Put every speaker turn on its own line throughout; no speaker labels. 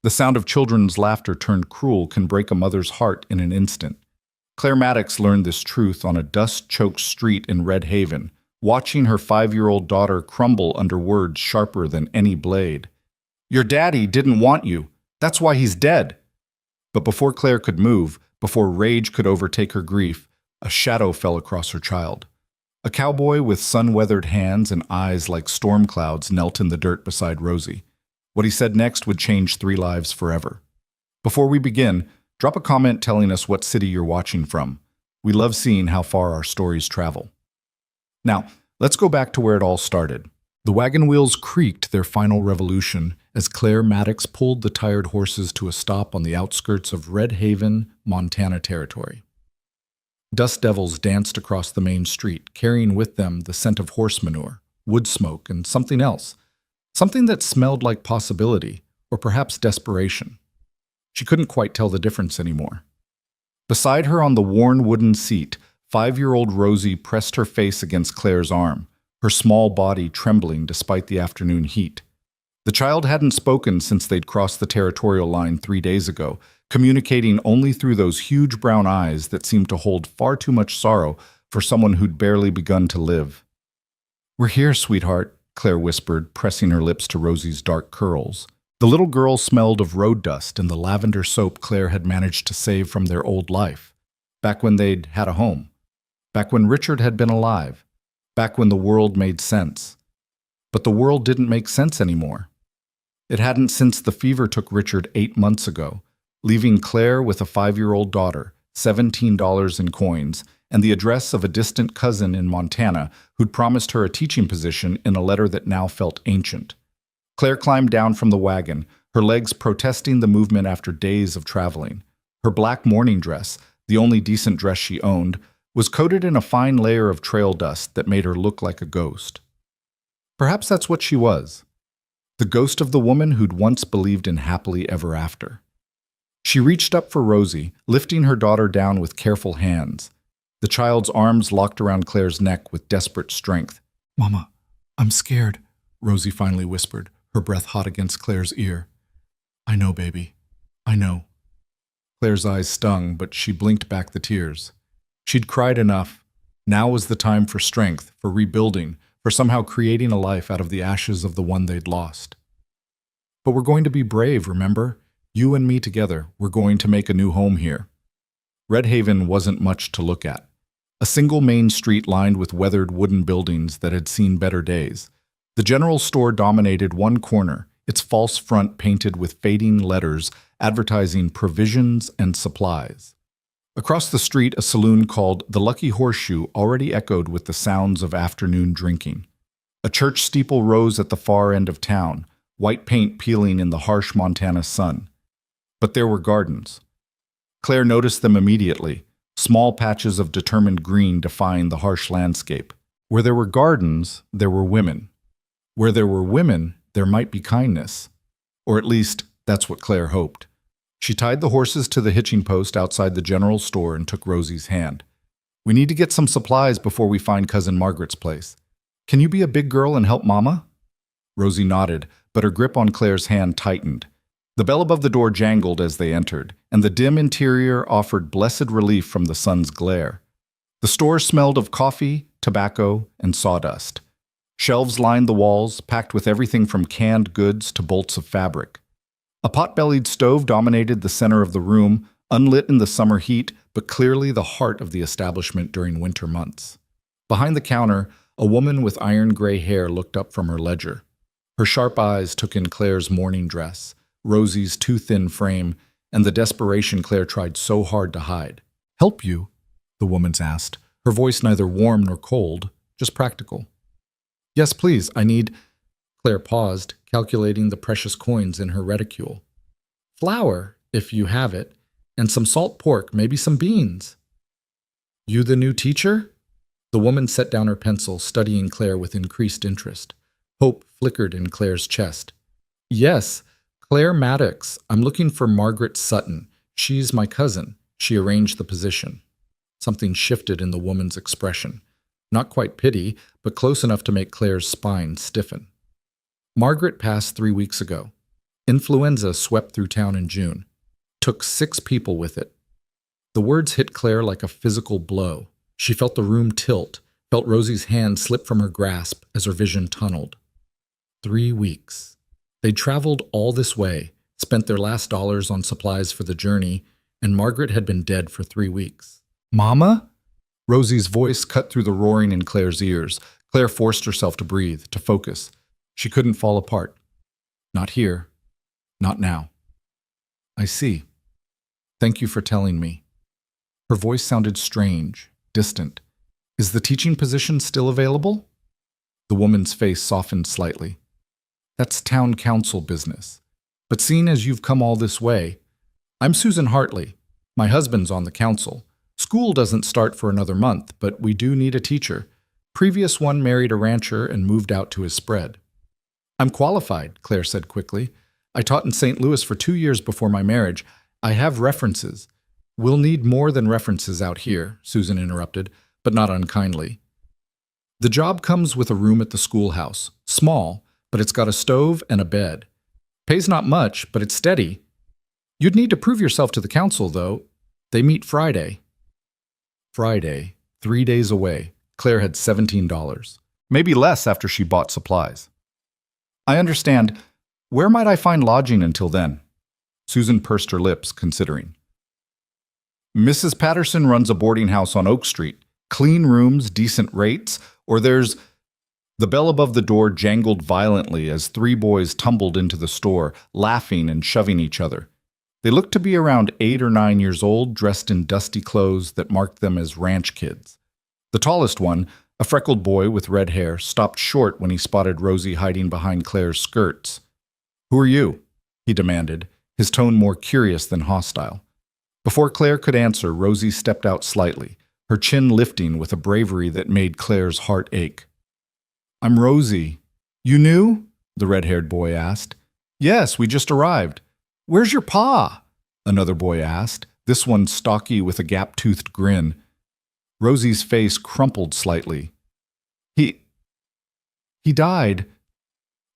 The sound of children's laughter turned cruel can break a mother's heart in an instant. Claire Maddox learned this truth on a dust-choked street in Red Haven, watching her 5-year-old daughter crumble under words sharper than any blade. "Your daddy didn't want you. That's why he's dead." But before Claire could move, before rage could overtake her grief, a shadow fell across her child. A cowboy with sun-weathered hands and eyes like storm clouds knelt in the dirt beside Rosie. What he said next would change 3 lives forever. Before we begin, drop a comment telling us what city you're watching from. We love seeing how far our stories travel. Now, let's go back to where it all started. The wagon wheels creaked their final revolution as Claire Maddox pulled the tired horses to a stop on the outskirts of Red Haven, Montana territory. Dust devils danced across the main street, carrying with them the scent of horse manure, wood smoke, and something else. Something that smelled like possibility, or perhaps desperation. She couldn't quite tell the difference anymore. Beside her on the worn wooden seat, 5-year-old Rosie pressed her face against Claire's arm, her small body trembling despite the afternoon heat. The child hadn't spoken since they'd crossed the territorial line 3 days ago, communicating only through those huge brown eyes that seemed to hold far too much sorrow for someone who'd barely begun to live. "We're here, sweetheart," Claire whispered, pressing her lips to Rosie's dark curls. The little girl smelled of road dust and the lavender soap Claire had managed to save from their old life, back when they'd had a home, back when Richard had been alive, back when the world made sense. But the world didn't make sense anymore. It hadn't since the fever took Richard 8 months ago, leaving Claire with a 5-year-old daughter, $17 in coins, and the address of a distant cousin in Montana who'd promised her a teaching position in a letter that now felt ancient. Claire climbed down from the wagon, her legs protesting the movement after days of traveling. Her black morning dress, the only decent dress she owned, was coated in a fine layer of trail dust that made her look like a ghost. Perhaps that's what she was. The ghost of the woman who'd once believed in happily ever after. She reached up for Rosie, lifting her daughter down with careful hands. The child's arms locked around Claire's neck with desperate strength. "Mama, I'm scared," Rosie finally whispered, her breath hot against Claire's ear. "I know, baby. I know." Claire's eyes stung, but she blinked back the tears. She'd cried enough. Now was the time for strength, for rebuilding, for somehow creating a life out of the ashes of the one they'd lost. "But we're going to be brave, remember? You and me together, we're going to make a new home here." Red Haven wasn't much to look at. A single main street lined with weathered wooden buildings that had seen better days. The general store dominated one corner, its false front painted with fading letters advertising provisions and supplies. Across the street, a saloon called the Lucky Horseshoe already echoed with the sounds of afternoon drinking. A church steeple rose at the far end of town, white paint peeling in the harsh Montana sun. But there were gardens. Claire noticed them immediately, small patches of determined green defying the harsh landscape. Where there were gardens, there were women. Where there were women, there might be kindness. Or at least, that's what Claire hoped. She tied the horses to the hitching post outside the general store and took Rosie's hand. "We need to get some supplies before we find Cousin Margaret's place. Can you be a big girl and help Mama?" Rosie nodded, but her grip on Claire's hand tightened. The bell above the door jangled as they entered, and the dim interior offered blessed relief from the sun's glare. The store smelled of coffee, tobacco, and sawdust. Shelves lined the walls, packed with everything from canned goods to bolts of fabric. A pot-bellied stove dominated the center of the room, unlit in the summer heat, but clearly the heart of the establishment during winter months. Behind the counter, a woman with iron-gray hair looked up from her ledger. Her sharp eyes took in Claire's morning dress, Rosie's too thin frame, and the desperation Claire tried so hard to hide. "Help you?" the woman asked, her voice neither warm nor cold, just practical. "Yes, please, I need—" Claire paused, calculating the precious coins in her reticule. "Flour, if you have it, and some salt pork, maybe some beans." "You the new teacher?" The woman set down her pencil, studying Claire with increased interest. Hope flickered in Claire's chest. "Yes, Claire Maddox. I'm looking for Margaret Sutton. She's my cousin." She arranged the position. Something shifted in the woman's expression. Not quite pity, but close enough to make Claire's spine stiffen. "Margaret passed 3 weeks ago." Influenza swept through town in June. Took 6 people with it. The words hit Claire like a physical blow. She felt the room tilt, felt Rosie's hand slip from her grasp as her vision tunneled. 3 weeks. They'd traveled all this way, spent their last dollars on supplies for the journey, and Margaret had been dead for 3 weeks. Mama? Rosie's voice cut through the roaring in Claire's ears. Claire forced herself to breathe, to focus. She couldn't fall apart. Not here. Not now. I see. Thank you for telling me. Her voice sounded strange, distant. Is the teaching position still available? The woman's face softened slightly. That's town council business. But seeing as you've come all this way, I'm Susan Hartley. My husband's on the council. School doesn't start for another month, but we do need a teacher. Previous one married a rancher and moved out to his spread. I'm qualified, Claire said quickly. I taught in St. Louis for 2 years before my marriage. I have references. We'll need more than references out here, Susan interrupted, but not unkindly. The job comes with a room at the schoolhouse. Small, but it's got a stove and a bed. Pays not much, but it's steady. You'd need to prove yourself to the council, though. They meet Friday. Friday, 3 days away. Claire had $17. Maybe less after she bought supplies. I understand. Where might I find lodging until then? Susan pursed her lips, considering. Mrs. Patterson runs a boarding house on Oak Street. Clean rooms, decent rates, or there's... The bell above the door jangled violently as 3 boys tumbled into the store, laughing and shoving each other. They looked to be around 8 or 9 years old, dressed in dusty clothes that marked them as ranch kids. The tallest one, a freckled boy with red hair, stopped short when he spotted Rosie hiding behind Claire's skirts. Who are you? He demanded, his tone more curious than hostile. Before Claire could answer, Rosie stepped out slightly, her chin lifting with a bravery that made Claire's heart ache. I'm Rosie. You knew? The red-haired boy asked. Yes, we just arrived. Where's your pa? Another boy asked, this one stocky with a gap-toothed grin. Rosie's face crumpled slightly. He died.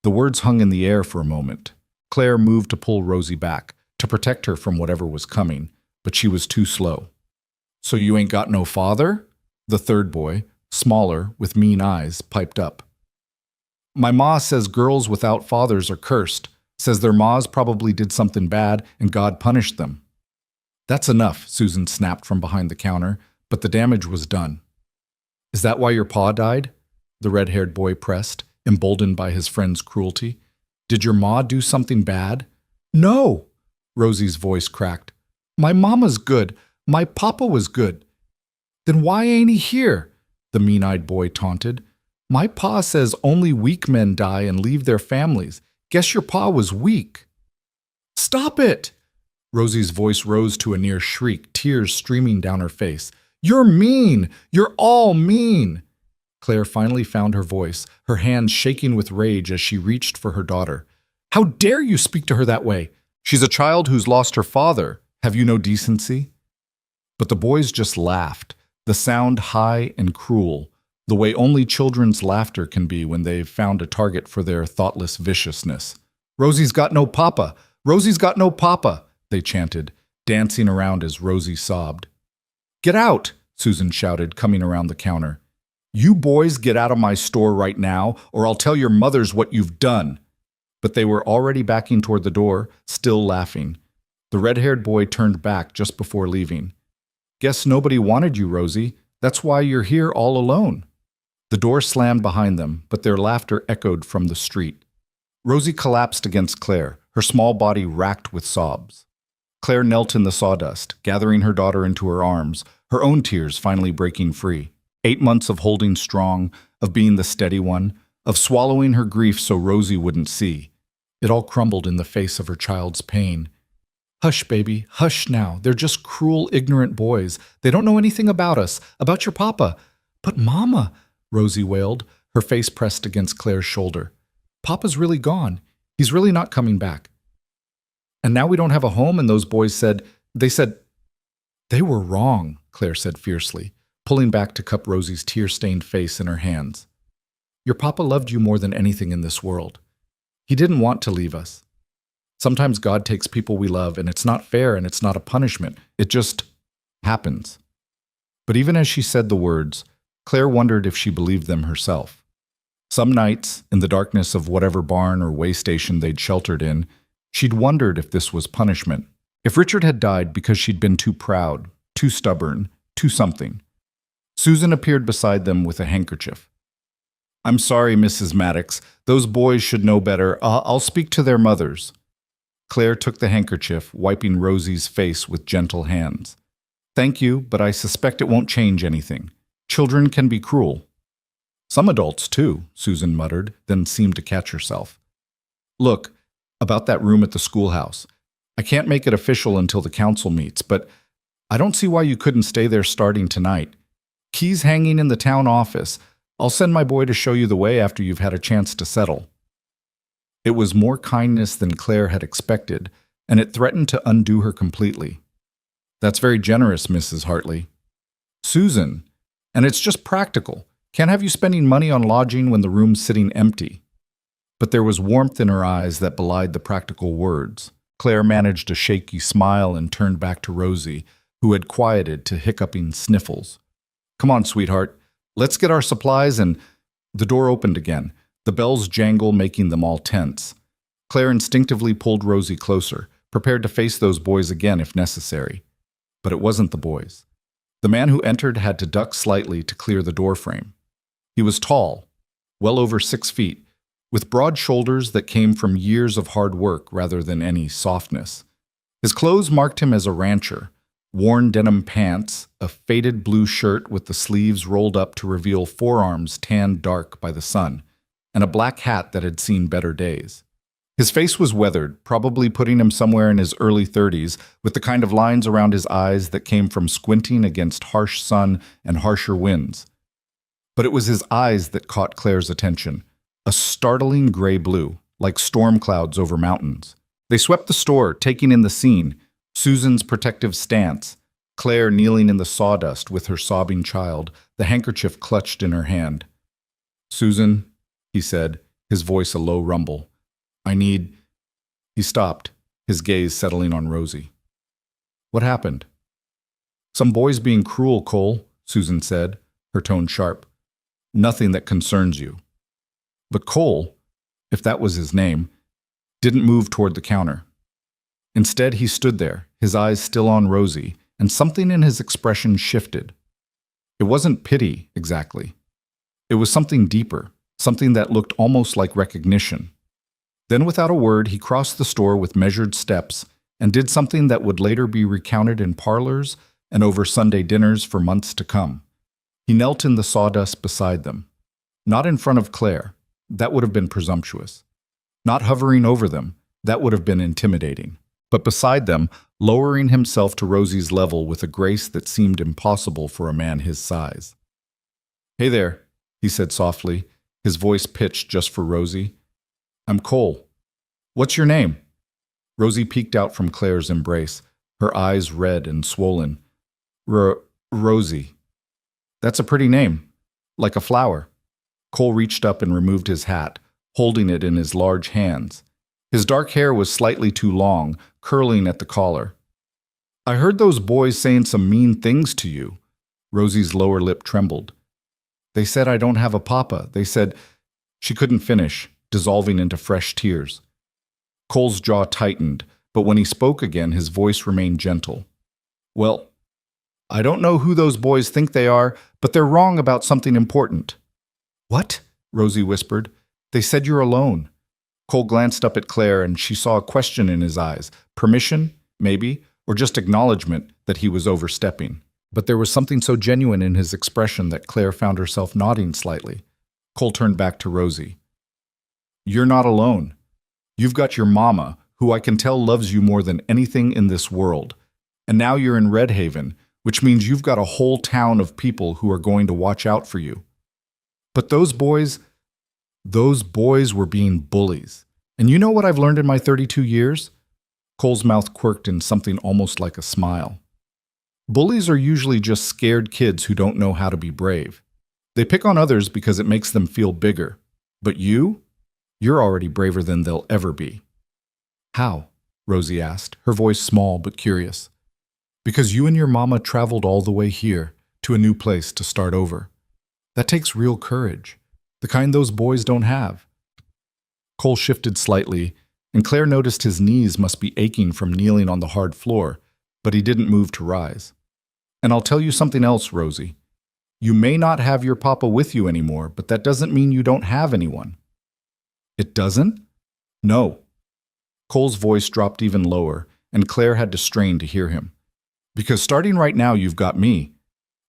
The words hung in the air for a moment. Claire moved to pull Rosie back, to protect her from whatever was coming, but she was too slow. So you ain't got no father? The third boy, smaller, with mean eyes, piped up. My ma says girls without fathers are cursed, says their ma's probably did something bad and God punished them. That's enough, Susan snapped from behind the counter, but the damage was done. Is that why your pa died? The red-haired boy pressed, emboldened by his friend's cruelty. Did your ma do something bad? No, Rosie's voice cracked. My mama's good. My papa was good. Then why ain't he here? The mean-eyed boy taunted. My pa says only weak men die and leave their families. Guess your pa was weak. Stop it! Rosie's voice rose to a near shriek, tears streaming down her face. You're mean! You're all mean! Claire finally found her voice, her hands shaking with rage as she reached for her daughter. How dare you speak to her that way? She's a child who's lost her father. Have you no decency? But the boys just laughed, the sound high and cruel, the way only children's laughter can be when they've found a target for their thoughtless viciousness. Rosie's got no papa! Rosie's got no papa! They chanted, dancing around as Rosie sobbed. Get out! Susan shouted, coming around the counter. You boys get out of my store right now, or I'll tell your mothers what you've done. But they were already backing toward the door, still laughing. The red-haired boy turned back just before leaving. Guess nobody wanted you, Rosie. That's why you're here all alone. The door slammed behind them, but their laughter echoed from the street. Rosie collapsed against Claire, her small body racked with sobs. Claire knelt in the sawdust, gathering her daughter into her arms, her own tears finally breaking free. 8 months of holding strong, of being the steady one, of swallowing her grief so Rosie wouldn't see. It all crumbled in the face of her child's pain. Hush, baby, hush now. They're just cruel, ignorant boys. They don't know anything about us, about your papa. But Mama, Rosie wailed, her face pressed against Claire's shoulder. Papa's really gone. He's really not coming back. And now we don't have a home, and those boys said, they were wrong, Claire said fiercely, pulling back to cup Rosie's tear-stained face in her hands. Your papa loved you more than anything in this world. He didn't want to leave us. Sometimes God takes people we love, and it's not fair and it's not a punishment. It just happens. But even as she said the words, Claire wondered if she believed them herself. Some nights, in the darkness of whatever barn or way station they'd sheltered in, she'd wondered if this was punishment. If Richard had died because she'd been too proud, too stubborn, too something. Susan appeared beside them with a handkerchief. "I'm sorry, Mrs. Maddox. Those boys should know better. I'll speak to their mothers." Claire took the handkerchief, wiping Rosie's face with gentle hands. "Thank you, but I suspect it won't change anything. Children can be cruel." "Some adults, too," Susan muttered, then seemed to catch herself. "Look, about that room at the schoolhouse. I can't make it official until the council meets, but I don't see why you couldn't stay there starting tonight. Keys hanging in the town office. I'll send my boy to show you the way after you've had a chance to settle." It was more kindness than Claire had expected, and it threatened to undo her completely. "That's very generous, Mrs. Hartley." "Susan, and it's just practical. Can't have you spending money on lodging when the room's sitting empty." But there was warmth in her eyes that belied the practical words. Claire managed a shaky smile and turned back to Rosie, who had quieted to hiccuping sniffles. "Come on, sweetheart. Let's get our supplies and—" The door opened again, the bells jangle making them all tense. Claire instinctively pulled Rosie closer, prepared to face those boys again if necessary. But it wasn't the boys. The man who entered had to duck slightly to clear the doorframe. He was tall, well over 6 feet, with broad shoulders that came from years of hard work rather than any softness. His clothes marked him as a rancher: worn denim pants, a faded blue shirt with the sleeves rolled up to reveal forearms tanned dark by the sun, and a black hat that had seen better days. His face was weathered, probably putting him somewhere in his early 30s, with the kind of lines around his eyes that came from squinting against harsh sun and harsher winds. But it was his eyes that caught Claire's attention, a startling gray blue, like storm clouds over mountains. They swept the store, taking in the scene: Susan's protective stance, Claire kneeling in the sawdust with her sobbing child, the handkerchief clutched in her hand. "Susan," he said, his voice a low rumble. "I need—" He stopped, his gaze settling on Rosie. "What happened?" "Some boys being cruel, Cole," Susan said, her tone sharp. "Nothing that concerns you." But Cole, if that was his name, didn't move toward the counter. Instead, he stood there, his eyes still on Rosie, and something in his expression shifted. It wasn't pity, exactly. It was something deeper, something that looked almost like recognition. Then, without a word, he crossed the store with measured steps and did something that would later be recounted in parlors and over Sunday dinners for months to come. He knelt in the sawdust beside them. Not in front of Claire. That would have been presumptuous. Not hovering over them. That would have been intimidating. But beside them, lowering himself to Rosie's level with a grace that seemed impossible for a man his size. "Hey there," he said softly, his voice pitched just for Rosie. "I'm Cole. What's your name?" Rosie peeked out from Claire's embrace, her eyes red and swollen. Rosie. That's a pretty name. Like a flower." Cole reached up and removed his hat, holding it in his large hands. His dark hair was slightly too long, curling at the collar. "I heard those boys saying some mean things to you." Rosie's lower lip trembled. "They said I don't have a papa. They said—" She couldn't finish, dissolving into fresh tears. Cole's jaw tightened, but when he spoke again, his voice remained gentle. "Well, I don't know who those boys think they are, but they're wrong about something important." "What?" Rosie whispered. "They said you're alone." Cole glanced up at Claire, and she saw a question in his eyes. Permission, maybe, or just acknowledgement that he was overstepping. But there was something so genuine in his expression that Claire found herself nodding slightly. Cole turned back to Rosie. "You're not alone. You've got your mama, who I can tell loves you more than anything in this world. And now you're in Red Haven, which means you've got a whole town of people who are going to watch out for you. But those boys were being bullies. And you know what I've learned in my 32 years? Cole's mouth quirked in something almost like a smile. Bullies are usually just scared kids who don't know how to be brave. They pick on others because it makes them feel bigger. But you're already braver than they'll ever be. How? Rosie asked, her voice small but curious. Because you and your mama traveled all the way here, to a new place to start over. That takes real courage, the kind those boys don't have. Cole shifted slightly, and Claire noticed his knees must be aching from kneeling on the hard floor, but he didn't move to rise. And I'll tell you something else, Rosie. You may not have your papa with you anymore, but that doesn't mean you don't have anyone. It doesn't? No. Cole's voice dropped even lower, and Claire had to strain to hear him. Because starting right now, you've got me.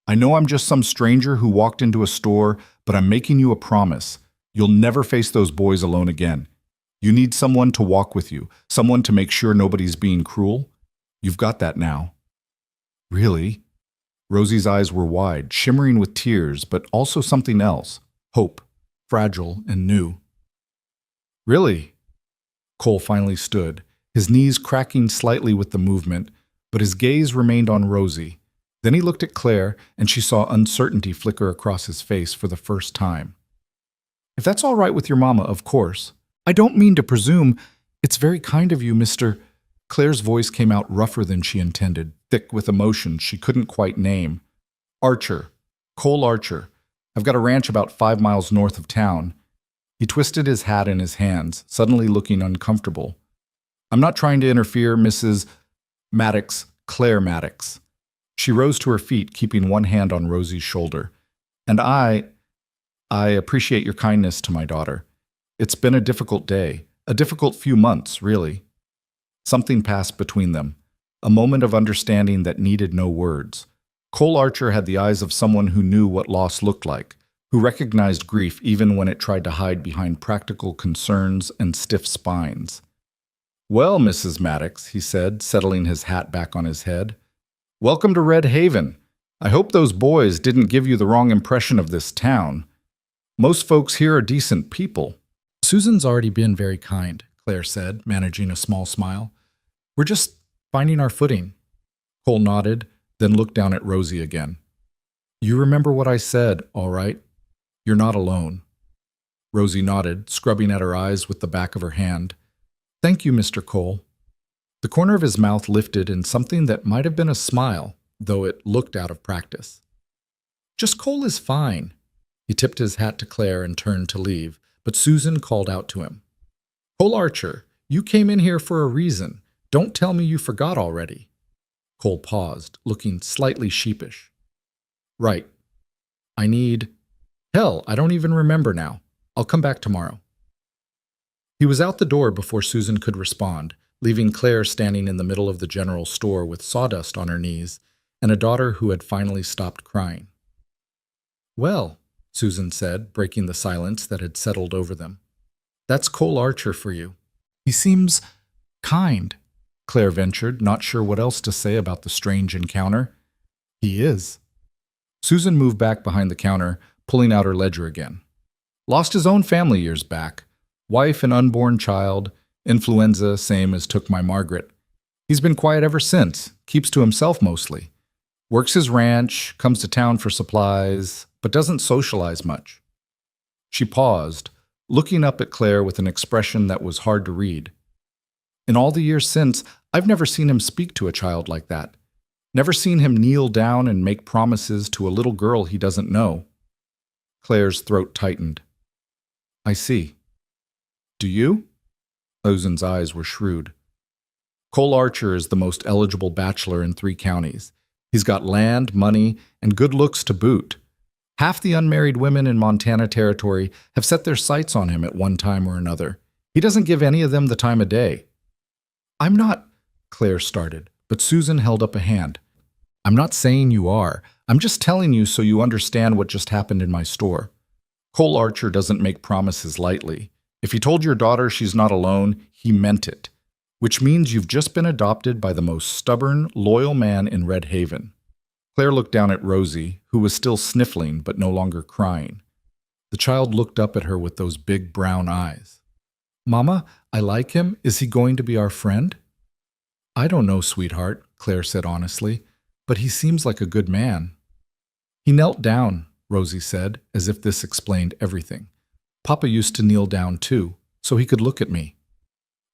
I know I'm just some stranger who walked into a store, but I'm making you a promise. You'll never face those boys alone again. You need someone to walk with you, someone to make sure nobody's being cruel. You've got that now. Really? Rosie's eyes were wide, shimmering with tears, but also something else. Hope, fragile and new. Really? Cole finally stood, his knees cracking slightly with the movement, but his gaze remained on Rosie. Then he looked at Claire, and she saw uncertainty flicker across his face for the first time. If that's all right with your mama, of course. I don't mean to presume. It's very kind of you, Mr. Claire's voice came out rougher than she intended, thick with emotion she couldn't quite name. Archer. Cole Archer. I've got a ranch about 5 miles north of town. He twisted his hat in his hands, suddenly looking uncomfortable. I'm not trying to interfere, Mrs. Maddox, Claire Maddox. She rose to her feet, keeping one hand on Rosie's shoulder. And I appreciate your kindness to my daughter. It's been a difficult day, a difficult few months, really. Something passed between them, a moment of understanding that needed no words. Cole Archer had the eyes of someone who knew what loss looked like, who recognized grief even when it tried to hide behind practical concerns and stiff spines. Well, Mrs. Maddox, he said, settling his hat back on his head. Welcome to Red Haven. I hope those boys didn't give you the wrong impression of this town. Most folks here are decent people. Susan's already been very kind, Claire said, managing a small smile. We're just finding our footing. Cole nodded, then looked down at Rosie again. You remember what I said, all right? You're not alone. Rosie nodded, scrubbing at her eyes with the back of her hand. Thank you, Mr. Cole. The corner of his mouth lifted in something that might have been a smile, though it looked out of practice. Just Cole is fine. He tipped his hat to Claire and turned to leave, but Susan called out to him. Cole Archer, you came in here for a reason. Don't tell me you forgot already. Cole paused, looking slightly sheepish. Right. Hell, I don't even remember now. I'll come back tomorrow. He was out the door before Susan could respond, leaving Claire standing in the middle of the general store with sawdust on her knees and a daughter who had finally stopped crying. Well, Susan said, breaking the silence that had settled over them. That's Cole Archer for you. He seems kind, Claire ventured, not sure what else to say about the strange encounter. He is. Susan moved back behind the counter, pulling out her ledger again. Lost his own family years back. Wife and unborn child. Influenza, same as took my Margaret. He's been quiet ever since, keeps to himself mostly. Works his ranch, comes to town for supplies, but doesn't socialize much. She paused, looking up at Claire with an expression that was hard to read. In all the years since, I've never seen him speak to a child like that. Never seen him kneel down and make promises to a little girl he doesn't know. Claire's throat tightened. I see. Do you? Susan's eyes were shrewd. Cole Archer is the most eligible bachelor in 3 counties. He's got land, money, and good looks to boot. Half the unmarried women in Montana Territory have set their sights on him at one time or another. He doesn't give any of them the time of day. I'm not, Claire started, but Susan held up a hand. I'm not saying you are. I'm just telling you so you understand what just happened in my store. Cole Archer doesn't make promises lightly. If he told your daughter she's not alone, he meant it, which means you've just been adopted by the most stubborn, loyal man in Red Haven. Claire looked down at Rosie, who was still sniffling but no longer crying. The child looked up at her with those big brown eyes. Mama, I like him. Is he going to be our friend? I don't know, sweetheart, Claire said honestly, but he seems like a good man. He knelt down, Rosie said, as if this explained everything. Papa used to kneel down too, so he could look at me.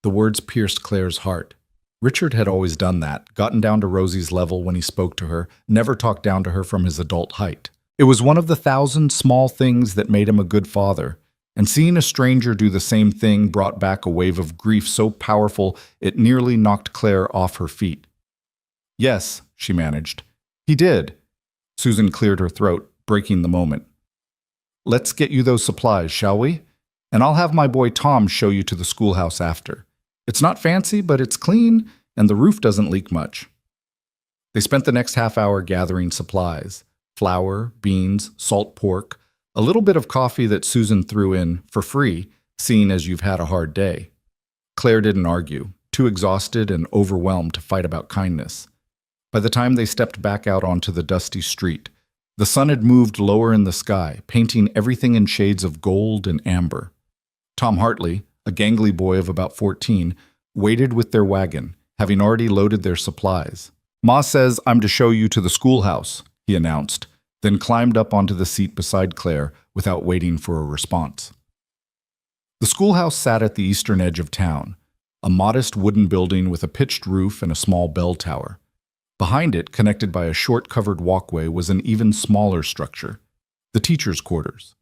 The words pierced Claire's heart. Richard had always done that, gotten down to Rosie's level when he spoke to her, never talked down to her from his adult height. It was one of the 1,000 small things that made him a good father, and seeing a stranger do the same thing brought back a wave of grief so powerful it nearly knocked Claire off her feet. "Yes," she managed. "He did." Susan cleared her throat, breaking the moment. "Let's get you those supplies, shall we? And I'll have my boy Tom show you to the schoolhouse after. It's not fancy, but it's clean, and the roof doesn't leak much." They spent the next half hour gathering supplies: flour, beans, salt pork, a little bit of coffee that Susan threw in for free, seeing as you've had a hard day. Claire didn't argue, too exhausted and overwhelmed to fight about kindness. By the time they stepped back out onto the dusty street, the sun had moved lower in the sky, painting everything in shades of gold and amber. Tom Hartley, a gangly boy of about 14, waited with their wagon, having already loaded their supplies. "Ma says I'm to show you to the schoolhouse," he announced, then climbed up onto the seat beside Claire without waiting for a response. The schoolhouse sat at the eastern edge of town, a modest wooden building with a pitched roof and a small bell tower. Behind it, connected by a short covered walkway, was an even smaller structure, the teachers' quarters.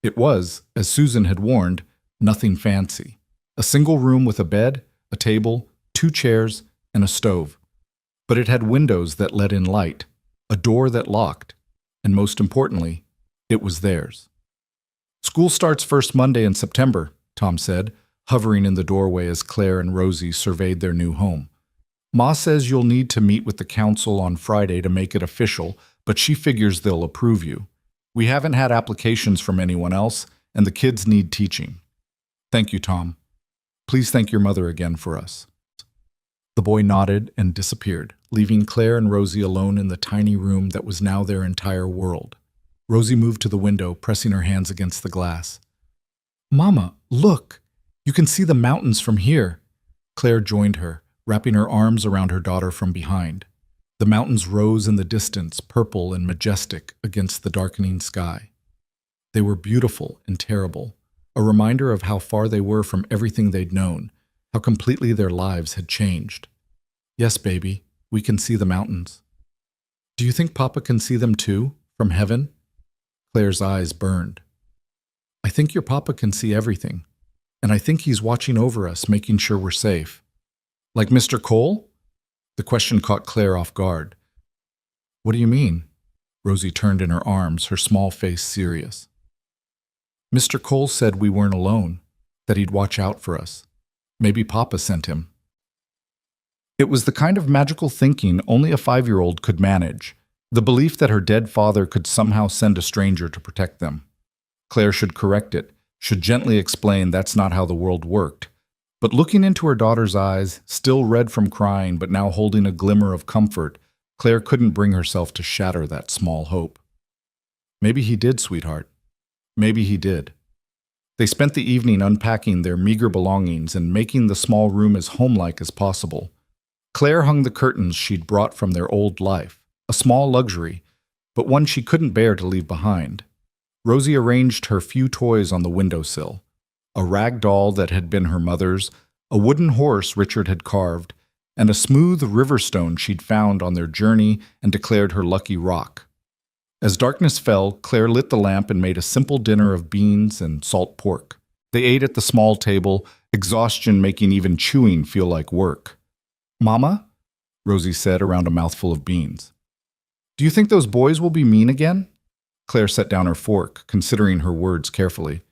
It was, as Susan had warned, nothing fancy. A single room with a bed, a table, 2 chairs, and a stove. But it had windows that let in light, a door that locked, and most importantly, it was theirs. "School starts first Monday in September," Tom said, hovering in the doorway as Claire and Rosie surveyed their new home. "Ma says you'll need to meet with the council on Friday to make it official, but she figures they'll approve you. We haven't had applications from anyone else, and the kids need teaching." "Thank you, Tom. Please thank your mother again for us." The boy nodded and disappeared, leaving Claire and Rosie alone in the tiny room that was now their entire world. Rosie moved to the window, pressing her hands against the glass. "Mama, look! You can see the mountains from here." Claire joined her, wrapping her arms around her daughter from behind. The mountains rose in the distance, purple and majestic against the darkening sky. They were beautiful and terrible, a reminder of how far they were from everything they'd known, how completely their lives had changed. "Yes, baby, we can see the mountains." "Do you think Papa can see them too, from heaven?" Claire's eyes burned. "I think your Papa can see everything, and I think he's watching over us, making sure we're safe." "Like Mr. Cole?" The question caught Claire off guard. "What do you mean?" Rosie turned in her arms, her small face serious. "Mr. Cole said we weren't alone, that he'd watch out for us. Maybe Papa sent him." It was the kind of magical thinking only a 5-year-old could manage, the belief that her dead father could somehow send a stranger to protect them. Claire should correct it, should gently explain that's not how the world worked. But looking into her daughter's eyes, still red from crying but now holding a glimmer of comfort, Claire couldn't bring herself to shatter that small hope. "Maybe he did, sweetheart. Maybe he did." They spent the evening unpacking their meager belongings and making the small room as homelike as possible. Claire hung the curtains she'd brought from their old life, a small luxury, but one she couldn't bear to leave behind. Rosie arranged her few toys on the windowsill. A rag doll that had been her mother's, a wooden horse Richard had carved, and a smooth river stone she'd found on their journey and declared her lucky rock. As darkness fell, Claire lit the lamp and made a simple dinner of beans and salt pork. They ate at the small table, exhaustion making even chewing feel like work. "Mama?" Rosie said around a mouthful of beans. "Do you think those boys will be mean again?" Claire set down her fork, considering her words carefully.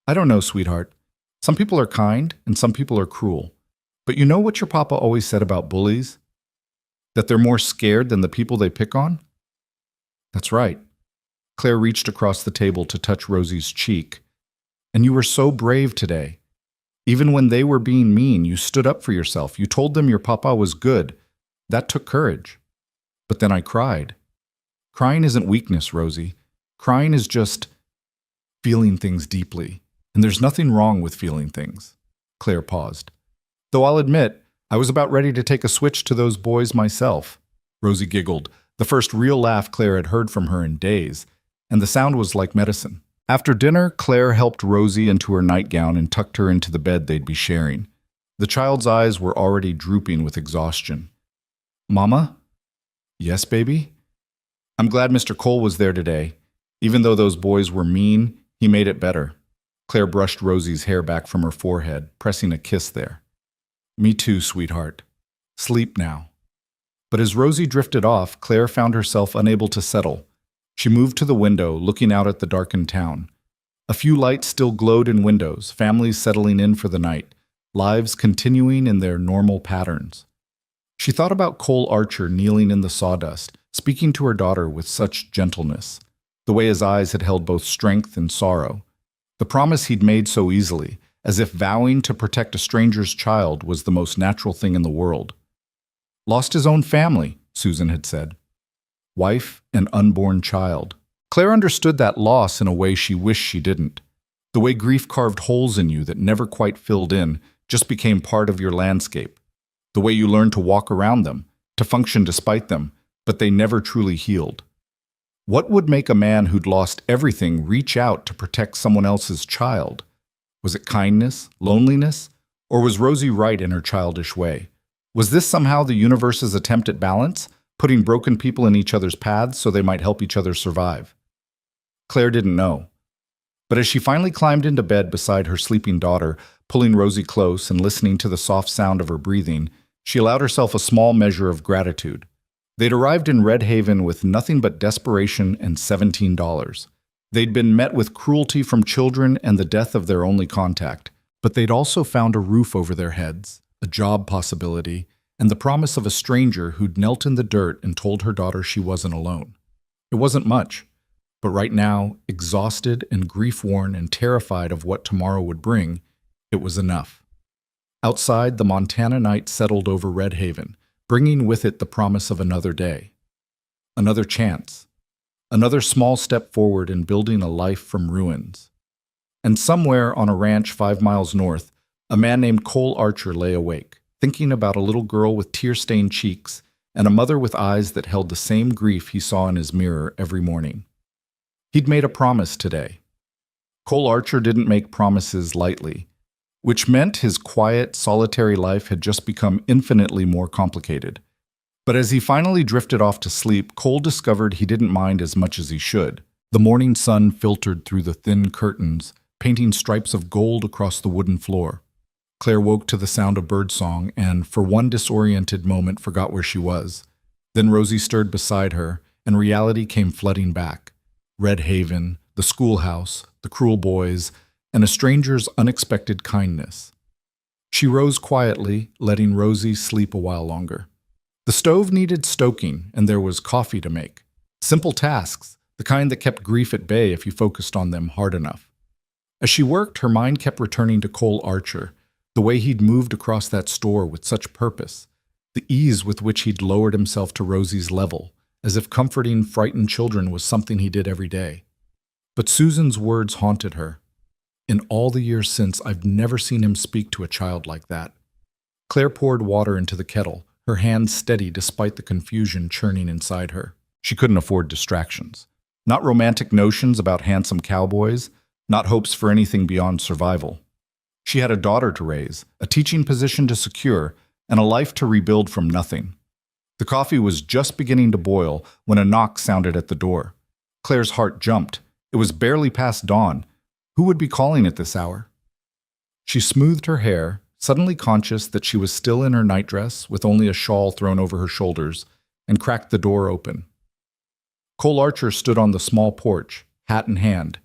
"I don't know, sweetheart. Some people are kind and some people are cruel. But you know what your papa always said about bullies? That they're more scared than the people they pick on?" "That's right." Claire reached across the table to touch Rosie's cheek. "And you were so brave today. Even when they were being mean, you stood up for yourself. You told them your papa was good. That took courage. But then I cried. Crying isn't weakness, Rosie. Crying is just feeling things deeply. And there's nothing wrong with feeling things." Claire paused. "Though I'll admit, I was about ready to take a switch to those boys myself." Rosie giggled, the first real laugh Claire had heard from her in days, and the sound was like medicine. After dinner, Claire helped Rosie into her nightgown and tucked her into the bed they'd be sharing. The child's eyes were already drooping with exhaustion. Mama? Yes, baby? I'm glad Mr. Cole was there today. Even though those boys were mean, he made it better. Claire brushed Rosie's hair back from her forehead, pressing a kiss there. Me too, sweetheart. Sleep now. But as Rosie drifted off, Claire found herself unable to settle. She moved to the window, looking out at the darkened town. A few lights still glowed in windows, families settling in for the night, lives continuing in their normal patterns. She thought about Cole Archer kneeling in the sawdust, speaking to her daughter with such gentleness, the way his eyes had held both strength and sorrow, the promise he'd made so easily, as if vowing to protect a stranger's child was the most natural thing in the world. Lost his own family, Susan had said. Wife and unborn child. Claire understood that loss in a way she wished she didn't. The way grief carved holes in you that never quite filled in, just became part of your landscape. The way you learned to walk around them, to function despite them, but they never truly healed. What would make a man who'd lost everything reach out to protect someone else's child? Was it kindness, loneliness, or was Rosie right in her childish way? Was this somehow the universe's attempt at balance, putting broken people in each other's paths so they might help each other survive? Claire didn't know. But as she finally climbed into bed beside her sleeping daughter, pulling Rosie close and listening to the soft sound of her breathing, she allowed herself a small measure of gratitude. They'd arrived in Red Haven with nothing but desperation and $17. They'd been met with cruelty from children and the death of their only contact, but they'd also found a roof over their heads, a job possibility, and the promise of a stranger who'd knelt in the dirt and told her daughter she wasn't alone. It wasn't much, but right now, exhausted and grief-worn and terrified of what tomorrow would bring, it was enough. Outside, the Montana night settled over Red Haven, bringing with it the promise of another day. Another chance. Another small step forward in building a life from ruins. And somewhere on a ranch 5 miles north, a man named Cole Archer lay awake, thinking about a little girl with tear-stained cheeks and a mother with eyes that held the same grief he saw in his mirror every morning. He'd made a promise today. Cole Archer didn't make promises lightly, which meant his quiet, solitary life had just become infinitely more complicated. But as he finally drifted off to sleep, Cole discovered he didn't mind as much as he should. The morning sun filtered through the thin curtains, painting stripes of gold across the wooden floor. Claire woke to the sound of birdsong and, for one disoriented moment, forgot where she was. Then Rosie stirred beside her, and reality came flooding back. Red Haven, the schoolhouse, the cruel boys, and a stranger's unexpected kindness. She rose quietly, letting Rosie sleep a while longer. The stove needed stoking, and there was coffee to make. Simple tasks, the kind that kept grief at bay if you focused on them hard enough. As she worked, her mind kept returning to Cole Archer, the way he'd moved across that store with such purpose, the ease with which he'd lowered himself to Rosie's level, as if comforting frightened children was something he did every day. But Susan's words haunted her. In all the years since, I've never seen him speak to a child like that. Claire poured water into the kettle, her hands steady despite the confusion churning inside her. She couldn't afford distractions. Not romantic notions about handsome cowboys, not hopes for anything beyond survival. She had a daughter to raise, a teaching position to secure, and a life to rebuild from nothing. The coffee was just beginning to boil when a knock sounded at the door. Claire's heart jumped. It was barely past dawn. Who would be calling at this hour? She smoothed her hair, suddenly conscious that she was still in her nightdress with only a shawl thrown over her shoulders, and cracked the door open. Cole Archer stood on the small porch, hat in hand.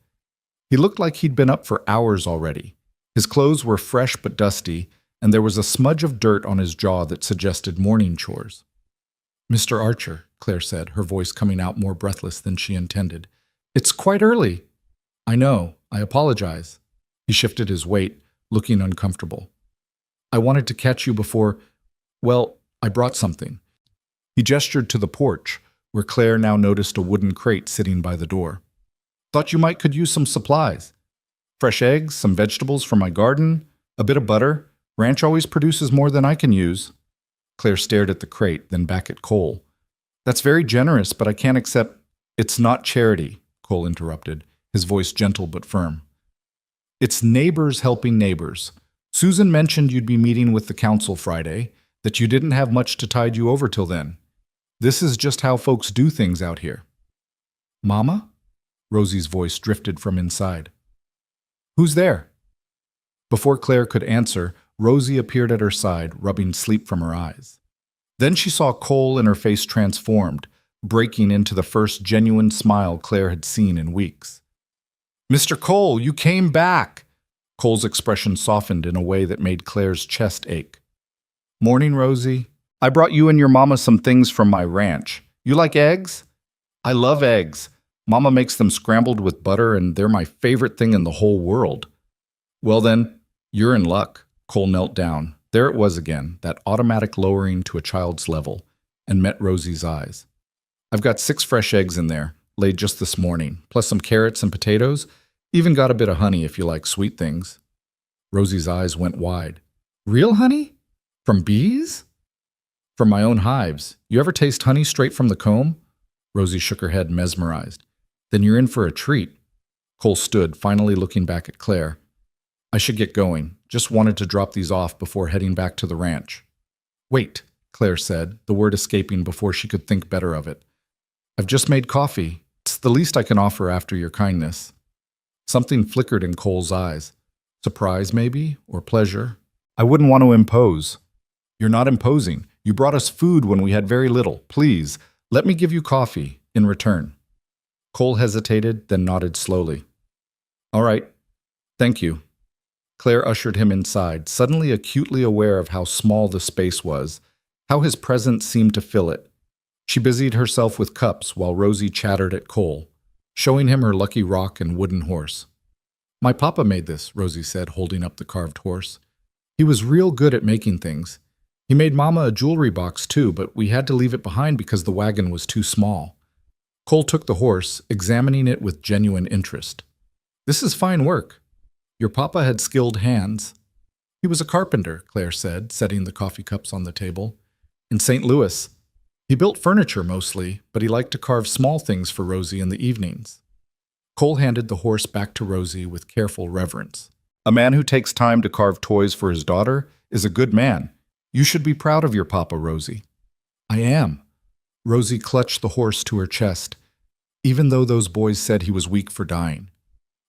He looked like he'd been up for hours already. His clothes were fresh but dusty, and there was a smudge of dirt on his jaw that suggested morning chores. "Mr. Archer," Claire said, her voice coming out more breathless than she intended. "It's quite early." "I know. I apologize." He shifted his weight, looking uncomfortable. "I wanted to catch you before, well, I brought something." He gestured to the porch, where Claire now noticed a wooden crate sitting by the door. "Thought you might could use some supplies. Fresh eggs, some vegetables from my garden, a bit of butter. Ranch always produces more than I can use." Claire stared at the crate, then back at Cole. "That's very generous, but I can't accept—" "It's not charity," Cole interrupted, his voice gentle but firm. "It's neighbors helping neighbors. Susan mentioned you'd be meeting with the council Friday, that you didn't have much to tide you over till then. This is just how folks do things out here. Mama? Rosie's voice drifted from inside. Who's there? Before Claire could answer, Rosie appeared at her side, rubbing sleep from her eyes. Then she saw Cole and her face transformed, breaking into the first genuine smile Claire had seen in weeks. Mr. Cole, you came back! Cole's expression softened in a way that made Claire's chest ache. Morning, Rosie. I brought you and your mama some things from my ranch. You like eggs? I love eggs. Mama makes them scrambled with butter, and they're my favorite thing in the whole world. Well then, you're in luck. Cole knelt down. There it was again, that automatic lowering to a child's level, and met Rosie's eyes. I've got 6 fresh eggs in there, laid just this morning, plus some carrots and potatoes. Even got a bit of honey if you like sweet things. Rosie's eyes went wide. Real honey? From bees? From my own hives. You ever taste honey straight from the comb? Rosie shook her head, mesmerized. Then you're in for a treat. Cole stood, finally looking back at Claire. I should get going. Just wanted to drop these off before heading back to the ranch. Wait, Claire said, the word escaping before she could think better of it. I've just made coffee. It's the least I can offer after your kindness. Something flickered in Cole's eyes. Surprise, maybe? Or pleasure? I wouldn't want to impose. You're not imposing. You brought us food when we had very little. Please, let me give you coffee in return. Cole hesitated, then nodded slowly. All right. Thank you. Claire ushered him inside, suddenly acutely aware of how small the space was, how his presence seemed to fill it. She busied herself with cups while Rosie chattered at Cole, showing him her lucky rock and wooden horse. My papa made this, Rosie said, holding up the carved horse. He was real good at making things. He made Mama a jewelry box too, but we had to leave it behind because the wagon was too small. Cole took the horse, examining it with genuine interest. This is fine work. Your papa had skilled hands. He was a carpenter, Claire said, setting the coffee cups on the table. In St. Louis. He built furniture mostly, but he liked to carve small things for Rosie in the evenings. Cole handed the horse back to Rosie with careful reverence. A man who takes time to carve toys for his daughter is a good man. You should be proud of your papa, Rosie. I am. Rosie clutched the horse to her chest, even though those boys said he was weak for dying.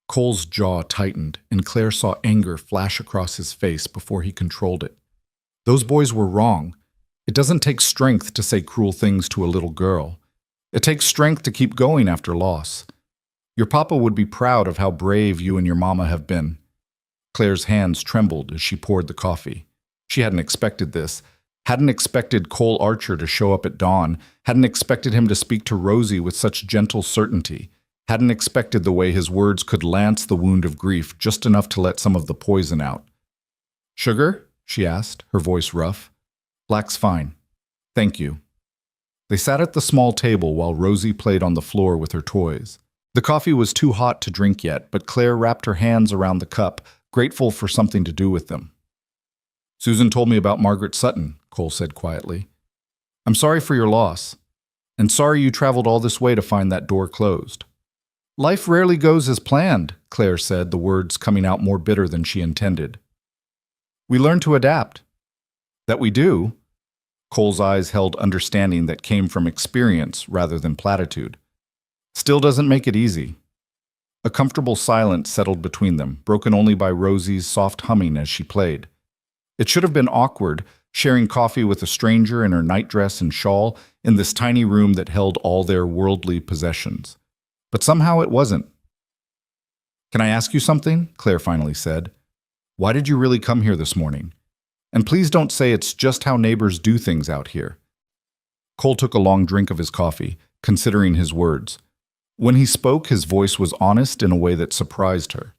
Cole's jaw tightened, and Claire saw anger flash across his face before he controlled it. Those boys were wrong. It doesn't take strength to say cruel things to a little girl. It takes strength to keep going after loss. Your papa would be proud of how brave you and your mama have been. Claire's hands trembled as she poured the coffee. She hadn't expected this, hadn't expected Cole Archer to show up at dawn, hadn't expected him to speak to Rosie with such gentle certainty, hadn't expected the way his words could lance the wound of grief just enough to let some of the poison out. Sugar? She asked, her voice rough. Black's fine. Thank you. They sat at the small table while Rosie played on the floor with her toys. The coffee was too hot to drink yet, but Claire wrapped her hands around the cup, grateful for something to do with them. Susan told me about Margaret Sutton, Cole said quietly. I'm sorry for your loss, and sorry you traveled all this way to find that door closed. Life rarely goes as planned, Claire said, the words coming out more bitter than she intended. We learn to adapt. That we do. Cole's eyes held understanding that came from experience rather than platitude. Still doesn't make it easy. A comfortable silence settled between them, broken only by Rosie's soft humming as she played. It should have been awkward, sharing coffee with a stranger in her nightdress and shawl in this tiny room that held all their worldly possessions. But somehow it wasn't. Can I ask you something? Claire finally said. Why did you really come here this morning? And please don't say it's just how neighbors do things out here. Cole took a long drink of his coffee, considering his words. When he spoke, his voice was honest in a way that surprised her.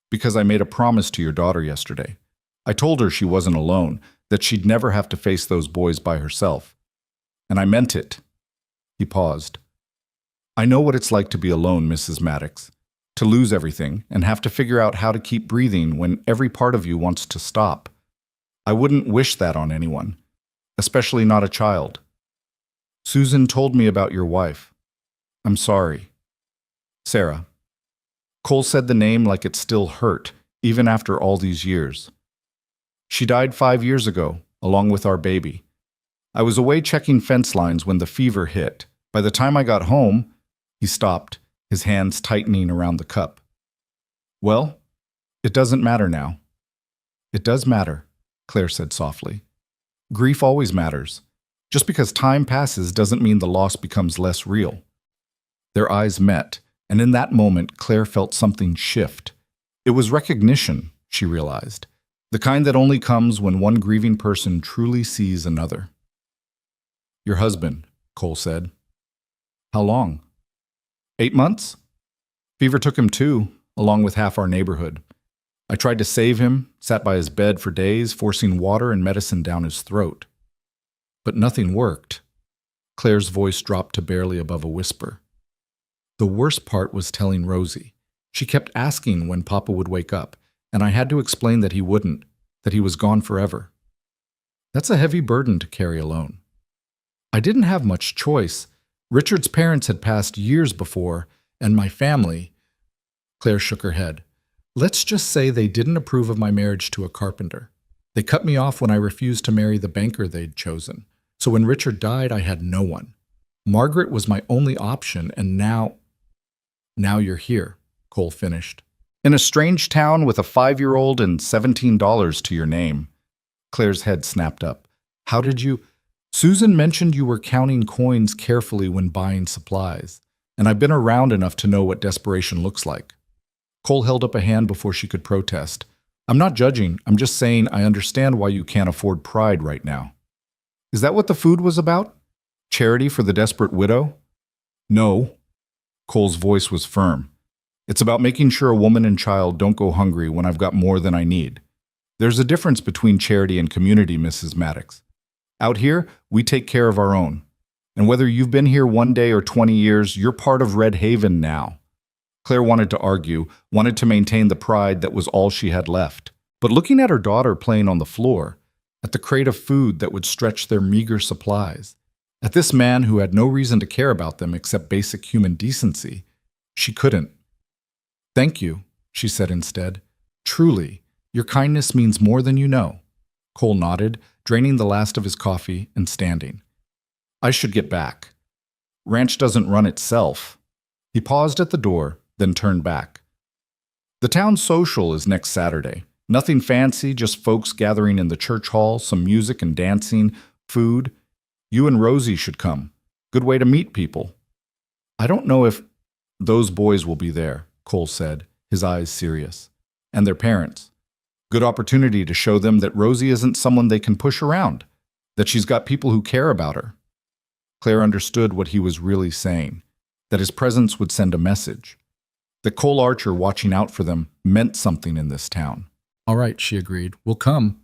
Because I made a promise to your daughter yesterday. I told her she wasn't alone, that she'd never have to face those boys by herself. And I meant it. He paused. I know what it's like to be alone, Mrs. Maddox, to lose everything and have to figure out how to keep breathing when every part of you wants to stop. I wouldn't wish that on anyone, especially not a child. Susan told me about your wife. I'm sorry. Sarah. Cole said the name like it still hurt, even after all these years. She died 5 years ago, along with our baby. I was away checking fence lines when the fever hit. By the time I got home, he stopped, his hands tightening around the cup. Well, it doesn't matter now. It does matter, Claire said softly. Grief always matters. Just because time passes doesn't mean the loss becomes less real. Their eyes met, and in that moment, Claire felt something shift. It was recognition, she realized, the kind that only comes when one grieving person truly sees another. Your husband, Cole said. How long? 8 months? Fever took him too, along with half our neighborhood. I tried to save him, sat by his bed for days, forcing water and medicine down his throat. But nothing worked. Claire's voice dropped to barely above a whisper. The worst part was telling Rosie. She kept asking when Papa would wake up, and I had to explain that he wouldn't, that he was gone forever. That's a heavy burden to carry alone. I didn't have much choice. Richard's parents had passed years before, and my family— Claire shook her head. Let's just say they didn't approve of my marriage to a carpenter. They cut me off when I refused to marry the banker they'd chosen. So when Richard died, I had no one. Margaret was my only option, and now you're here, Cole finished. In a strange town with a 5-year-old and $17 to your name. Claire's head snapped up. How did you— Susan mentioned you were counting coins carefully when buying supplies, and I've been around enough to know what desperation looks like. Cole held up a hand before she could protest. I'm not judging, I'm just saying I understand why you can't afford pride right now. Is that what the food was about? Charity for the desperate widow? No. Cole's voice was firm. It's about making sure a woman and child don't go hungry when I've got more than I need. There's a difference between charity and community, Mrs. Maddox. Out here, we take care of our own. And whether you've been here 1 day or 20 years, you're part of Red Haven now. Claire wanted to argue, wanted to maintain the pride that was all she had left. But looking at her daughter playing on the floor, at the crate of food that would stretch their meager supplies, at this man who had no reason to care about them except basic human decency, she couldn't. Thank you, she said instead. Truly, your kindness means more than you know. Cole nodded, draining the last of his coffee and standing. I should get back. Ranch doesn't run itself. He paused at the door, then turned back. The town social is next Saturday. Nothing fancy, just folks gathering in the church hall, some music and dancing, food. You and Rosie should come. Good way to meet people. I don't know if— Those boys will be there, Cole said, his eyes serious. And their parents. Good opportunity to show them that Rosie isn't someone they can push around, that she's got people who care about her. Claire understood what he was really saying, that his presence would send a message, that Cole Archer watching out for them meant something in this town. All right, she agreed. We'll come.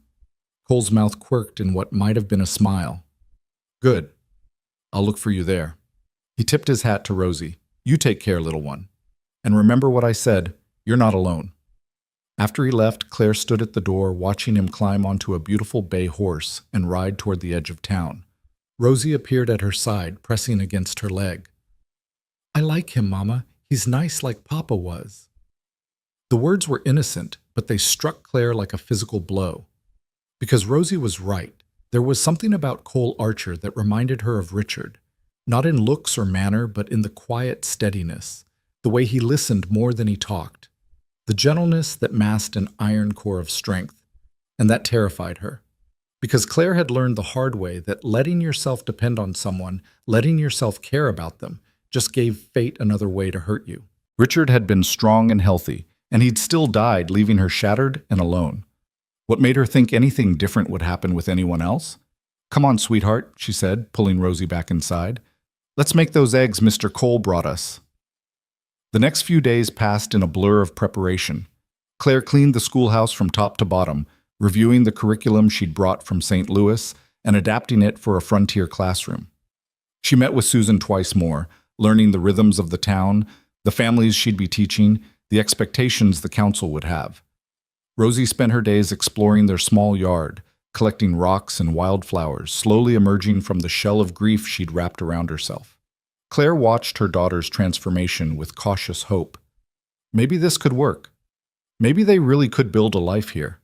Cole's mouth quirked in what might have been a smile. Good. I'll look for you there. He tipped his hat to Rosie. You take care, little one. And remember what I said, you're not alone. After he left, Claire stood at the door, watching him climb onto a beautiful bay horse and ride toward the edge of town. Rosie appeared at her side, pressing against her leg. I like him, Mama. He's nice like Papa was. The words were innocent, but they struck Claire like a physical blow. Because Rosie was right. There was something about Cole Archer that reminded her of Richard, not in looks or manner, but in the quiet steadiness, the way he listened more than he talked, the gentleness that masked an iron core of strength, and that terrified her. Because Claire had learned the hard way that letting yourself depend on someone, letting yourself care about them, just gave fate another way to hurt you. Richard had been strong and healthy, and he'd still died, leaving her shattered and alone. What made her think anything different would happen with anyone else? Come on, sweetheart, she said, pulling Rosie back inside. Let's make those eggs Mr. Cole brought us. The next few days passed in a blur of preparation. Claire cleaned the schoolhouse from top to bottom, reviewing the curriculum she'd brought from St. Louis and adapting it for a frontier classroom. She met with Susan twice more, learning the rhythms of the town, the families she'd be teaching, the expectations the council would have. Rosie spent her days exploring their small yard, collecting rocks and wildflowers, slowly emerging from the shell of grief she'd wrapped around herself. Claire watched her daughter's transformation with cautious hope. Maybe this could work. Maybe they really could build a life here.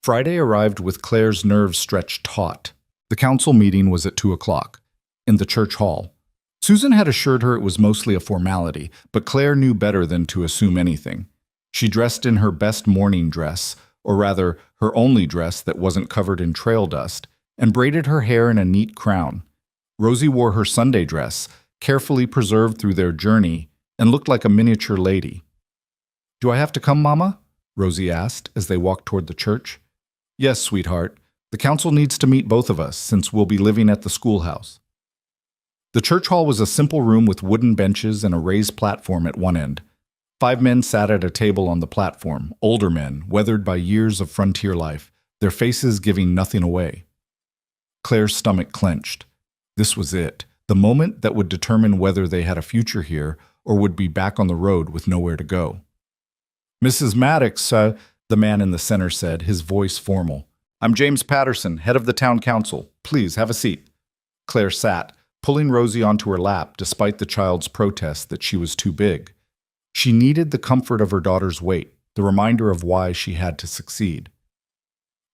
Friday arrived with Claire's nerves stretched taut. The council meeting was at 2 o'clock, in the church hall. Susan had assured her it was mostly a formality, but Claire knew better than to assume anything. She dressed in her best morning dress, or rather, her only dress that wasn't covered in trail dust, and braided her hair in a neat crown. Rosie wore her Sunday dress, carefully preserved through their journey, and looked like a miniature lady. "Do I have to come, Mama?" Rosie asked as they walked toward the church. "Yes, sweetheart. The council needs to meet both of us, since we'll be living at the schoolhouse." The church hall was a simple room with wooden benches and a raised platform at one end. 5 men sat at a table on the platform, older men, weathered by years of frontier life, their faces giving nothing away. Claire's stomach clenched. This was it, the moment that would determine whether they had a future here or would be back on the road with nowhere to go. "Mrs. Maddox," the man in the center said, his voice formal. "I'm James Patterson, head of the town council. Please, have a seat." Claire sat, pulling Rosie onto her lap despite the child's protest that she was too big. She needed the comfort of her daughter's weight, the reminder of why she had to succeed.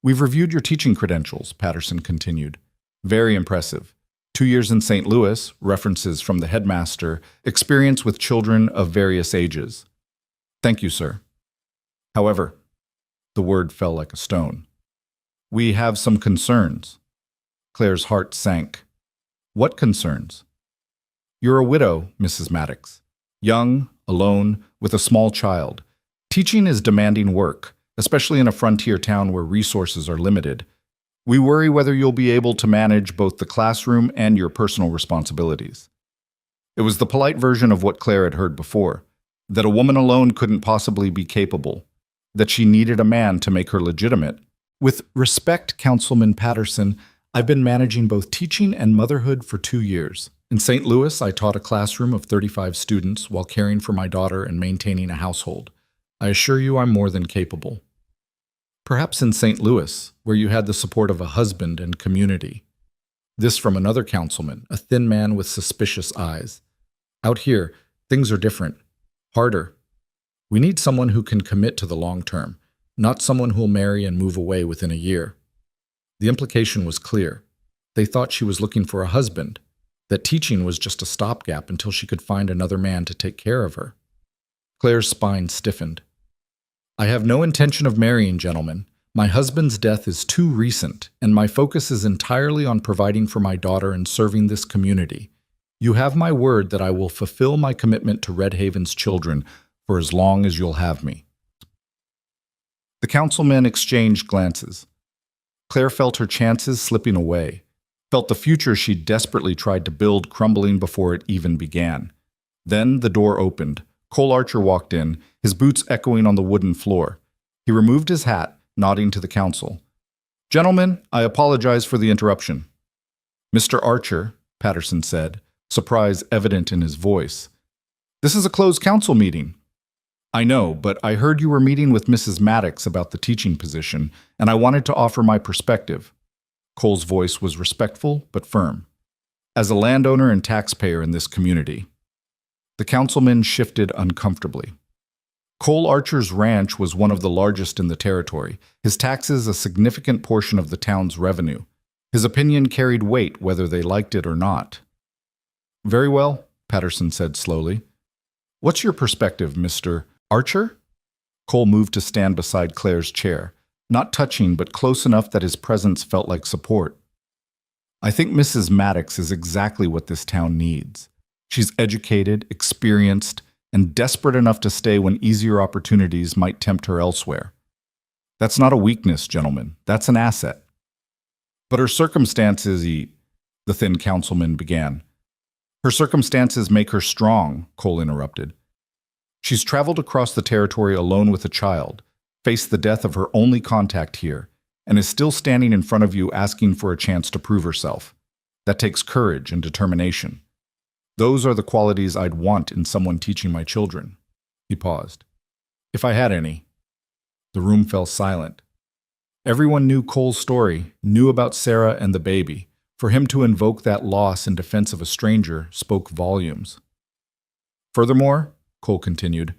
"We've reviewed your teaching credentials," Patterson continued. "Very impressive. 2 years in St. Louis, references from the headmaster, experience with children of various ages." "Thank you, sir." "However," the word fell like a stone, "we have some concerns." Claire's heart sank. "What concerns?" "You're a widow, Mrs. Maddox. Young, alone, with a small child. Teaching is demanding work, especially in a frontier town where resources are limited. We worry whether you'll be able to manage both the classroom and your personal responsibilities." It was the polite version of what Claire had heard before, that a woman alone couldn't possibly be capable, that she needed a man to make her legitimate. "With respect, Councilman Patterson, I've been managing both teaching and motherhood for 2 years. In St. Louis, I taught a classroom of 35 students while caring for my daughter and maintaining a household. I assure you I'm more than capable." Perhaps in St. Louis, where you had the support of a husband and community. This from another councilman, a thin man with suspicious eyes. Out here, things are different. Harder. We need someone who can commit to the long term, not someone who'll marry and move away within a year. The implication was clear. They thought she was looking for a husband, that teaching was just a stopgap until she could find another man to take care of her. Claire's spine stiffened. "I have no intention of marrying, gentlemen. My husband's death is too recent, and my focus is entirely on providing for my daughter and serving this community. You have my word that I will fulfill my commitment to Red Haven's children for as long as you'll have me." The councilmen exchanged glances. Claire felt her chances slipping away, felt the future she desperately tried to build crumbling before it even began. Then the door opened. Cole Archer walked in, his boots echoing on the wooden floor. He removed his hat, nodding to the council. "Gentlemen, I apologize for the interruption." "Mr. Archer," Patterson said, surprise evident in his voice. "This is a closed council meeting." "I know, but I heard you were meeting with Mrs. Maddox about the teaching position, and I wanted to offer my perspective." Cole's voice was respectful but firm. "As a landowner and taxpayer in this community." The councilman shifted uncomfortably. Cole Archer's ranch was one of the largest in the territory, his taxes a significant portion of the town's revenue. His opinion carried weight whether they liked it or not. "Very well," Patterson said slowly. "What's your perspective, Mr. Archer?" Cole moved to stand beside Claire's chair, not touching but close enough that his presence felt like support. "I think Mrs. Maddox is exactly what this town needs. She's educated, experienced, and desperate enough to stay when easier opportunities might tempt her elsewhere. That's not a weakness, gentlemen. That's an asset." "But her circumstances," the thin councilman began. "Her circumstances make her strong," Cole interrupted. "She's traveled across the territory alone with a child, faced the death of her only contact here, and is still standing in front of you asking for a chance to prove herself. That takes courage and determination. Those are the qualities I'd want in someone teaching my children." He paused. "If I had any." The room fell silent. Everyone knew Cole's story, knew about Sarah and the baby. For him to invoke that loss in defense of a stranger spoke volumes. "Furthermore," Cole continued,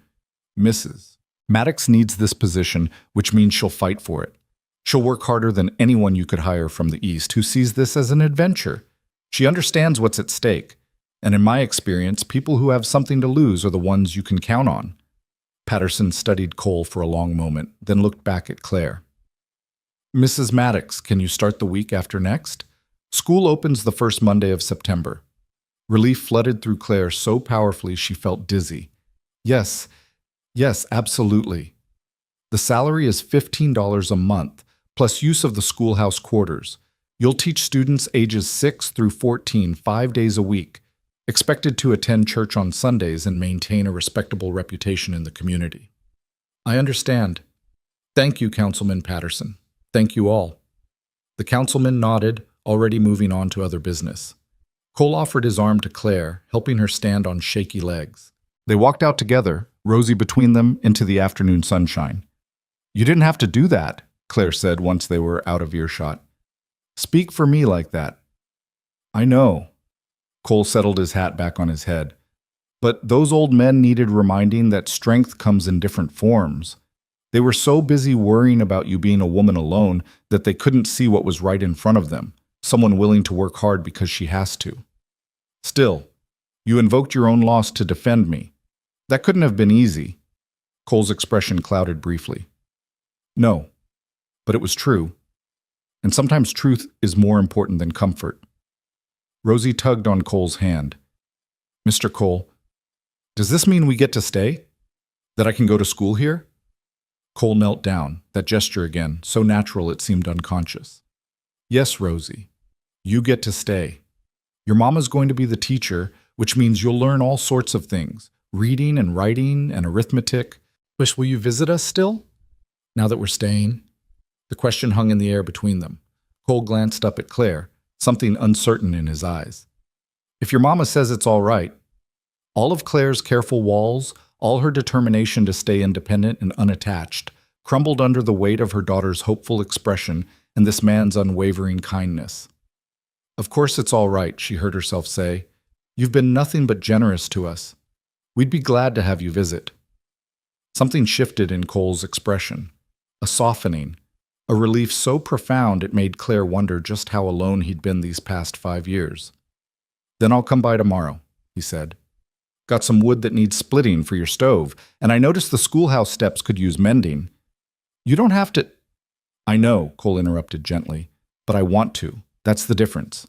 "Mrs. Maddox needs this position, which means she'll fight for it. She'll work harder than anyone you could hire from the East who sees this as an adventure. She understands what's at stake, and in my experience, people who have something to lose are the ones you can count on. Patterson studied Cole for a long moment, then looked back at Claire. Mrs. Maddox, can you start the week after next? School opens the first Monday of September. Relief flooded through Claire so powerfully she felt dizzy. Yes, absolutely. The salary is $15 a month, plus use of the schoolhouse quarters. You'll teach students ages 6 through 14 5 days a week, expected to attend church on Sundays and maintain a respectable reputation in the community. I understand. Thank you, Councilman Patterson. Thank you all. The councilman nodded, already moving on to other business. Cole offered his arm to Claire, helping her stand on shaky legs. They walked out together, Rosie between them, into the afternoon sunshine. You didn't have to do that, Claire said once they were out of earshot. Speak for me like that. I know. Cole settled his hat back on his head. But those old men needed reminding that strength comes in different forms. They were so busy worrying about you being a woman alone that they couldn't see what was right in front of them, someone willing to work hard because she has to. Still, you invoked your own loss to defend me. That couldn't have been easy. Cole's expression clouded briefly. No, but it was true. And sometimes truth is more important than comfort. Rosie tugged on Cole's hand. Mr. Cole, does this mean we get to stay? That I can go to school here? Cole knelt down, that gesture again, so natural it seemed unconscious. Yes, Rosie, you get to stay. Your mama's going to be the teacher, which means you'll learn all sorts of things, reading and writing and arithmetic. Will you visit us still? Now that we're staying? The question hung in the air between them. Cole glanced up at Claire, something uncertain in his eyes. If your mama says it's all right. All of Claire's careful walls, all her determination to stay independent and unattached, crumbled under the weight of her daughter's hopeful expression and this man's unwavering kindness. Of course it's all right, she heard herself say. You've been nothing but generous to us. We'd be glad to have you visit. Something shifted in Cole's expression. A softening, a relief so profound it made Claire wonder just how alone he'd been these past 5 years. Then I'll come by tomorrow, he said. Got some wood that needs splitting for your stove, and I noticed the schoolhouse steps could use mending. You don't have to— I know, Cole interrupted gently, but I want to. That's the difference.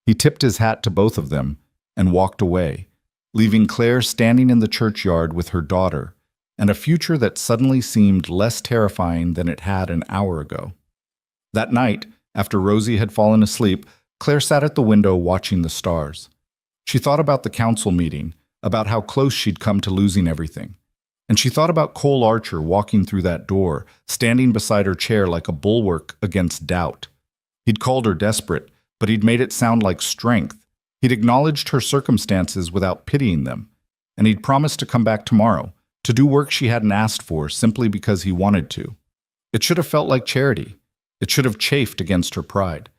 He tipped his hat to both of them and walked away, leaving Claire standing in the churchyard with her daughter, and a future that suddenly seemed less terrifying than it had an hour ago. That night, after Rosie had fallen asleep, Claire sat at the window watching the stars. She thought about the council meeting, about how close she'd come to losing everything. And she thought about Cole Archer walking through that door, standing beside her chair like a bulwark against doubt. He'd called her desperate, but he'd made it sound like strength. He'd acknowledged her circumstances without pitying them. And he'd promised to come back tomorrow, to do work she hadn't asked for simply because he wanted to. It should have felt like charity. It should have chafed against her pride.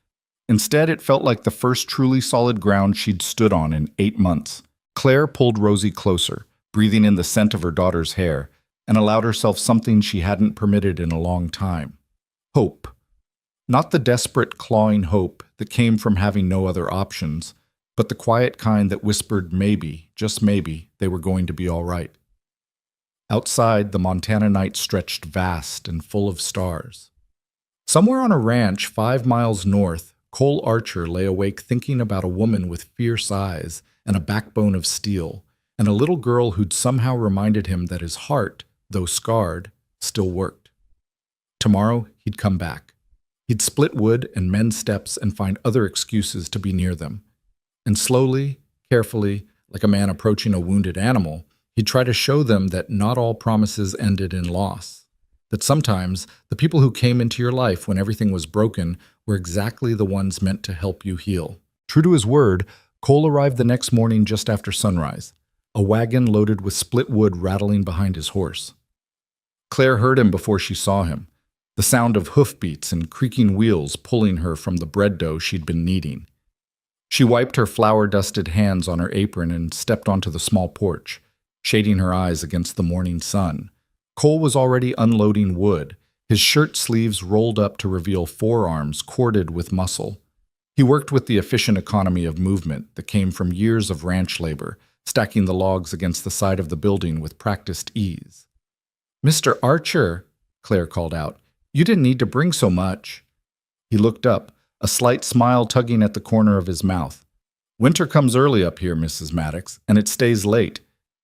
Instead, it felt like the first truly solid ground she'd stood on in 8 months. Claire pulled Rosie closer, breathing in the scent of her daughter's hair, and allowed herself something she hadn't permitted in a long time. Hope. Not the desperate, clawing hope that came from having no other options, but the quiet kind that whispered maybe, just maybe, they were going to be all right. Outside, the Montana night stretched vast and full of stars. Somewhere on a ranch 5 miles north, Cole Archer lay awake thinking about a woman with fierce eyes and a backbone of steel, and a little girl who'd somehow reminded him that his heart, though scarred, still worked. Tomorrow, he'd come back. He'd split wood and mend steps and find other excuses to be near them. And slowly, carefully, like a man approaching a wounded animal, he'd try to show them that not all promises ended in loss. That sometimes the people who came into your life when everything was broken were exactly the ones meant to help you heal. True to his word, Cole arrived the next morning just after sunrise, a wagon loaded with split wood rattling behind his horse. Claire heard him before she saw him, the sound of hoofbeats and creaking wheels pulling her from the bread dough she'd been kneading. She wiped her flour-dusted hands on her apron and stepped onto the small porch, shading her eyes against the morning sun. Cole was already unloading wood, His shirt sleeves rolled up to reveal forearms corded with muscle. He worked with the efficient economy of movement that came from years of ranch labor, stacking the logs against the side of the building with practiced ease. "Mr. Archer," Claire called out, "you didn't need to bring so much." He looked up, a slight smile tugging at the corner of his mouth. "Winter comes early up here, Mrs. Maddox, and it stays late.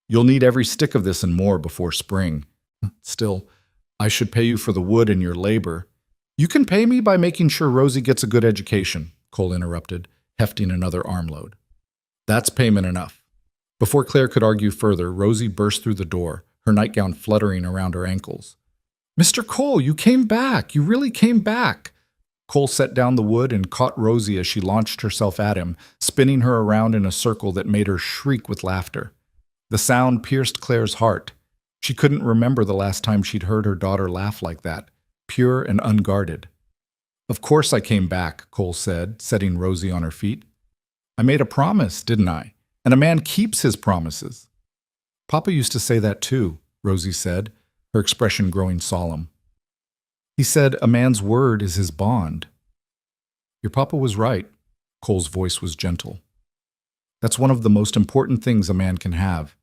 You'll need every stick of this and more before spring. Still, I should pay you for the wood and your labor." "You can pay me by making sure Rosie gets a good education," Cole interrupted, hefting another armload. "That's payment enough." Before Claire could argue further, Rosie burst through the door, her nightgown fluttering around her ankles. "Mr. Cole, you came back! You really came back!" Cole set down the wood and caught Rosie as she launched herself at him, spinning her around in a circle that made her shriek with laughter. The sound pierced Claire's heart. She couldn't remember the last time she'd heard her daughter laugh like that, pure and unguarded. "Of course I came back," Cole said, setting Rosie on her feet. "I made a promise, didn't I? And a man keeps his promises." "Papa used to say that too," Rosie said, her expression growing solemn. "He said a man's word is his bond." "Your papa was right." Cole's voice was gentle. "That's one of the most important things a man can have,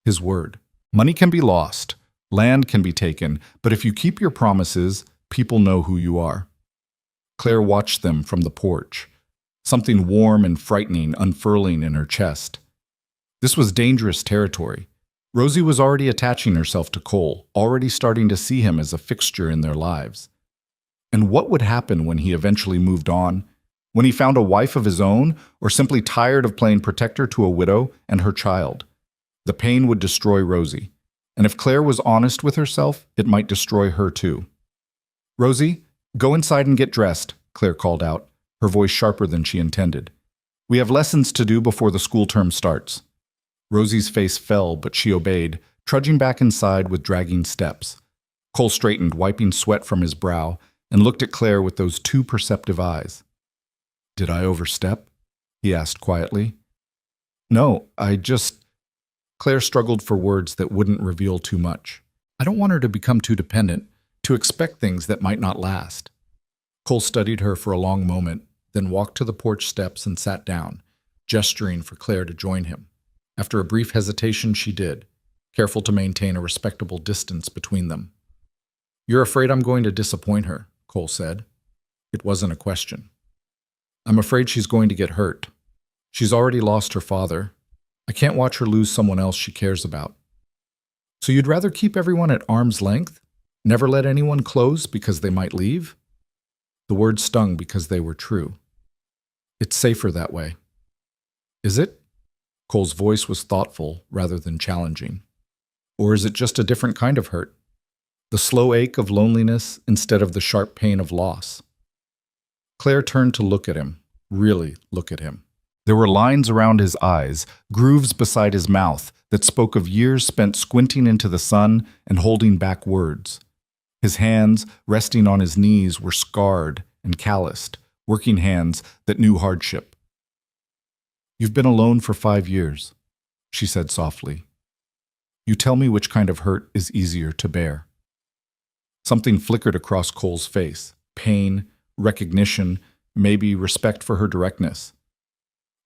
his word. Money can be lost, land can be taken, but if you keep your promises, people know who you are." Claire watched them from the porch, something warm and frightening unfurling in her chest. This was dangerous territory. Rosie was already attaching herself to Cole, already starting to see him as a fixture in their lives. And what would happen when he eventually moved on? When he found a wife of his own, or simply tired of playing protector to a widow and her child? The pain would destroy Rosie, and if Claire was honest with herself, it might destroy her too. "Rosie, go inside and get dressed," Claire called out, her voice sharper than she intended. "We have lessons to do before the school term starts." Rosie's face fell, but she obeyed, trudging back inside with dragging steps. Cole straightened, wiping sweat from his brow, and looked at Claire with those too perceptive eyes. "Did I overstep?" he asked quietly. "No, I just—" Claire struggled for words that wouldn't reveal too much. "I don't want her to become too dependent, to expect things that might not last." Cole studied her for a long moment, then walked to the porch steps and sat down, gesturing for Claire to join him. After a brief hesitation, she did, careful to maintain a respectable distance between them. "You're afraid I'm going to disappoint her," Cole said. It wasn't a question. "I'm afraid she's going to get hurt. She's already lost her father. I can't watch her lose someone else she cares about." "So you'd rather keep everyone at arm's length? Never let anyone close because they might leave?" The words stung because they were true. "It's safer that way." "Is it?" Cole's voice was thoughtful rather than challenging. "Or is it just a different kind of hurt? The slow ache of loneliness instead of the sharp pain of loss?" Claire turned to look at him, really look at him. There were lines around his eyes, grooves beside his mouth that spoke of years spent squinting into the sun and holding back words. His hands, resting on his knees, were scarred and calloused, working hands that knew hardship. "You've been alone for 5 years," she said softly. "You tell me which kind of hurt is easier to bear." Something flickered across Cole's face. Pain, recognition, maybe respect for her directness.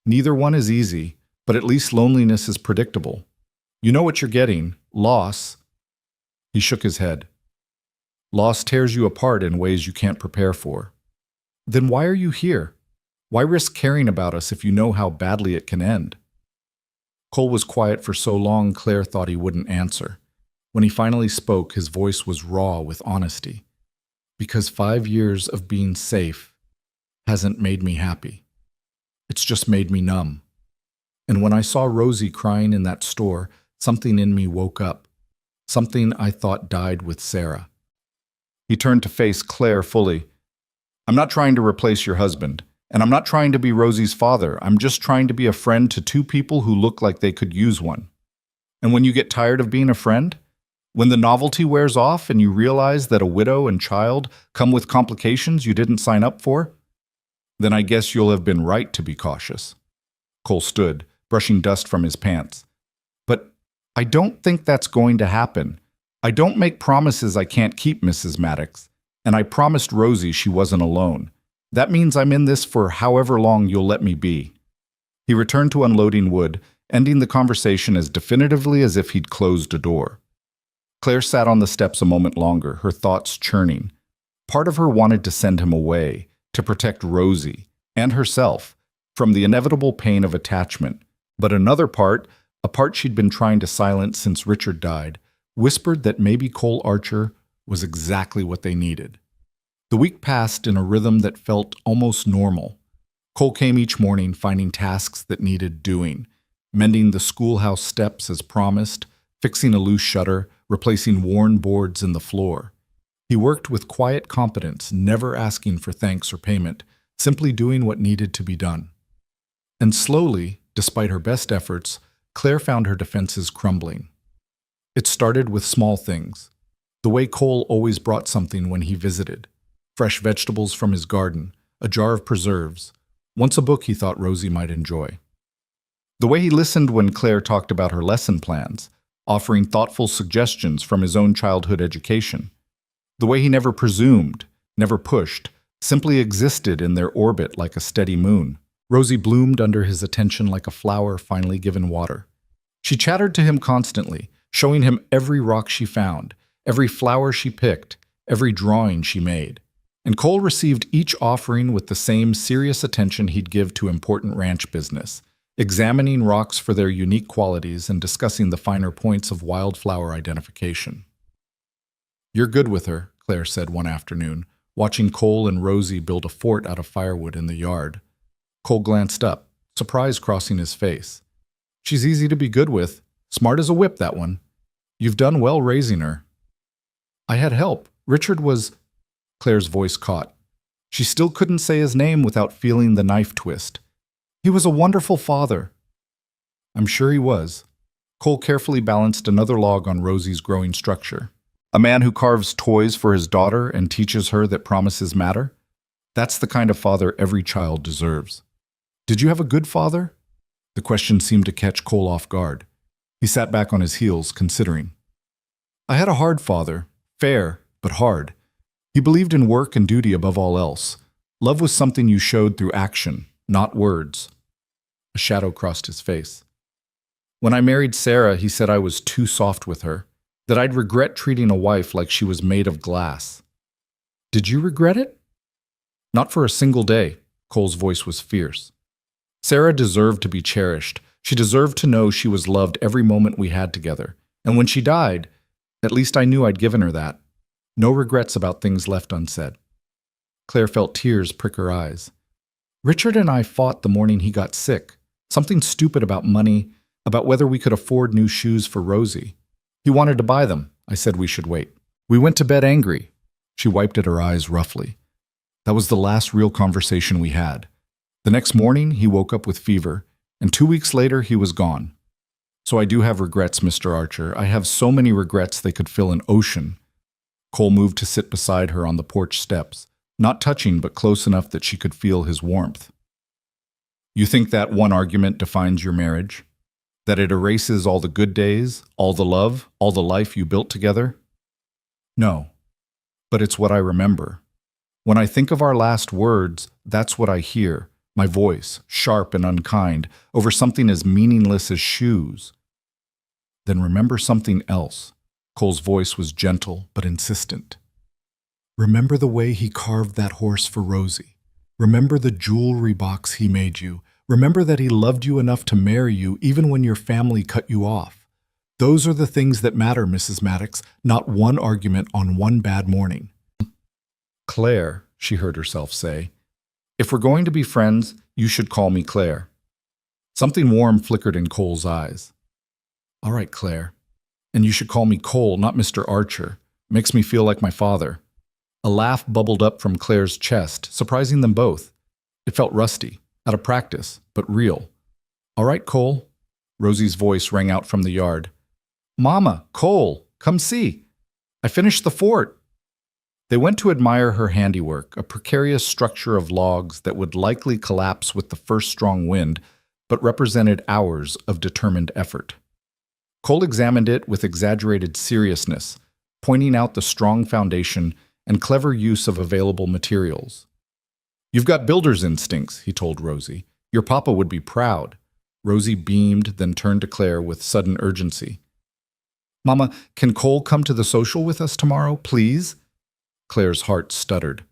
"Neither one is easy, but at least loneliness is predictable. You know what you're getting. Loss." He shook his head. "Loss tears you apart in ways you can't prepare for." "Then why are you here? Why risk caring about us if you know how badly it can end?" Cole was quiet for so long Claire thought he wouldn't answer. When he finally spoke, his voice was raw with honesty. "Because 5 years of being safe hasn't made me happy. It's just made me numb. And when I saw Rosie crying in that store, something in me woke up. Something I thought died with Sarah." He turned to face Claire fully. "I'm not trying to replace your husband, and I'm not trying to be Rosie's father. I'm just trying to be a friend to 2 people who look like they could use one. And when you get tired of being a friend, when the novelty wears off and you realize that a widow and child come with complications you didn't sign up for, then I guess you'll have been right to be cautious." Cole stood, brushing dust from his pants. "But I don't think that's going to happen. I don't make promises I can't keep, Mrs. Maddox. And I promised Rosie she wasn't alone. That means I'm in this for however long you'll let me be." He returned to unloading wood, ending the conversation as definitively as if he'd closed a door. Claire sat on the steps a moment longer, her thoughts churning. Part of her wanted to send him away, to protect Rosie, and herself, from the inevitable pain of attachment. But another part, a part she'd been trying to silence since Richard died, whispered that maybe Cole Archer was exactly what they needed. The week passed in a rhythm that felt almost normal. Cole came each morning finding tasks that needed doing, mending the schoolhouse steps as promised, fixing a loose shutter, replacing worn boards in the floor. He worked with quiet competence, never asking for thanks or payment, simply doing what needed to be done. And slowly, despite her best efforts, Claire found her defenses crumbling. It started with small things. The way Cole always brought something when he visited. Fresh vegetables from his garden, a jar of preserves, once a book he thought Rosie might enjoy. The way he listened when Claire talked about her lesson plans, offering thoughtful suggestions from his own childhood education. The way he never presumed, never pushed, simply existed in their orbit like a steady moon. Rosie bloomed under his attention like a flower finally given water. She chattered to him constantly, showing him every rock she found, every flower she picked, every drawing she made. And Cole received each offering with the same serious attention he'd give to important ranch business, examining rocks for their unique qualities and discussing the finer points of wildflower identification. "You're good with her," Claire said one afternoon, watching Cole and Rosie build a fort out of firewood in the yard. Cole glanced up, surprise crossing his face. "She's easy to be good with. Smart as a whip, that one. You've done well raising her." "I had help. Richard was—" Claire's voice caught. She still couldn't say his name without feeling the knife twist. "He was a wonderful father." "I'm sure he was." Cole carefully balanced another log on Rosie's growing structure. "A man who carves toys for his daughter and teaches her that promises matter? That's the kind of father every child deserves." "Did you have a good father?" The question seemed to catch Cole off guard. He sat back on his heels, considering. "I had a hard father, fair, but hard. He believed in work and duty above all else. Love was something you showed through action, not words." A shadow crossed his face. "When I married Sarah, he said I was too soft with her, that I'd regret treating a wife like she was made of glass." "Did you regret it?" "Not for a single day." Cole's voice was fierce. "Sarah deserved to be cherished. She deserved to know she was loved every moment we had together. And when she died, at least I knew I'd given her that. No regrets about things left unsaid." Claire felt tears prick her eyes. "Richard and I fought the morning he got sick. Something stupid about money, about whether we could afford new shoes for Rosie. He wanted to buy them. I said we should wait. We went to bed angry." She wiped at her eyes roughly. "That was the last real conversation we had. The next morning, he woke up with fever, and 2 weeks later, he was gone. So I do have regrets, Mr. Archer. I have so many regrets they could fill an ocean." Cole moved to sit beside her on the porch steps, not touching but close enough that she could feel his warmth. "You think that one argument defines your marriage? That it erases all the good days, all the love, all the life you built together?" "No, but it's what I remember. When I think of our last words, that's what I hear, my voice, sharp and unkind, over something as meaningless as shoes." "Then remember something else." Cole's voice was gentle but insistent. "Remember the way he carved that horse for Rosie. Remember the jewelry box he made you. Remember that he loved you enough to marry you even when your family cut you off. Those are the things that matter, Mrs. Maddox, not one argument on one bad morning." "Claire," she heard herself say, "if we're going to be friends, you should call me Claire." Something warm flickered in Cole's eyes. "All right, Claire. And you should call me Cole, not Mr. Archer. Makes me feel like my father." A laugh bubbled up from Claire's chest, surprising them both. It felt rusty, out of practice, but real. "All right, Cole." Rosie's voice rang out from the yard. "Mama, Cole, come see. I finished the fort." They went to admire her handiwork, a precarious structure of logs that would likely collapse with the first strong wind, but represented hours of determined effort. Cole examined it with exaggerated seriousness, pointing out the strong foundation and clever use of available materials. "You've got builder's instincts," he told Rosie. "Your papa would be proud." Rosie beamed, then turned to Claire with sudden urgency. "Mama, can Cole come to the social with us tomorrow, please?" Claire's heart stuttered.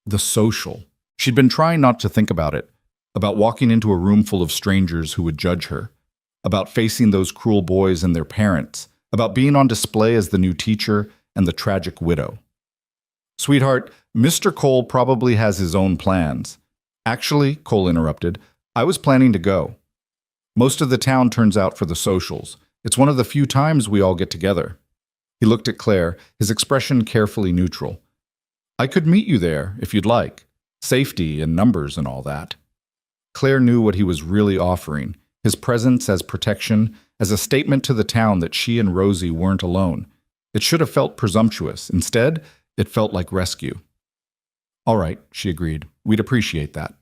The social. She'd been trying not to think about it, about walking into a room full of strangers who would judge her, about facing those cruel boys and their parents, about being on display as the new teacher and the tragic widow. "Sweetheart, Mr. Cole probably has his own plans." "Actually," Cole interrupted, "I was planning to go. Most of the town turns out for the socials. It's one of the few times we all get together." He looked at Claire, his expression carefully neutral. "I could meet you there, if you'd like. Safety and numbers and all that." Claire knew what he was really offering, his presence as protection, as a statement to the town that she and Rosie weren't alone. It should have felt presumptuous. Instead, it felt like rescue. "All right," she agreed. "We'd appreciate that."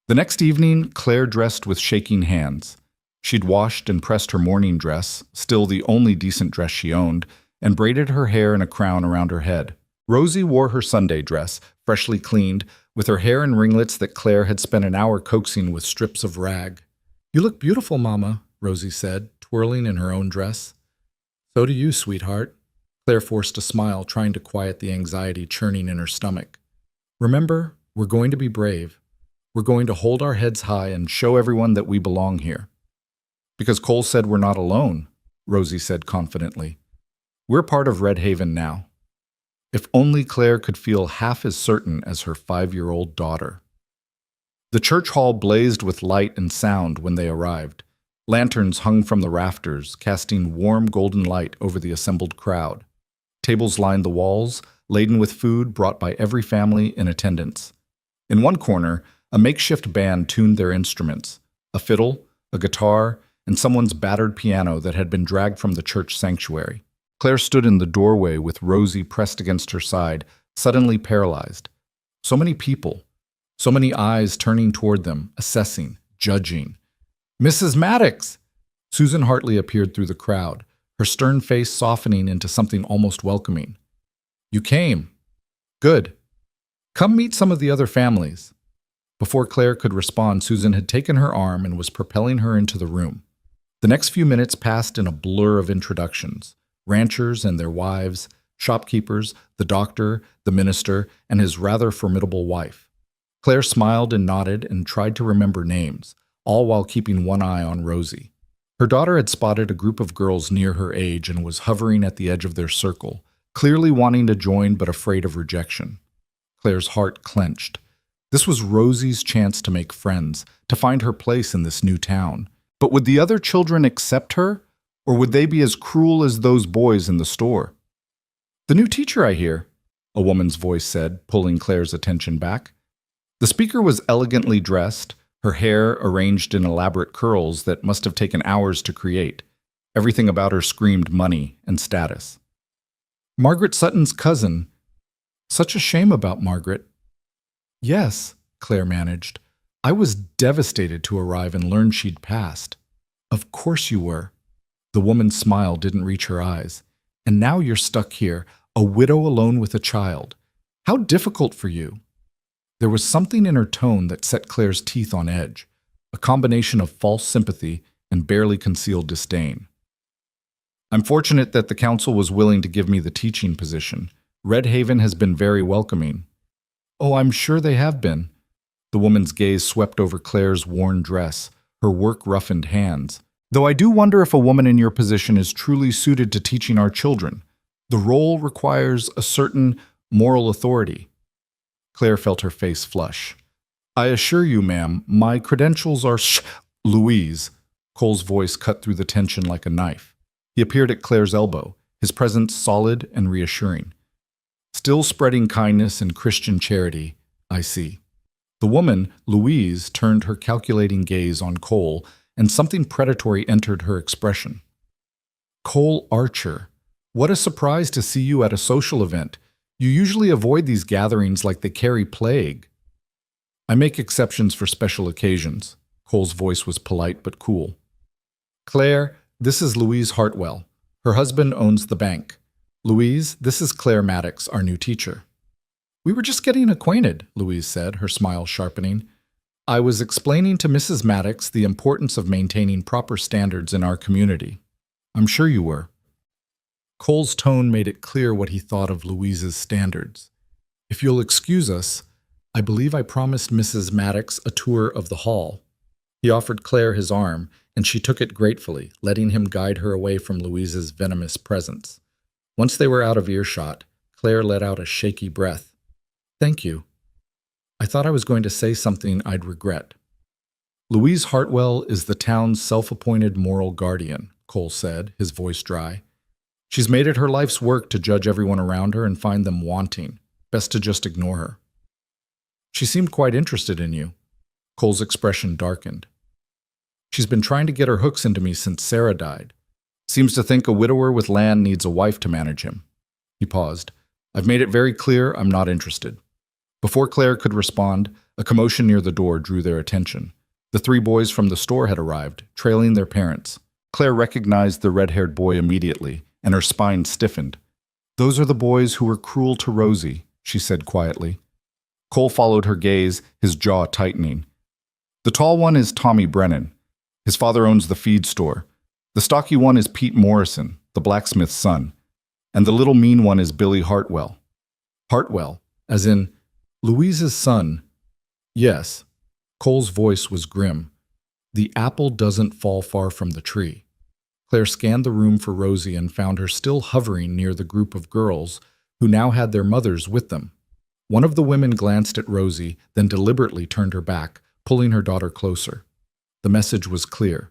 The next evening, Claire dressed with shaking hands. She'd washed and pressed her morning dress, still the only decent dress she owned, and braided her hair in a crown around her head. Rosie wore her Sunday dress, freshly cleaned, with her hair in ringlets that Claire had spent an hour coaxing with strips of rag. "You look beautiful, Mama," Rosie said, twirling in her own dress. "So do you, sweetheart." Claire forced a smile, trying to quiet the anxiety churning in her stomach. "Remember, we're going to be brave. We're going to hold our heads high and show everyone that we belong here." "Because Cole said we're not alone," Rosie said confidently. "We're part of Red Haven now." If only Claire could feel half as certain as her 5-year-old daughter. The church hall blazed with light and sound when they arrived. Lanterns hung from the rafters, casting warm golden light over the assembled crowd. Tables lined the walls, laden with food brought by every family in attendance. In one corner, a makeshift band tuned their instruments, a fiddle, a guitar, and someone's battered piano that had been dragged from the church sanctuary. Claire stood in the doorway with Rosie pressed against her side, suddenly paralyzed. So many people, so many eyes turning toward them, assessing, judging. "Mrs. Maddox!" Susan Hartley appeared through the crowd, her stern face softening into something almost welcoming. "You came. Good. Come meet some of the other families." Before Claire could respond, Susan had taken her arm and was propelling her into the room. The next few minutes passed in a blur of introductions. Ranchers and their wives, shopkeepers, the doctor, the minister, and his rather formidable wife. Claire smiled and nodded and tried to remember names, all while keeping one eye on Rosie. Her daughter had spotted a group of girls near her age and was hovering at the edge of their circle, clearly wanting to join but afraid of rejection. Claire's heart clenched. This was Rosie's chance to make friends, to find her place in this new town. But would the other children accept her? Or would they be as cruel as those boys in the store? "The new teacher, I hear," a woman's voice said, pulling Claire's attention back. The speaker was elegantly dressed, her hair arranged in elaborate curls that must have taken hours to create. Everything about her screamed money and status. "Margaret Sutton's cousin. Such a shame about Margaret." "Yes," Claire managed. "I was devastated to arrive and learn she'd passed." "Of course you were." The woman's smile didn't reach her eyes. "And now you're stuck here, a widow alone with a child. How difficult for you." There was something in her tone that set Claire's teeth on edge, a combination of false sympathy and barely concealed disdain. "I'm fortunate that the council was willing to give me the teaching position. Red Haven has been very welcoming." "Oh, I'm sure they have been." The woman's gaze swept over Claire's worn dress, her work-roughened hands. "Though I do wonder if a woman in your position is truly suited to teaching our children. The role requires a certain moral authority." Claire felt her face flush. "I assure you, ma'am, my credentials are Louise." Cole's voice cut through the tension like a knife. He appeared at Claire's elbow, his presence solid and reassuring. "Still spreading kindness and Christian charity, I see." The woman, Louise, turned her calculating gaze on Cole, and something predatory entered her expression. "Cole Archer, what a surprise to see you at a social event. You usually avoid these gatherings like they carry plague." "I make exceptions for special occasions." Cole's voice was polite but cool. "Claire, this is Louise Hartwell. Her husband owns the bank. Louise, this is Claire Maddox, our new teacher. We were just getting acquainted, Louise said, her smile sharpening. I was explaining to Mrs. Maddox the importance of maintaining proper standards in our community. I'm sure you were. Cole's tone made it clear what he thought of Louise's standards. If you'll excuse us, I believe I promised Mrs. Maddox a tour of the hall. He offered Claire his arm, and she took it gratefully, letting him guide her away from Louise's venomous presence. Once they were out of earshot, Claire let out a shaky breath. Thank you. I thought I was going to say something I'd regret. Louise Hartwell is the town's self-appointed moral guardian, Cole said, his voice dry. She's made it her life's work to judge everyone around her and find them wanting. Best to just ignore her. She seemed quite interested in you. Cole's expression darkened. She's been trying to get her hooks into me since Sarah died. Seems to think a widower with land needs a wife to manage him. He paused. I've made it very clear I'm not interested. Before Claire could respond, a commotion near the door drew their attention. The three boys from the store had arrived, trailing their parents. Claire recognized the red-haired boy immediately, and her spine stiffened. Those are the boys who were cruel to Rosie, she said quietly. Cole followed her gaze, his jaw tightening. The tall one is Tommy Brennan. His father owns the feed store. The stocky one is Pete Morrison, the blacksmith's son. And the little mean one is Billy Hartwell. Hartwell, as in Louise's son. Yes. Cole's voice was grim. The apple doesn't fall far from the tree. Claire scanned the room for Rosie and found her still hovering near the group of girls who now had their mothers with them. One of the women glanced at Rosie, then deliberately turned her back, pulling her daughter closer. The message was clear.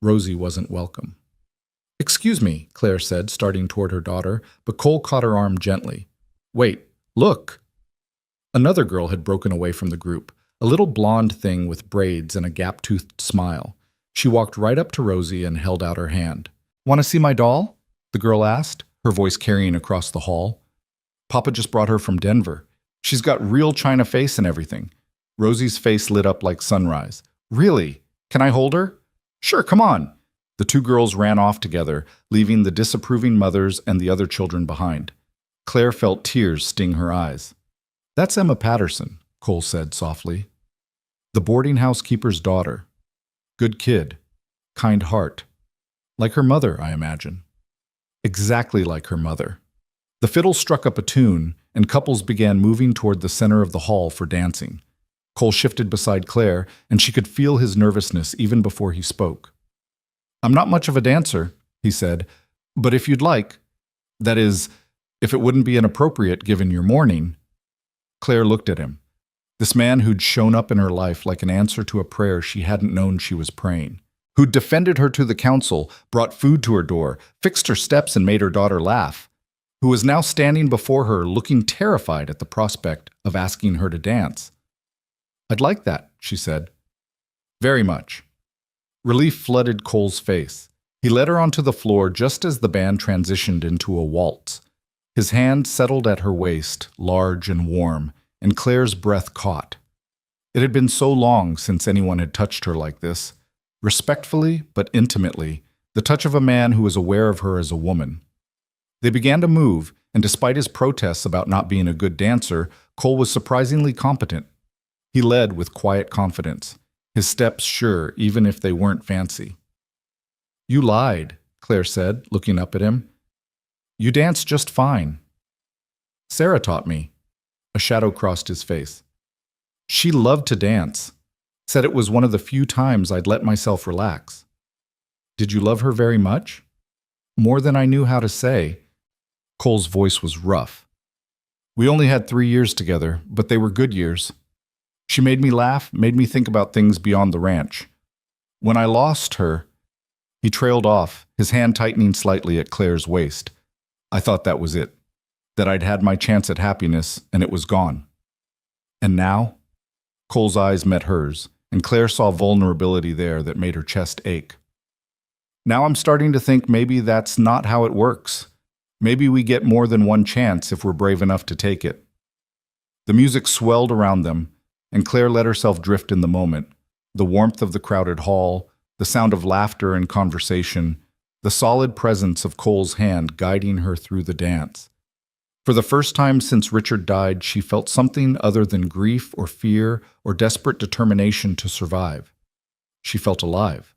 Rosie wasn't welcome. Excuse me, Claire said, starting toward her daughter, but Cole caught her arm gently. Wait, look! Another girl had broken away from the group, a little blonde thing with braids and a gap-toothed smile. She walked right up to Rosie and held out her hand. Want to see my doll? The girl asked, her voice carrying across the hall. Papa just brought her from Denver. She's got real china face and everything. Rosie's face lit up like sunrise. Really? Can I hold her? Sure, come on. The two girls ran off together, leaving the disapproving mothers and the other children behind. Claire felt tears sting her eyes. That's Emma Patterson, Cole said softly. The boarding house keeper's daughter. Good kid. Kind heart. Like her mother, I imagine. Exactly like her mother. The fiddle struck up a tune, and couples began moving toward the center of the hall for dancing. Cole shifted beside Claire, and she could feel his nervousness even before he spoke. I'm not much of a dancer, he said, but if you'd like, that is, if it wouldn't be inappropriate given your mourning. Claire looked at him. This man who'd shown up in her life like an answer to a prayer she hadn't known she was praying, who'd defended her to the council, brought food to her door, fixed her steps and made her daughter laugh, who was now standing before her looking terrified at the prospect of asking her to dance. I'd like that, she said. Very much. Relief flooded Cole's face. He led her onto the floor just as the band transitioned into a waltz. His hand settled at her waist, large and warm, and Claire's breath caught. It had been so long since anyone had touched her like this. Respectfully, but intimately, the touch of a man who was aware of her as a woman. They began to move, and despite his protests about not being a good dancer, Cole was surprisingly competent. He led with quiet confidence, his steps sure even if they weren't fancy. You lied, Claire said, looking up at him. You danced just fine. Sarah taught me. A shadow crossed his face. She loved to dance, said it was one of the few times I'd let myself relax. Did you love her very much? More than I knew how to say. Cole's voice was rough. We only had 3 years together, but they were good years. She made me laugh, made me think about things beyond the ranch. When I lost her, he trailed off, his hand tightening slightly at Claire's waist. I thought that was it, that I'd had my chance at happiness, and it was gone. And now? Cole's eyes met hers, and Claire saw vulnerability there that made her chest ache. Now I'm starting to think maybe that's not how it works. Maybe we get more than one chance if we're brave enough to take it. The music swelled around them, and Claire let herself drift in the moment, the warmth of the crowded hall, the sound of laughter and conversation, the solid presence of Cole's hand guiding her through the dance. For the first time since Richard died, she felt something other than grief or fear or desperate determination to survive. She felt alive.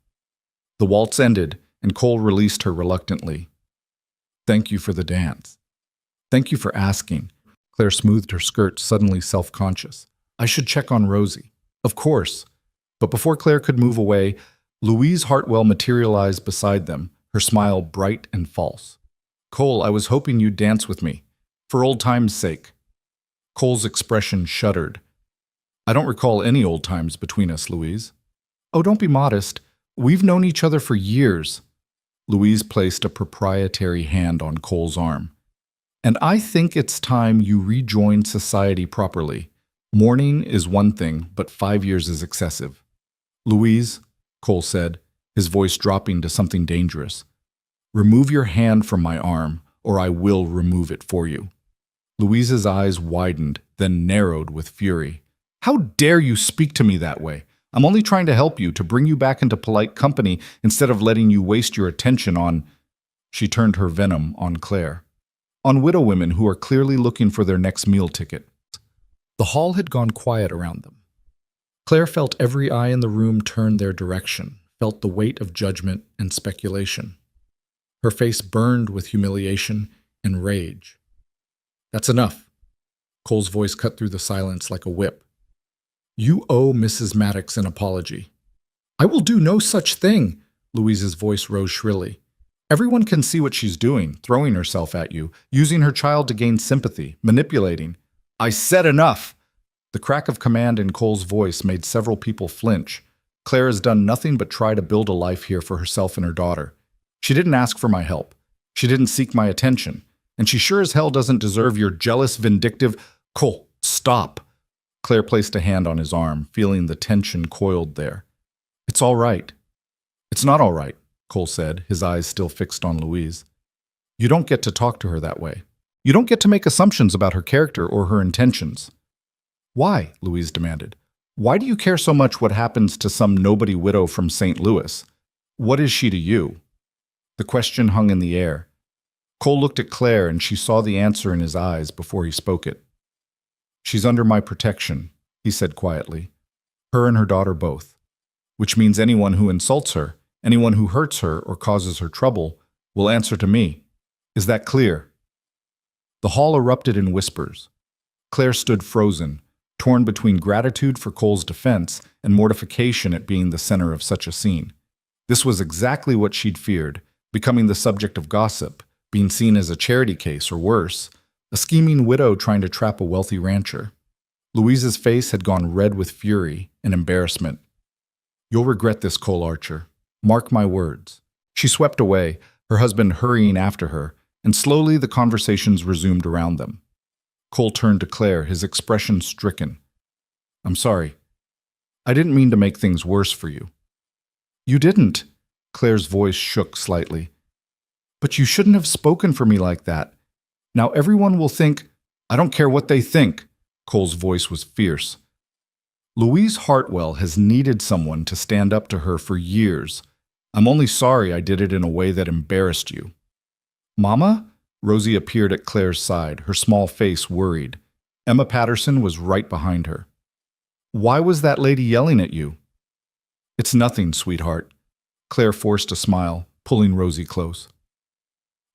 The waltz ended, and Cole released her reluctantly. "Thank you for the dance." "Thank you for asking." Claire smoothed her skirt, suddenly self-conscious. "I should check on Rosie." "Of course." But before Claire could move away, Louise Hartwell materialized beside them, her smile bright and false. "Cole, I was hoping you'd dance with me. For old time's sake." Cole's expression shuddered. "I don't recall any old times between us, Louise." "Oh, don't be modest. We've known each other for years." Louise placed a proprietary hand on Cole's arm. "And I think it's time you rejoined society properly. Mourning is one thing, but 5 years is excessive." "Louise," Cole said, his voice dropping to something dangerous, "remove your hand from my arm, or I will remove it for you." Louise's eyes widened, then narrowed with fury. "How dare you speak to me that way? I'm only trying to help you, to bring you back into polite company instead of letting you waste your attention on—" She turned her venom on Claire. "On widow women who are clearly looking for their next meal ticket." The hall had gone quiet around them. Claire felt every eye in the room turn their direction, felt the weight of judgment and speculation. Her face burned with humiliation and rage. "That's enough." Cole's voice cut through the silence like a whip. "You owe Mrs. Maddox an apology." "I will do no such thing," Louise's voice rose shrilly. "Everyone can see what she's doing, throwing herself at you, using her child to gain sympathy, manipulating." "I said enough!" The crack of command in Cole's voice made several people flinch. Claire has done nothing but try to build a life here for herself and her daughter. She didn't ask for my help. She didn't seek my attention. And she sure as hell doesn't deserve your jealous, vindictive— "Cole, stop!" Claire placed a hand on his arm, feeling the tension coiled there. "It's all right." "It's not all right," Cole said, his eyes still fixed on Louise. "You don't get to talk to her that way. You don't get to make assumptions about her character or her intentions." "Why?" Louise demanded. "Why do you care so much what happens to some nobody widow from St. Louis? What is she to you?" The question hung in the air. Cole looked at Claire, and she saw the answer in his eyes before he spoke it. "She's under my protection," he said quietly. "Her and her daughter both. Which means anyone who insults her, anyone who hurts her or causes her trouble, will answer to me. Is that clear?" The hall erupted in whispers. Claire stood frozen, torn between gratitude for Cole's defense and mortification at being the center of such a scene. This was exactly what she'd feared, becoming the subject of gossip, being seen as a charity case or worse, a scheming widow trying to trap a wealthy rancher. Louise's face had gone red with fury and embarrassment. "You'll regret this, Cole Archer. Mark my words." She swept away, her husband hurrying after her, and slowly the conversations resumed around them. Cole turned to Claire, his expression stricken. "I'm sorry. I didn't mean to make things worse for you." "You didn't." Claire's voice shook slightly. "But you shouldn't have spoken for me like that. Now everyone will think—" "I don't care what they think." Cole's voice was fierce. "Louise Hartwell has needed someone to stand up to her for years. I'm only sorry I did it in a way that embarrassed you." "Mama?" Rosie appeared at Claire's side, her small face worried. Emma Patterson was right behind her. "Why was that lady yelling at you?" "It's nothing, sweetheart." Claire forced a smile, pulling Rosie close.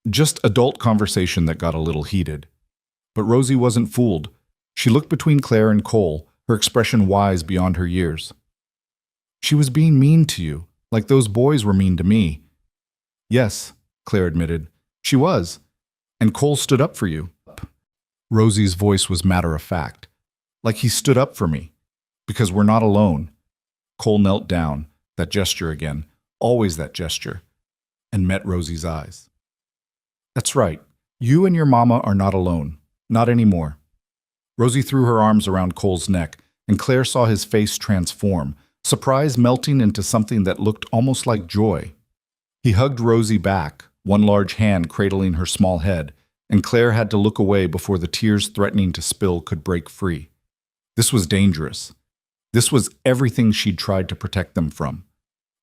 Just adult conversation that got a little heated. But Rosie wasn't fooled. She looked between Claire and Cole, her expression wise beyond her years. "She was being mean to you, like those boys were mean to me." "Yes," Claire admitted. "She was. And Cole stood up for you." Rosie's voice was matter-of-fact. "Like he stood up for me. Because we're not alone." Cole knelt down, that gesture again, always that gesture, and met Rosie's eyes. "That's right. You and your mama are not alone. Not anymore." Rosie threw her arms around Cole's neck, and Claire saw his face transform, surprise melting into something that looked almost like joy. He hugged Rosie back, one large hand cradling her small head, and Claire had to look away before the tears threatening to spill could break free. This was dangerous. This was everything she'd tried to protect them from.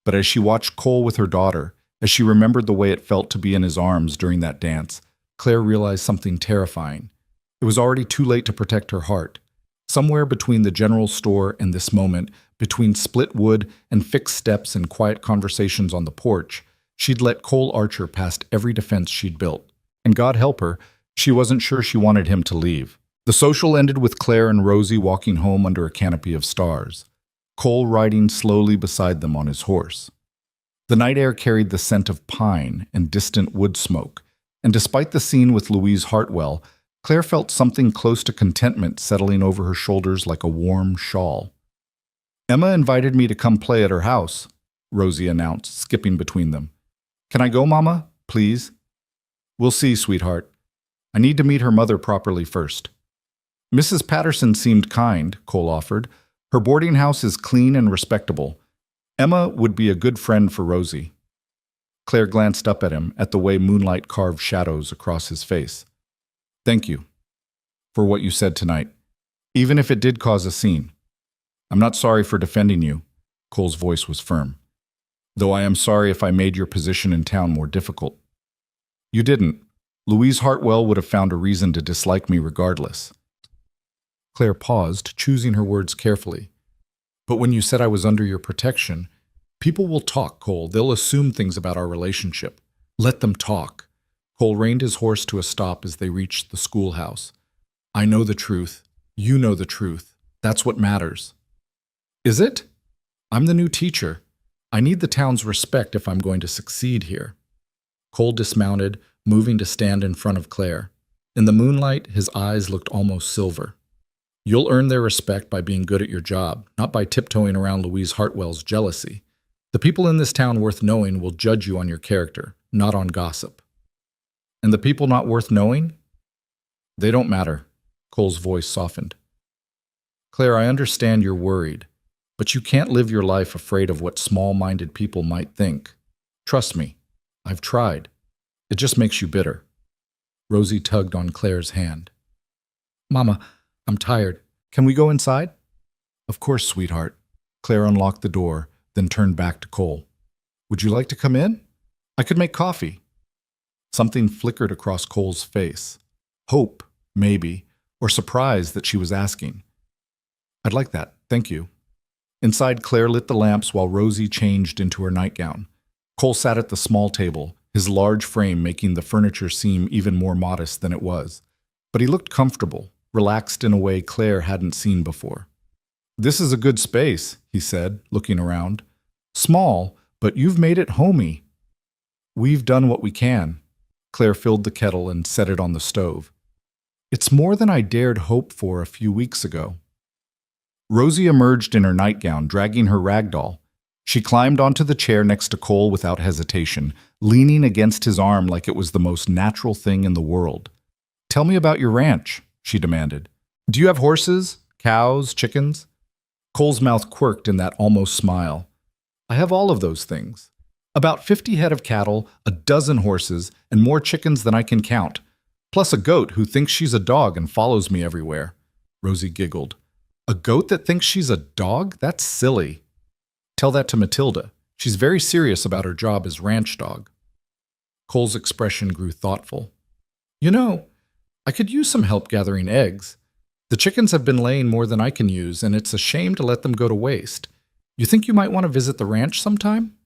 But as she watched Cole with her daughter, As she remembered the way it felt to be in his arms during that dance, Claire realized something terrifying. It was already too late to protect her heart. Somewhere between the general store and this moment, between split wood and fixed steps and quiet conversations on the porch, she'd let Cole Archer past every defense she'd built. And God help her, she wasn't sure she wanted him to leave. The social ended with Claire and Rosie walking home under a canopy of stars, Cole riding slowly beside them on his horse. The night air carried the scent of pine and distant wood smoke, and despite the scene with Louise Hartwell, Claire felt something close to contentment settling over her shoulders like a warm shawl. "Emma invited me to come play at her house," Rosie announced, skipping between them. "Can I go, Mama? Please?" "We'll see, sweetheart. I need to meet her mother properly first." "Mrs. Patterson seemed kind," Cole offered. "Her boarding house is clean and respectable. Emma would be a good friend for Rosie." Claire glanced up at him, at the way moonlight carved shadows across his face. "Thank you for what you said tonight, even if it did cause a scene. I'm not sorry for defending you." Cole's voice was firm. "Though I am sorry if I made your position in town more difficult." "You didn't. Louise Hartwell would have found a reason to dislike me regardless." Claire paused, choosing her words carefully. "But when you said I was under your protection, people will talk, Cole. They'll assume things about our relationship. Let them talk." Cole reined his horse to a stop as they reached the schoolhouse. "I know the truth. You know the truth. That's what matters." "Is it? I'm the new teacher. I need the town's respect if I'm going to succeed here." Cole dismounted, moving to stand in front of Claire. In the moonlight, his eyes looked almost silver. "You'll earn their respect by being good at your job, not by tiptoeing around Louise Hartwell's jealousy. The people in this town worth knowing will judge you on your character, not on gossip." "And the people not worth knowing?" "They don't matter." Cole's voice softened. "Claire, I understand you're worried, but you can't live your life afraid of what small-minded people might think. Trust me, I've tried. It just makes you bitter." Rosie tugged on Claire's hand. "Mama, I'm tired. Can we go inside?" "Of course, sweetheart." Claire unlocked the door, then turned back to Cole. "Would you like to come in? I could make coffee." Something flickered across Cole's face. Hope, maybe, or surprise that she was asking. "I'd like that, thank you." Inside, Claire lit the lamps while Rosie changed into her nightgown. Cole sat at the small table, his large frame making the furniture seem even more modest than it was. But he looked comfortable, relaxed in a way Claire hadn't seen before. "This is a good space," he said, looking around. "Small, but you've made it homey." "We've done what we can." Claire filled the kettle and set it on the stove. "It's more than I dared hope for a few weeks ago." Rosie emerged in her nightgown, dragging her rag doll. She climbed onto the chair next to Cole without hesitation, leaning against his arm like it was the most natural thing in the world. "Tell me about your ranch," she demanded. "Do you have horses, cows, chickens?" Cole's mouth quirked in that almost smile. "I have all of those things. About 50 head of cattle, a dozen horses, and more chickens than I can count. Plus a goat who thinks she's a dog and follows me everywhere." Rosie giggled. "A goat that thinks she's a dog? That's silly." "Tell that to Matilda. She's very serious about her job as ranch dog." Cole's expression grew thoughtful. "You know, I could use some help gathering eggs. The chickens have been laying more than I can use, and it's a shame to let them go to waste. You think you might want to visit the ranch sometime?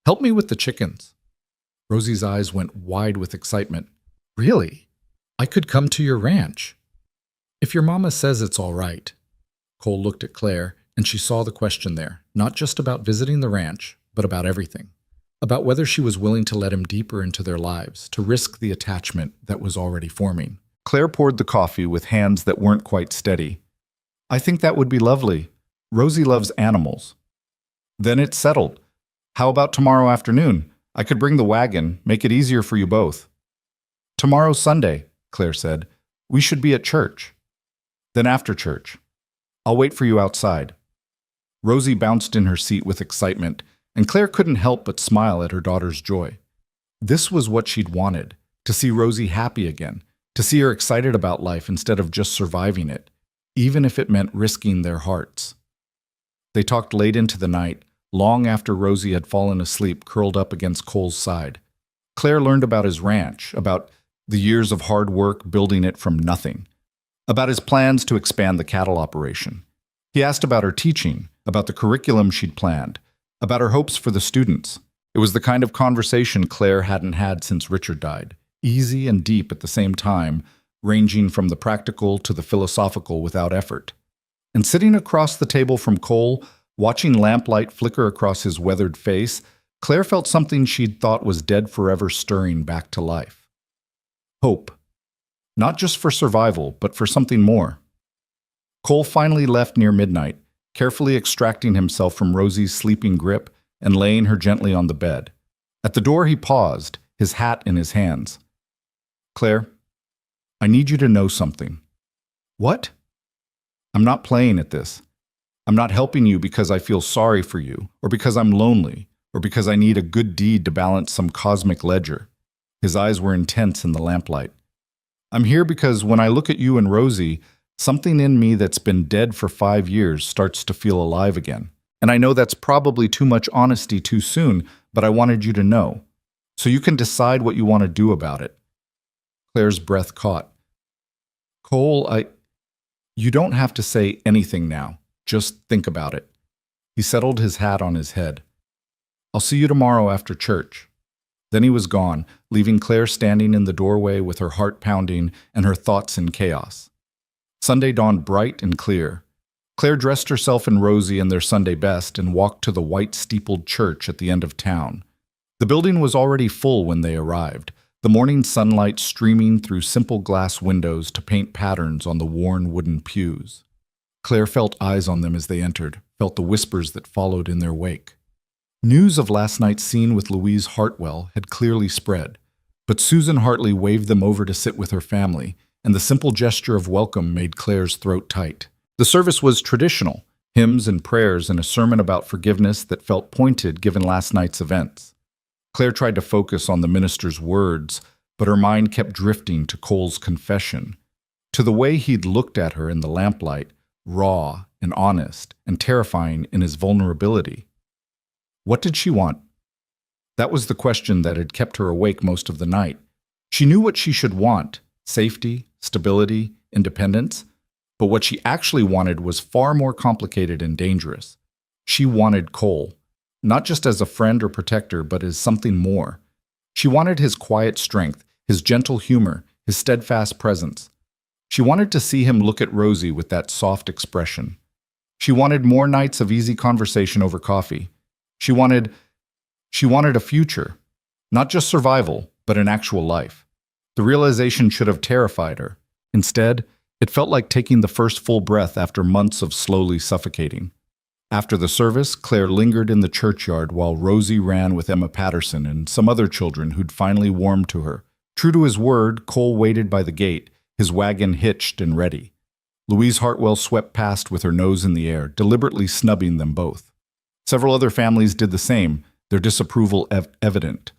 Help me with the chickens." Rosie's eyes went wide with excitement. "Really? I could come to your ranch?" "If your mama says it's all right." Cole looked at Claire, and she saw the question there, not just about visiting the ranch, but about everything. About whether she was willing to let him deeper into their lives, to risk the attachment that was already forming. Claire poured the coffee with hands that weren't quite steady. "I think that would be lovely. Rosie loves animals." "Then it's settled. How about tomorrow afternoon? I could bring the wagon, make it easier for you both." "Tomorrow's Sunday," Claire said. "We should be at church." "Then after church. I'll wait for you outside." Rosie bounced in her seat with excitement, and Claire couldn't help but smile at her daughter's joy. This was what she'd wanted, to see Rosie happy again, to see her excited about life instead of just surviving it, even if it meant risking their hearts. They talked late into the night, long after Rosie had fallen asleep curled up against Cole's side. Claire learned about his ranch, about the years of hard work building it from nothing, about his plans to expand the cattle operation. He asked about her teaching, about the curriculum she'd planned, about her hopes for the students. It was the kind of conversation Claire hadn't had since Richard died, easy and deep at the same time, ranging from the practical to the philosophical without effort. And sitting across the table from Cole, watching lamplight flicker across his weathered face, Claire felt something she'd thought was dead forever stirring back to life. Hope. Not just for survival, but for something more. Cole finally left near midnight, carefully extracting himself from Rosie's sleeping grip and laying her gently on the bed. At the door he paused, his hat in his hands. "Claire, I need you to know something." "What?" "I'm not playing at this. I'm not helping you because I feel sorry for you, or because I'm lonely, or because I need a good deed to balance some cosmic ledger." His eyes were intense in the lamplight. "I'm here because when I look at you and Rosie, something in me that's been dead for 5 years starts to feel alive again. And I know that's probably too much honesty too soon, but I wanted you to know, so you can decide what you want to do about it." Claire's breath caught. "Cole, You don't have to say anything now. Just think about it." He settled his hat on his head. "I'll see you tomorrow after church." Then he was gone, leaving Claire standing in the doorway with her heart pounding and her thoughts in chaos. Sunday dawned bright and clear. Claire dressed herself and Rosie in their Sunday best and walked to the white-steepled church at the end of town. The building was already full when they arrived, the morning sunlight streaming through simple glass windows to paint patterns on the worn wooden pews. Claire felt eyes on them as they entered, felt the whispers that followed in their wake. News of last night's scene with Louise Hartwell had clearly spread, but Susan Hartley waved them over to sit with her family, and the simple gesture of welcome made Claire's throat tight. The service was traditional, hymns and prayers and a sermon about forgiveness that felt pointed given last night's events. Claire tried to focus on the minister's words, but her mind kept drifting to Cole's confession, to the way he'd looked at her in the lamplight, raw and honest and terrifying in his vulnerability. What did she want? That was the question that had kept her awake most of the night. She knew what she should want: safety, stability, independence. But what she actually wanted was far more complicated and dangerous. She wanted Cole, not just as a friend or protector, but as something more. She wanted his quiet strength, his gentle humor, his steadfast presence. She wanted to see him look at Rosie with that soft expression. She wanted more nights of easy conversation over coffee. She wanted a future, not just survival, but an actual life. The realization should have terrified her. Instead, it felt like taking the first full breath after months of slowly suffocating. After the service, Claire lingered in the churchyard while Rosie ran with Emma Patterson and some other children who'd finally warmed to her. True to his word, Cole waited by the gate, his wagon hitched and ready. Louise Hartwell swept past with her nose in the air, deliberately snubbing them both. Several other families did the same, their disapproval evident.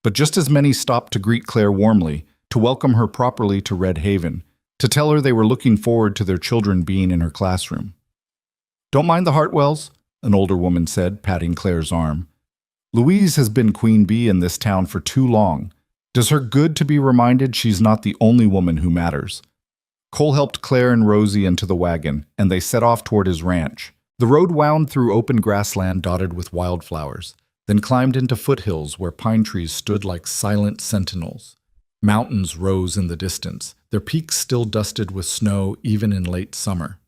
But just as many stopped to greet Claire warmly, to welcome her properly to Red Haven, to tell her they were looking forward to their children being in her classroom. "Don't mind the Hartwells," an older woman said, patting Claire's arm. "Louise has been queen bee in this town for too long. Does her good to be reminded she's not the only woman who matters." Cole helped Claire and Rosie into the wagon, and they set off toward his ranch. The road wound through open grassland dotted with wildflowers, then climbed into foothills where pine trees stood like silent sentinels. Mountains rose in the distance, their peaks still dusted with snow even in late summer.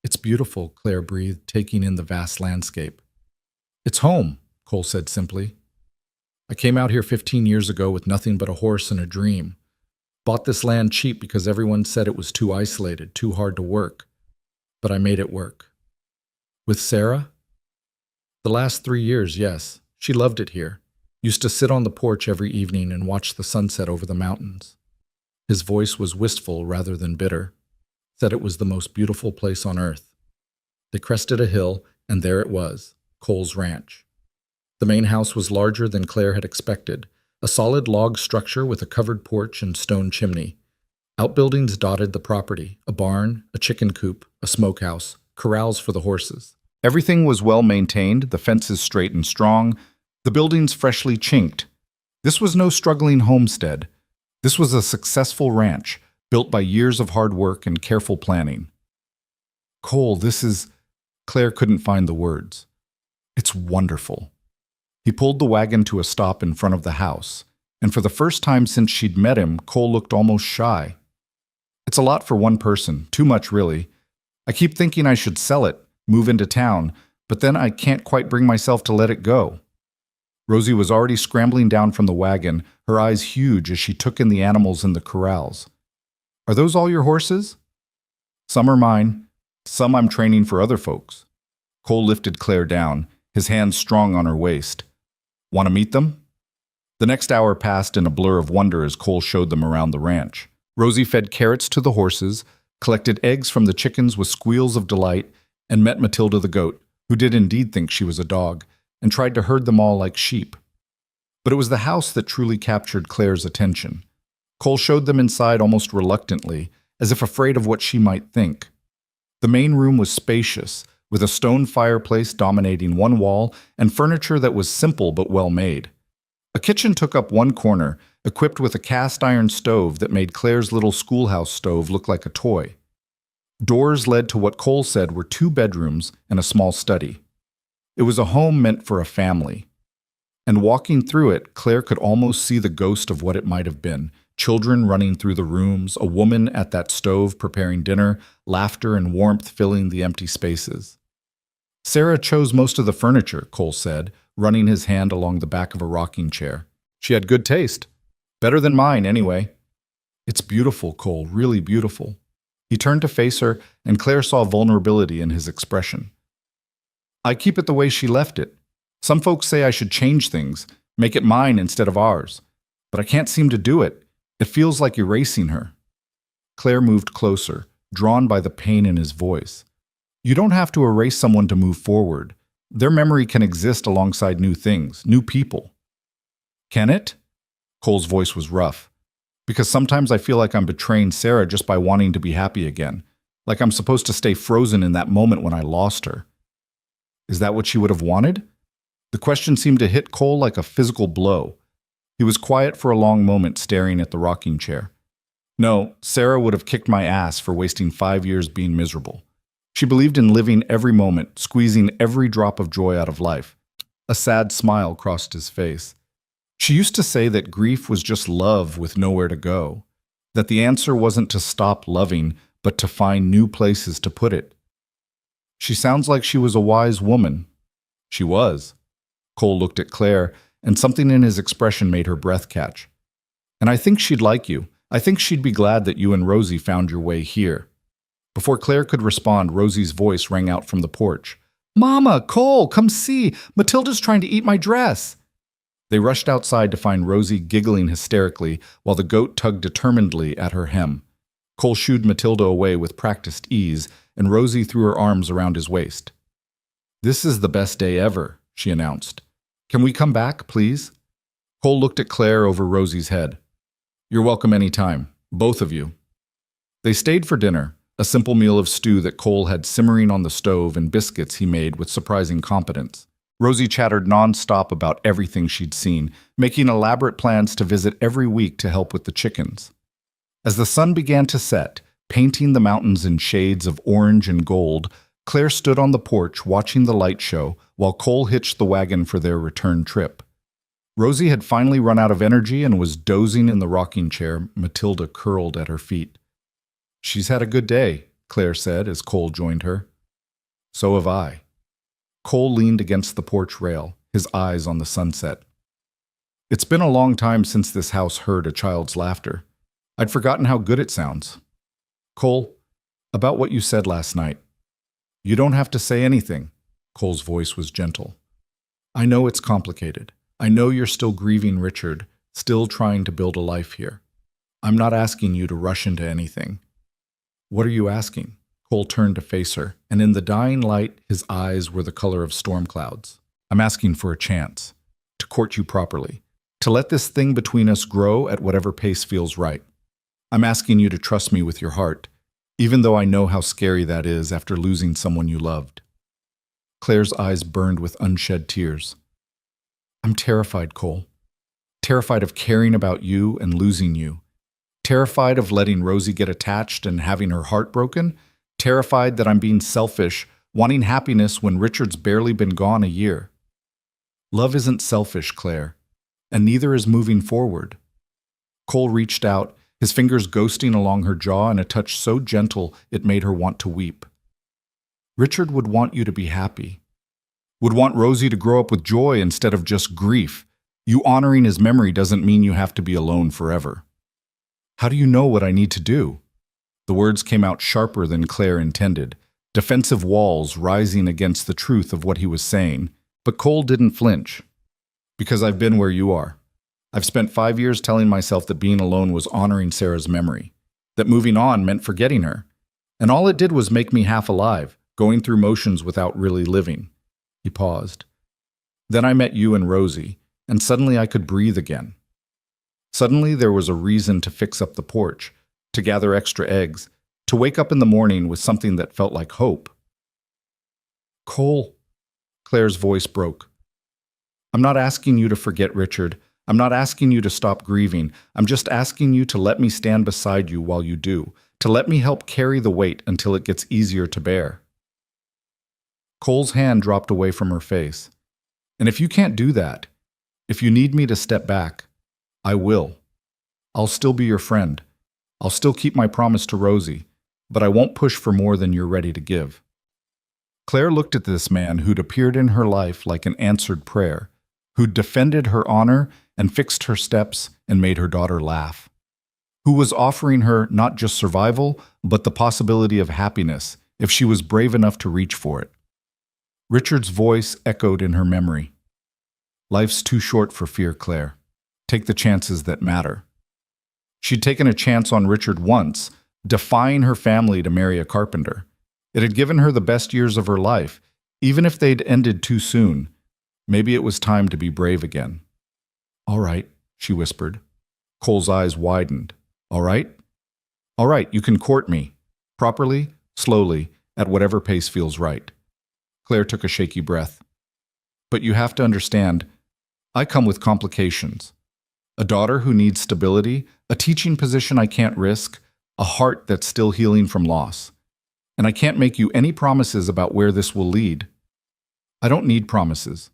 "It's beautiful," Claire breathed, taking in the vast landscape. "It's home," Cole said simply. "I came out here 15 years ago with nothing but a horse and a dream. Bought this land cheap because everyone said it was too isolated, too hard to work. But I made it work." "With Sarah?" "The last 3 years, yes. She loved it here. Used to sit on the porch every evening and watch the sunset over the mountains." His voice was wistful rather than bitter. Said it was the most beautiful place on earth. They crested a hill, and there it was, Cole's ranch. The main house was larger than Claire had expected, a solid log structure with a covered porch and stone chimney. Outbuildings dotted the property: a barn, a chicken coop, a smokehouse, corrals for the horses. Everything was well maintained, the fences straight and strong, the buildings freshly chinked. This was no struggling homestead. This was a successful ranch, built by years of hard work and careful planning. Cole, this is... Claire couldn't find the words. It's wonderful. He pulled the wagon to a stop in front of the house, and for the first time since she'd met him, Cole looked almost shy. It's a lot for one person, too much really. I keep thinking I should sell it, move into town, but then I can't quite bring myself to let it go. Rosie was already scrambling down from the wagon, her eyes huge as she took in the animals in the corrals. Are those all your horses? Some are mine. Some I'm training for other folks. Cole lifted Claire down, his hands strong on her waist. Want to meet them? The next hour passed in a blur of wonder as Cole showed them around the ranch. Rosie fed carrots to the horses, collected eggs from the chickens with squeals of delight, and met Matilda the goat, who did indeed think she was a dog, and tried to herd them all like sheep. But it was the house that truly captured Claire's attention. Cole showed them inside almost reluctantly, as if afraid of what she might think. The main room was spacious, with a stone fireplace dominating one wall and furniture that was simple but well made. A kitchen took up one corner, equipped with a cast-iron stove that made Claire's little schoolhouse stove look like a toy. Doors led to what Cole said were 2 bedrooms and a small study. It was a home meant for a family. And walking through it, Claire could almost see the ghost of what it might have been. Children running through the rooms, a woman at that stove preparing dinner, laughter and warmth filling the empty spaces. Sarah chose most of the furniture, Cole said, running his hand along the back of a rocking chair. She had good taste. Better than mine, anyway. It's beautiful, Cole, really beautiful. He turned to face her, and Claire saw vulnerability in his expression. I keep it the way she left it. Some folks say I should change things, make it mine instead of ours. But I can't seem to do it. It feels like erasing her. Claire moved closer, drawn by the pain in his voice. You don't have to erase someone to move forward. Their memory can exist alongside new things, new people. Can it? Cole's voice was rough. Because sometimes I feel like I'm betraying Sarah just by wanting to be happy again. Like I'm supposed to stay frozen in that moment when I lost her. Is that what she would have wanted? The question seemed to hit Cole like a physical blow. He was quiet for a long moment, staring at the rocking chair. No, Sarah would have kicked my ass for wasting 5 years being miserable. She believed in living every moment, squeezing every drop of joy out of life. A sad smile crossed his face. She used to say that grief was just love with nowhere to go, that the answer wasn't to stop loving, but to find new places to put it. She sounds like she was a wise woman. She was. Cole looked at Claire, and something in his expression made her breath catch. And I think she'd like you. I think she'd be glad that you and Rosie found your way here. Before Claire could respond, Rosie's voice rang out from the porch. Mama, Cole, come see! Matilda's trying to eat my dress! They rushed outside to find Rosie giggling hysterically while the goat tugged determinedly at her hem. Cole shooed Matilda away with practiced ease, and Rosie threw her arms around his waist. This is the best day ever, she announced. Can we come back, please? Cole looked at Claire over Rosie's head. You're welcome any time, both of you. They stayed for dinner, a simple meal of stew that Cole had simmering on the stove and biscuits he made with surprising competence. Rosie chattered non-stop about everything she'd seen, making elaborate plans to visit every week to help with the chickens. As the sun began to set, painting the mountains in shades of orange and gold, Claire stood on the porch watching the light show while Cole hitched the wagon for their return trip. Rosie had finally run out of energy and was dozing in the rocking chair, Matilda curled at her feet. She's had a good day, Claire said as Cole joined her. So have I. Cole leaned against the porch rail, his eyes on the sunset. It's been a long time since this house heard a child's laughter. I'd forgotten how good it sounds. Cole, about what you said last night. You don't have to say anything. Cole's voice was gentle. I know it's complicated. I know you're still grieving Richard, still trying to build a life here. I'm not asking you to rush into anything. What are you asking? Cole turned to face her, and in the dying light, his eyes were the color of storm clouds. I'm asking for a chance, to court you properly, to let this thing between us grow at whatever pace feels right. I'm asking you to trust me with your heart, even though I know how scary that is after losing someone you loved. Claire's eyes burned with unshed tears. I'm terrified, Cole. Terrified of caring about you and losing you. Terrified of letting Rosie get attached and having her heart broken. Terrified that I'm being selfish, wanting happiness when Richard's barely been gone a year. Love isn't selfish, Claire, and neither is moving forward. Cole reached out, his fingers ghosting along her jaw in a touch so gentle it made her want to weep. Richard would want you to be happy. Would want Rosie to grow up with joy instead of just grief. You honoring his memory doesn't mean you have to be alone forever. How do you know what I need to do? The words came out sharper than Claire intended, defensive walls rising against the truth of what he was saying. But Cole didn't flinch. Because I've been where you are. I've spent 5 years telling myself that being alone was honoring Sarah's memory, that moving on meant forgetting her. And all it did was make me half alive, going through motions without really living. He paused. Then I met you and Rosie, and suddenly I could breathe again. Suddenly there was a reason to fix up the porch, to gather extra eggs, to wake up in the morning with something that felt like hope. Cole, Claire's voice broke. I'm not asking you to forget Richard. I'm not asking you to stop grieving. I'm just asking you to let me stand beside you while you do, to let me help carry the weight until it gets easier to bear. Cole's hand dropped away from her face. And if you can't do that, if you need me to step back, I will. I'll still be your friend. I'll still keep my promise to Rosie, but I won't push for more than you're ready to give. Claire looked at this man who'd appeared in her life like an answered prayer, who'd defended her honor and fixed her steps and made her daughter laugh, who was offering her not just survival, but the possibility of happiness if she was brave enough to reach for it. Richard's voice echoed in her memory. Life's too short for fear, Claire. Take the chances that matter. She'd taken a chance on Richard once, defying her family to marry a carpenter. It had given her the best years of her life, even if they'd ended too soon. Maybe it was time to be brave again. All right, she whispered. Cole's eyes widened. All right? All right, you can court me. Properly, slowly, at whatever pace feels right. Claire took a shaky breath. But you have to understand, I come with complications. A daughter who needs stability, a teaching position I can't risk, a heart that's still healing from loss. And I can't make you any promises about where this will lead. I don't need promises.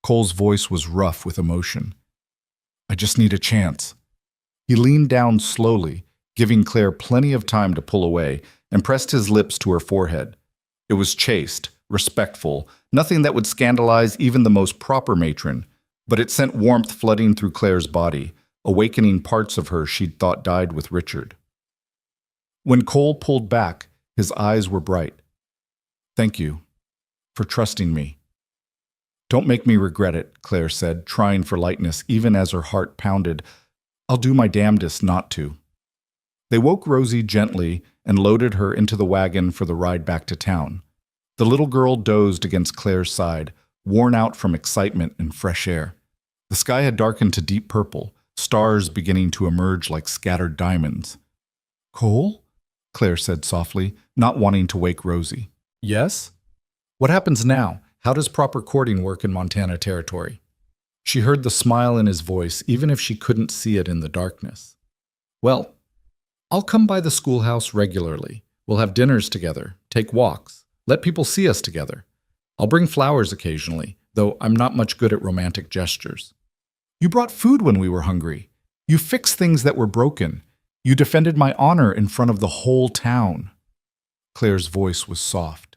Cole's voice was rough with emotion. I just need a chance. He leaned down slowly, giving Claire plenty of time to pull away, and pressed his lips to her forehead. It was chaste, respectful, nothing that would scandalize even the most proper matron, but it sent warmth flooding through Claire's body, awakening parts of her she'd thought died with Richard. When Cole pulled back, his eyes were bright. Thank you for trusting me. Don't make me regret it, Claire said, trying for lightness even as her heart pounded. I'll do my damnedest not to. They woke Rosie gently and loaded her into the wagon for the ride back to town. The little girl dozed against Claire's side, worn out from excitement and fresh air. The sky had darkened to deep purple, stars beginning to emerge like scattered diamonds. Cole? Claire said softly, not wanting to wake Rosie. Yes? What happens now? How does proper courting work in Montana Territory? She heard the smile in his voice, even if she couldn't see it in the darkness. Well, I'll come by the schoolhouse regularly. We'll have dinners together, take walks, let people see us together. I'll bring flowers occasionally, though I'm not much good at romantic gestures. You brought food when we were hungry. You fixed things that were broken. You defended my honor in front of the whole town. Claire's voice was soft.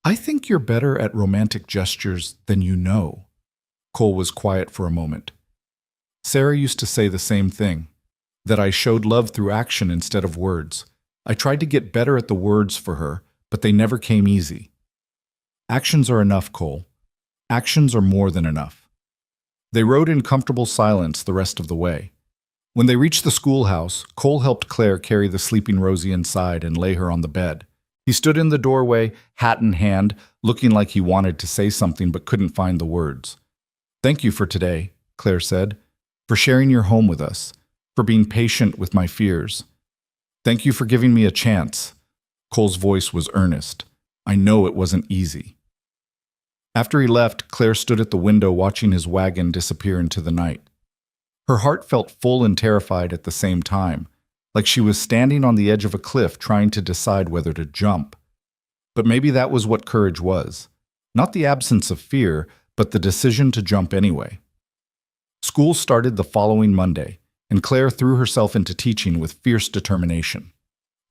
I think you're better at romantic gestures than you know. Cole was quiet for a moment. Sarah used to say the same thing, that I showed love through action instead of words. I tried to get better at the words for her, but they never came easy. Actions are enough, Cole. Actions are more than enough. They rode in comfortable silence the rest of the way. When they reached the schoolhouse, Cole helped Claire carry the sleeping Rosie inside and lay her on the bed. He stood in the doorway, hat in hand, looking like he wanted to say something but couldn't find the words. Thank you for today, Claire said, for sharing your home with us, for being patient with my fears. Thank you for giving me a chance. Cole's voice was earnest. I know it wasn't easy. After he left, Claire stood at the window watching his wagon disappear into the night. Her heart felt full and terrified at the same time, like she was standing on the edge of a cliff trying to decide whether to jump. But maybe that was what courage was. Not the absence of fear, but the decision to jump anyway. School started the following Monday, and Claire threw herself into teaching with fierce determination.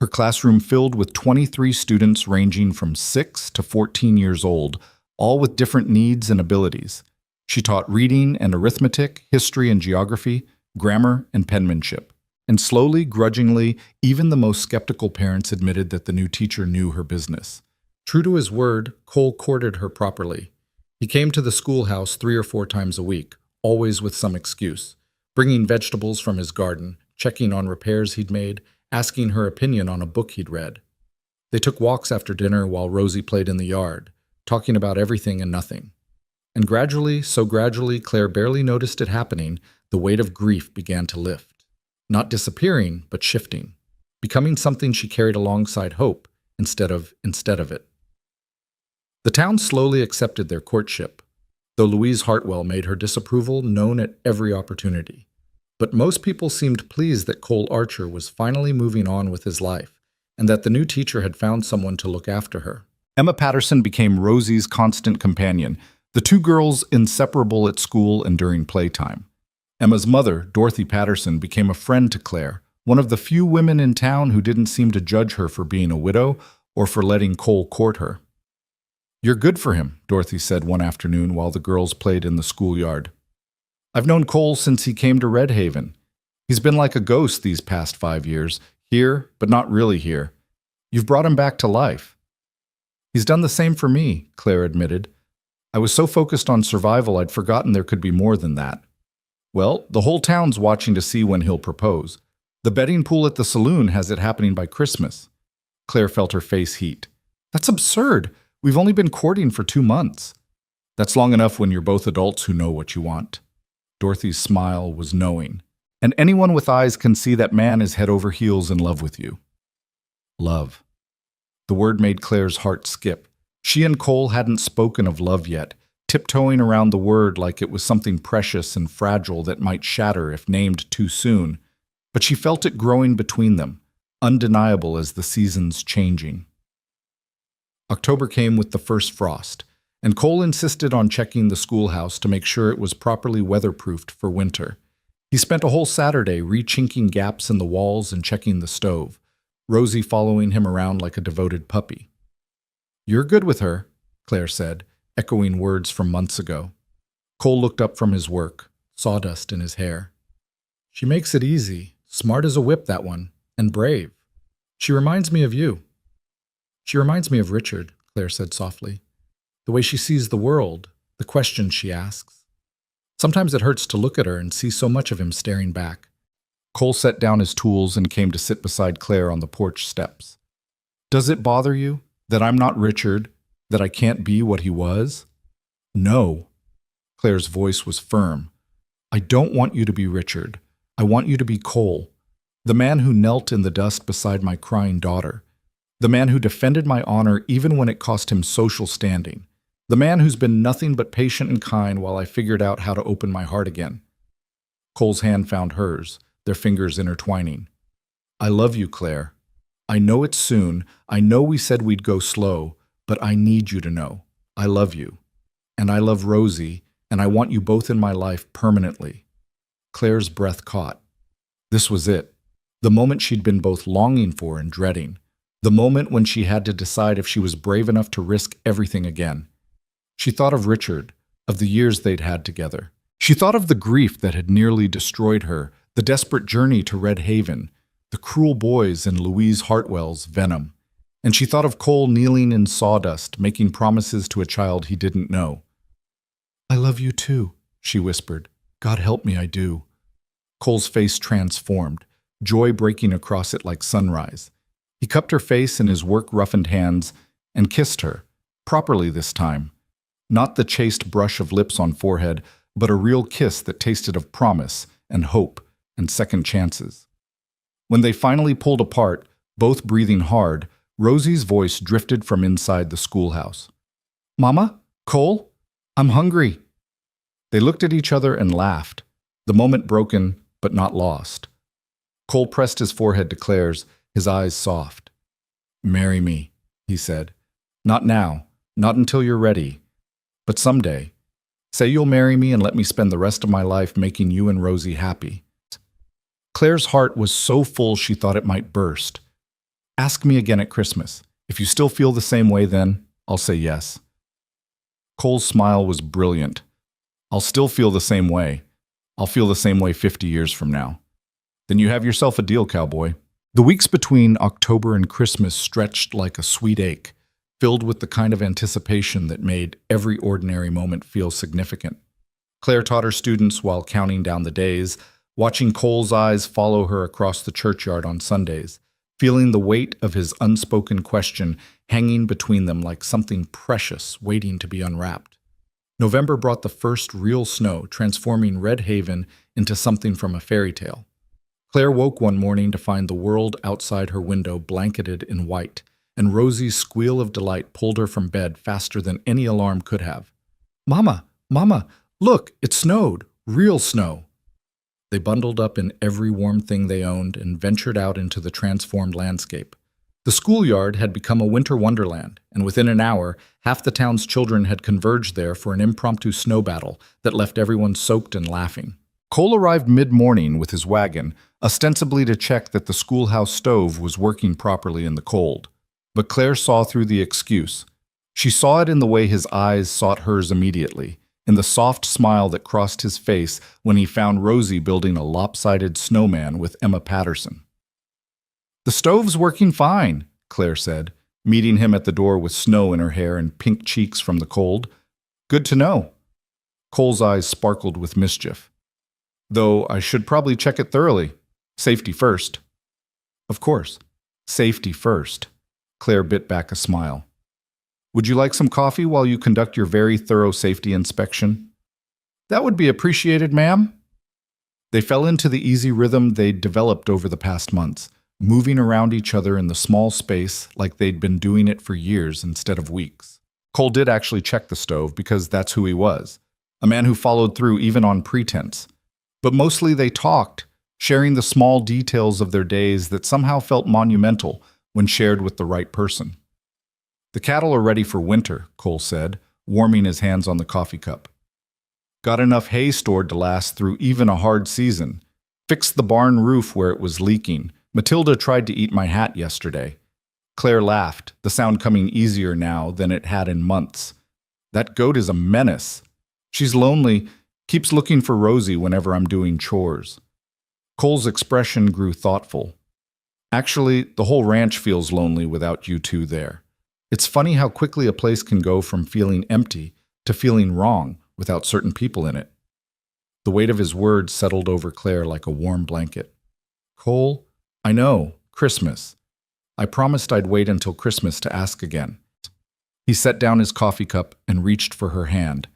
Her classroom filled with 23 students ranging from 6 to 14 years old, all with different needs and abilities. She taught reading and arithmetic, history and geography, grammar and penmanship. And slowly, grudgingly, even the most skeptical parents admitted that the new teacher knew her business. True to his word, Cole courted her properly. He came to the schoolhouse 3 or 4 times a week, always with some excuse, bringing vegetables from his garden, checking on repairs he'd made, asking her opinion on a book he'd read. They took walks after dinner while Rosie played in the yard, talking about everything and nothing. And gradually, so gradually, Claire barely noticed it happening, the weight of grief began to lift. Not disappearing, but shifting, becoming something she carried alongside hope instead of it. The town slowly accepted their courtship, though Louise Hartwell made her disapproval known at every opportunity. But most people seemed pleased that Cole Archer was finally moving on with his life, and that the new teacher had found someone to look after her. Emma Patterson became Rosie's constant companion, the two girls inseparable at school and during playtime. Emma's mother, Dorothy Patterson, became a friend to Claire, one of the few women in town who didn't seem to judge her for being a widow or for letting Cole court her. "You're good for him," Dorothy said one afternoon while the girls played in the schoolyard. "I've known Cole since he came to Red Haven. He's been like a ghost these past 5 years, here, but not really here. You've brought him back to life." "He's done the same for me," Claire admitted. "I was so focused on survival I'd forgotten there could be more than that." "Well, the whole town's watching to see when he'll propose. The betting pool at the saloon has it happening by Christmas." Claire felt her face heat. "That's absurd. We've only been courting for 2 months." "That's long enough when you're both adults who know what you want." Dorothy's smile was knowing. "And anyone with eyes can see that man is head over heels in love with you." Love. The word made Claire's heart skip. She and Cole hadn't spoken of love yet, tiptoeing around the word like it was something precious and fragile that might shatter if named too soon. But she felt it growing between them, undeniable as the seasons changing. October came with the first frost, and Cole insisted on checking the schoolhouse to make sure it was properly weatherproofed for winter. He spent a whole Saturday re-chinking gaps in the walls and checking the stove, Rosie following him around like a devoted puppy. "You're good with her," Claire said, echoing words from months ago. Cole looked up from his work, sawdust in his hair. "She makes it easy, smart as a whip, that one, and brave. She reminds me of you." "She reminds me of Richard," Claire said softly. "The way she sees the world, the questions she asks. Sometimes it hurts to look at her and see so much of him staring back." Cole set down his tools and came to sit beside Claire on the porch steps. "Does it bother you that I'm not Richard, that I can't be what he was?" "No." Claire's voice was firm. "I don't want you to be Richard. I want you to be Cole, the man who knelt in the dust beside my crying daughter, the man who defended my honor even when it cost him social standing, the man who's been nothing but patient and kind while I figured out how to open my heart again." Cole's hand found hers, their fingers intertwining. "I love you, Claire. I know it's soon. I know we said we'd go slow, but I need you to know. I love you. And I love Rosie, and I want you both in my life permanently." Claire's breath caught. This was it. The moment she'd been both longing for and dreading. The moment when she had to decide if she was brave enough to risk everything again. She thought of Richard, of the years they'd had together. She thought of the grief that had nearly destroyed her, the desperate journey to Red Haven, the cruel boys and Louise Hartwell's venom. And she thought of Cole kneeling in sawdust, making promises to a child he didn't know. "I love you too," she whispered. "God help me, I do." Cole's face transformed, joy breaking across it like sunrise. He cupped her face in his work-roughened hands and kissed her, properly this time. Not the chaste brush of lips on forehead, but a real kiss that tasted of promise and hope and second chances. When they finally pulled apart, both breathing hard, Rosie's voice drifted from inside the schoolhouse. "Mama? Cole? I'm hungry. They looked at each other and laughed, the moment broken but not lost. Cole pressed his forehead to Claire's, his eyes soft. Marry me, he said. Not now, not until you're ready, but someday. Say you'll marry me and let me spend the rest of my life making you and Rosie happy. Claire's heart was so full she thought it might burst. Ask me again at Christmas. If you still feel the same way then, I'll say yes. Cole's smile was brilliant. I'll still feel the same way. I'll feel the same way 50 years from now. Then you have yourself a deal, Cowboy. The weeks between October and Christmas stretched like a sweet ache, filled with the kind of anticipation that made every ordinary moment feel significant. Claire taught her students while counting down the days, watching Cole's eyes follow her across the churchyard on Sundays, feeling the weight of his unspoken question hanging between them like something precious waiting to be unwrapped. November brought the first real snow, transforming Red Haven into something from a fairy tale. Claire woke one morning to find the world outside her window blanketed in white, and Rosie's squeal of delight pulled her from bed faster than any alarm could have. Mama, Mama, look, it snowed, real snow. They bundled up in every warm thing they owned and ventured out into the transformed landscape. The schoolyard had become a winter wonderland, and within an hour, half the town's children had converged there for an impromptu snow battle that left everyone soaked and laughing. Cole arrived mid-morning with his wagon, ostensibly to check that the schoolhouse stove was working properly in the cold. But Claire saw through the excuse. She saw it in the way his eyes sought hers immediately, in the soft smile that crossed his face when he found Rosie building a lopsided snowman with Emma Patterson. The stove's working fine, Claire said, meeting him at the door with snow in her hair and pink cheeks from the cold. Good to know. Cole's eyes sparkled with mischief. Though I should probably check it thoroughly. Safety first. Of course. Safety first. Claire bit back a smile. Would you like some coffee while you conduct your very thorough safety inspection? That would be appreciated, ma'am. They fell into the easy rhythm they'd developed over the past months, moving around each other in the small space like they'd been doing it for years instead of weeks. Cole did actually check the stove because that's who he was, a man who followed through even on pretense. But mostly they talked, sharing the small details of their days that somehow felt monumental when shared with the right person. The cattle are ready for winter, Cole said, warming his hands on the coffee cup. Got enough hay stored to last through even a hard season. Fixed the barn roof where it was leaking. Matilda tried to eat my hat yesterday. Claire laughed, the sound coming easier now than it had in months. That goat is a menace. She's lonely, keeps looking for Rosie whenever I'm doing chores. Cole's expression grew thoughtful. Actually, the whole ranch feels lonely without you two there. It's funny how quickly a place can go from feeling empty to feeling wrong without certain people in it. The weight of his words settled over Claire like a warm blanket. Cole, I know, Christmas. I promised I'd wait until Christmas to ask again. He set down his coffee cup and reached for her hand.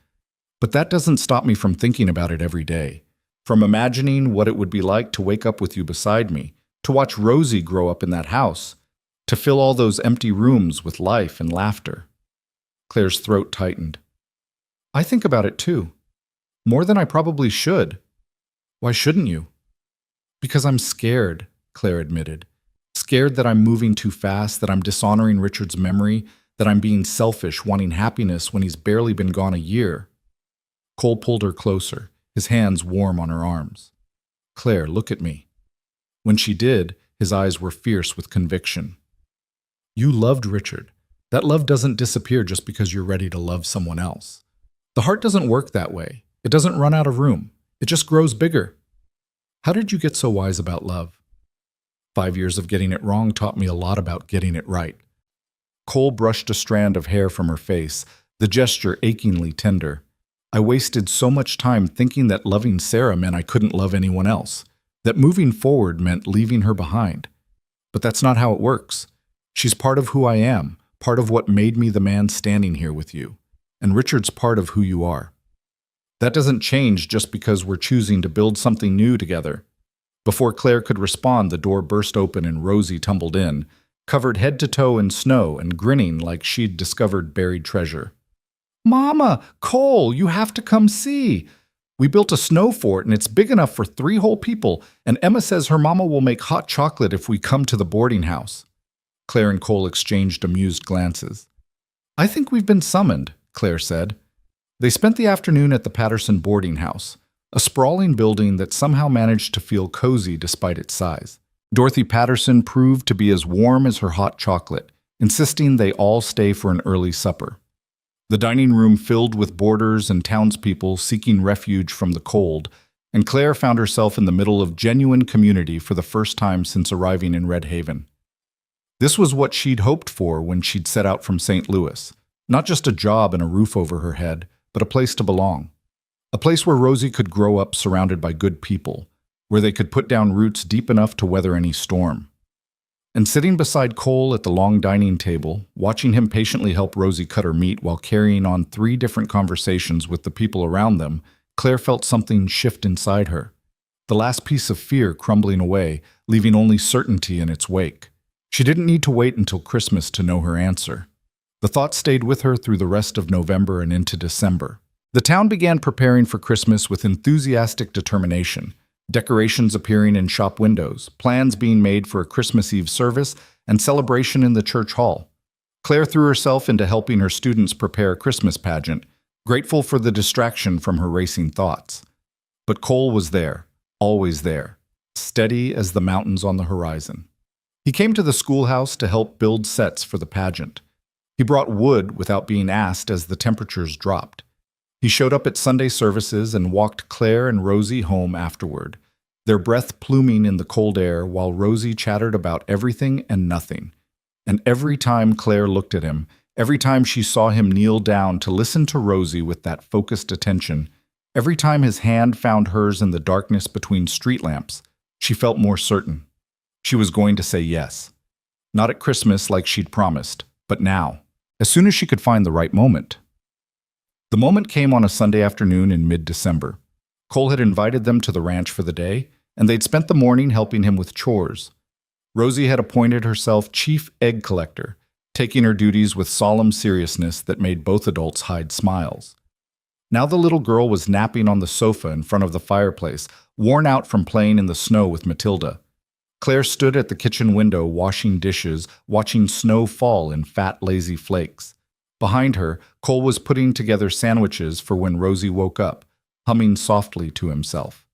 But that doesn't stop me from thinking about it every day, from imagining what it would be like to wake up with you beside me, to watch Rosie grow up in that house, to fill all those empty rooms with life and laughter. Claire's throat tightened. I think about it too. More than I probably should. Why shouldn't you? Because I'm scared, Claire admitted. Scared that I'm moving too fast, that I'm dishonoring Richard's memory, that I'm being selfish, wanting happiness when he's barely been gone a year. Cole pulled her closer, his hands warm on her arms. Claire, look at me. When she did, his eyes were fierce with conviction. You loved Richard. That love doesn't disappear just because you're ready to love someone else. The heart doesn't work that way. It doesn't run out of room. It just grows bigger. How did you get so wise about love? 5 years of getting it wrong taught me a lot about getting it right. Cole brushed a strand of hair from her face, the gesture achingly tender. I wasted so much time thinking that loving Sarah meant I couldn't love anyone else, that moving forward meant leaving her behind. But that's not how it works. She's part of who I am, part of what made me the man standing here with you. And Richard's part of who you are. That doesn't change just because we're choosing to build something new together. Before Claire could respond, the door burst open and Rosie tumbled in, covered head to toe in snow and grinning like she'd discovered buried treasure. Mama, Cole, you have to come see. We built a snow fort and it's big enough for 3 whole people, and Emma says her mama will make hot chocolate if we come to the boarding house. Claire and Cole exchanged amused glances. I think we've been summoned, Claire said. They spent the afternoon at the Patterson boarding house, a sprawling building that somehow managed to feel cozy despite its size. Dorothy Patterson proved to be as warm as her hot chocolate, insisting they all stay for an early supper. The dining room filled with boarders and townspeople seeking refuge from the cold, and Claire found herself in the middle of genuine community for the first time since arriving in Red Haven. This was what she'd hoped for when she'd set out from St. Louis. Not just a job and a roof over her head, but a place to belong. A place where Rosie could grow up surrounded by good people, where they could put down roots deep enough to weather any storm. And sitting beside Cole at the long dining table, watching him patiently help Rosie cut her meat while carrying on 3 different conversations with the people around them, Claire felt something shift inside her. The last piece of fear crumbling away, leaving only certainty in its wake. She didn't need to wait until Christmas to know her answer. The thought stayed with her through the rest of November and into December. The town began preparing for Christmas with enthusiastic determination. Decorations appearing in shop windows, plans being made for a Christmas Eve service, and celebration in the church hall. Claire threw herself into helping her students prepare a Christmas pageant, grateful for the distraction from her racing thoughts. But Cole was there, always there, steady as the mountains on the horizon. He came to the schoolhouse to help build sets for the pageant. He brought wood without being asked as the temperatures dropped. He showed up at Sunday services and walked Claire and Rosie home afterward, their breath pluming in the cold air while Rosie chattered about everything and nothing. And every time Claire looked at him, every time she saw him kneel down to listen to Rosie with that focused attention, every time his hand found hers in the darkness between street lamps, she felt more certain. She was going to say yes. Not at Christmas like she'd promised, but now, as soon as she could find the right moment. The moment came on a Sunday afternoon in mid-December. Cole had invited them to the ranch for the day, and they'd spent the morning helping him with chores. Rosie had appointed herself chief egg collector, taking her duties with solemn seriousness that made both adults hide smiles. Now the little girl was napping on the sofa in front of the fireplace, worn out from playing in the snow with Matilda. Claire stood at the kitchen window washing dishes, watching snow fall in fat, lazy flakes. Behind her, Cole was putting together sandwiches for when Rosie woke up, humming softly to himself.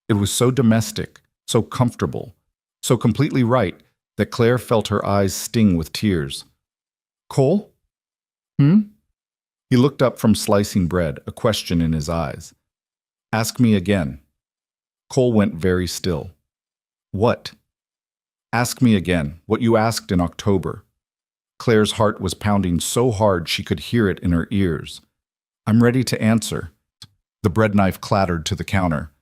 It was so domestic, so comfortable, so completely right that Claire felt her eyes sting with tears. Cole? He looked up from slicing bread, a question in his eyes. Ask me again. Cole went very still. What? Ask me again, what you asked in October. Claire's heart was pounding so hard she could hear it in her ears. I'm ready to answer. The bread knife clattered to the counter.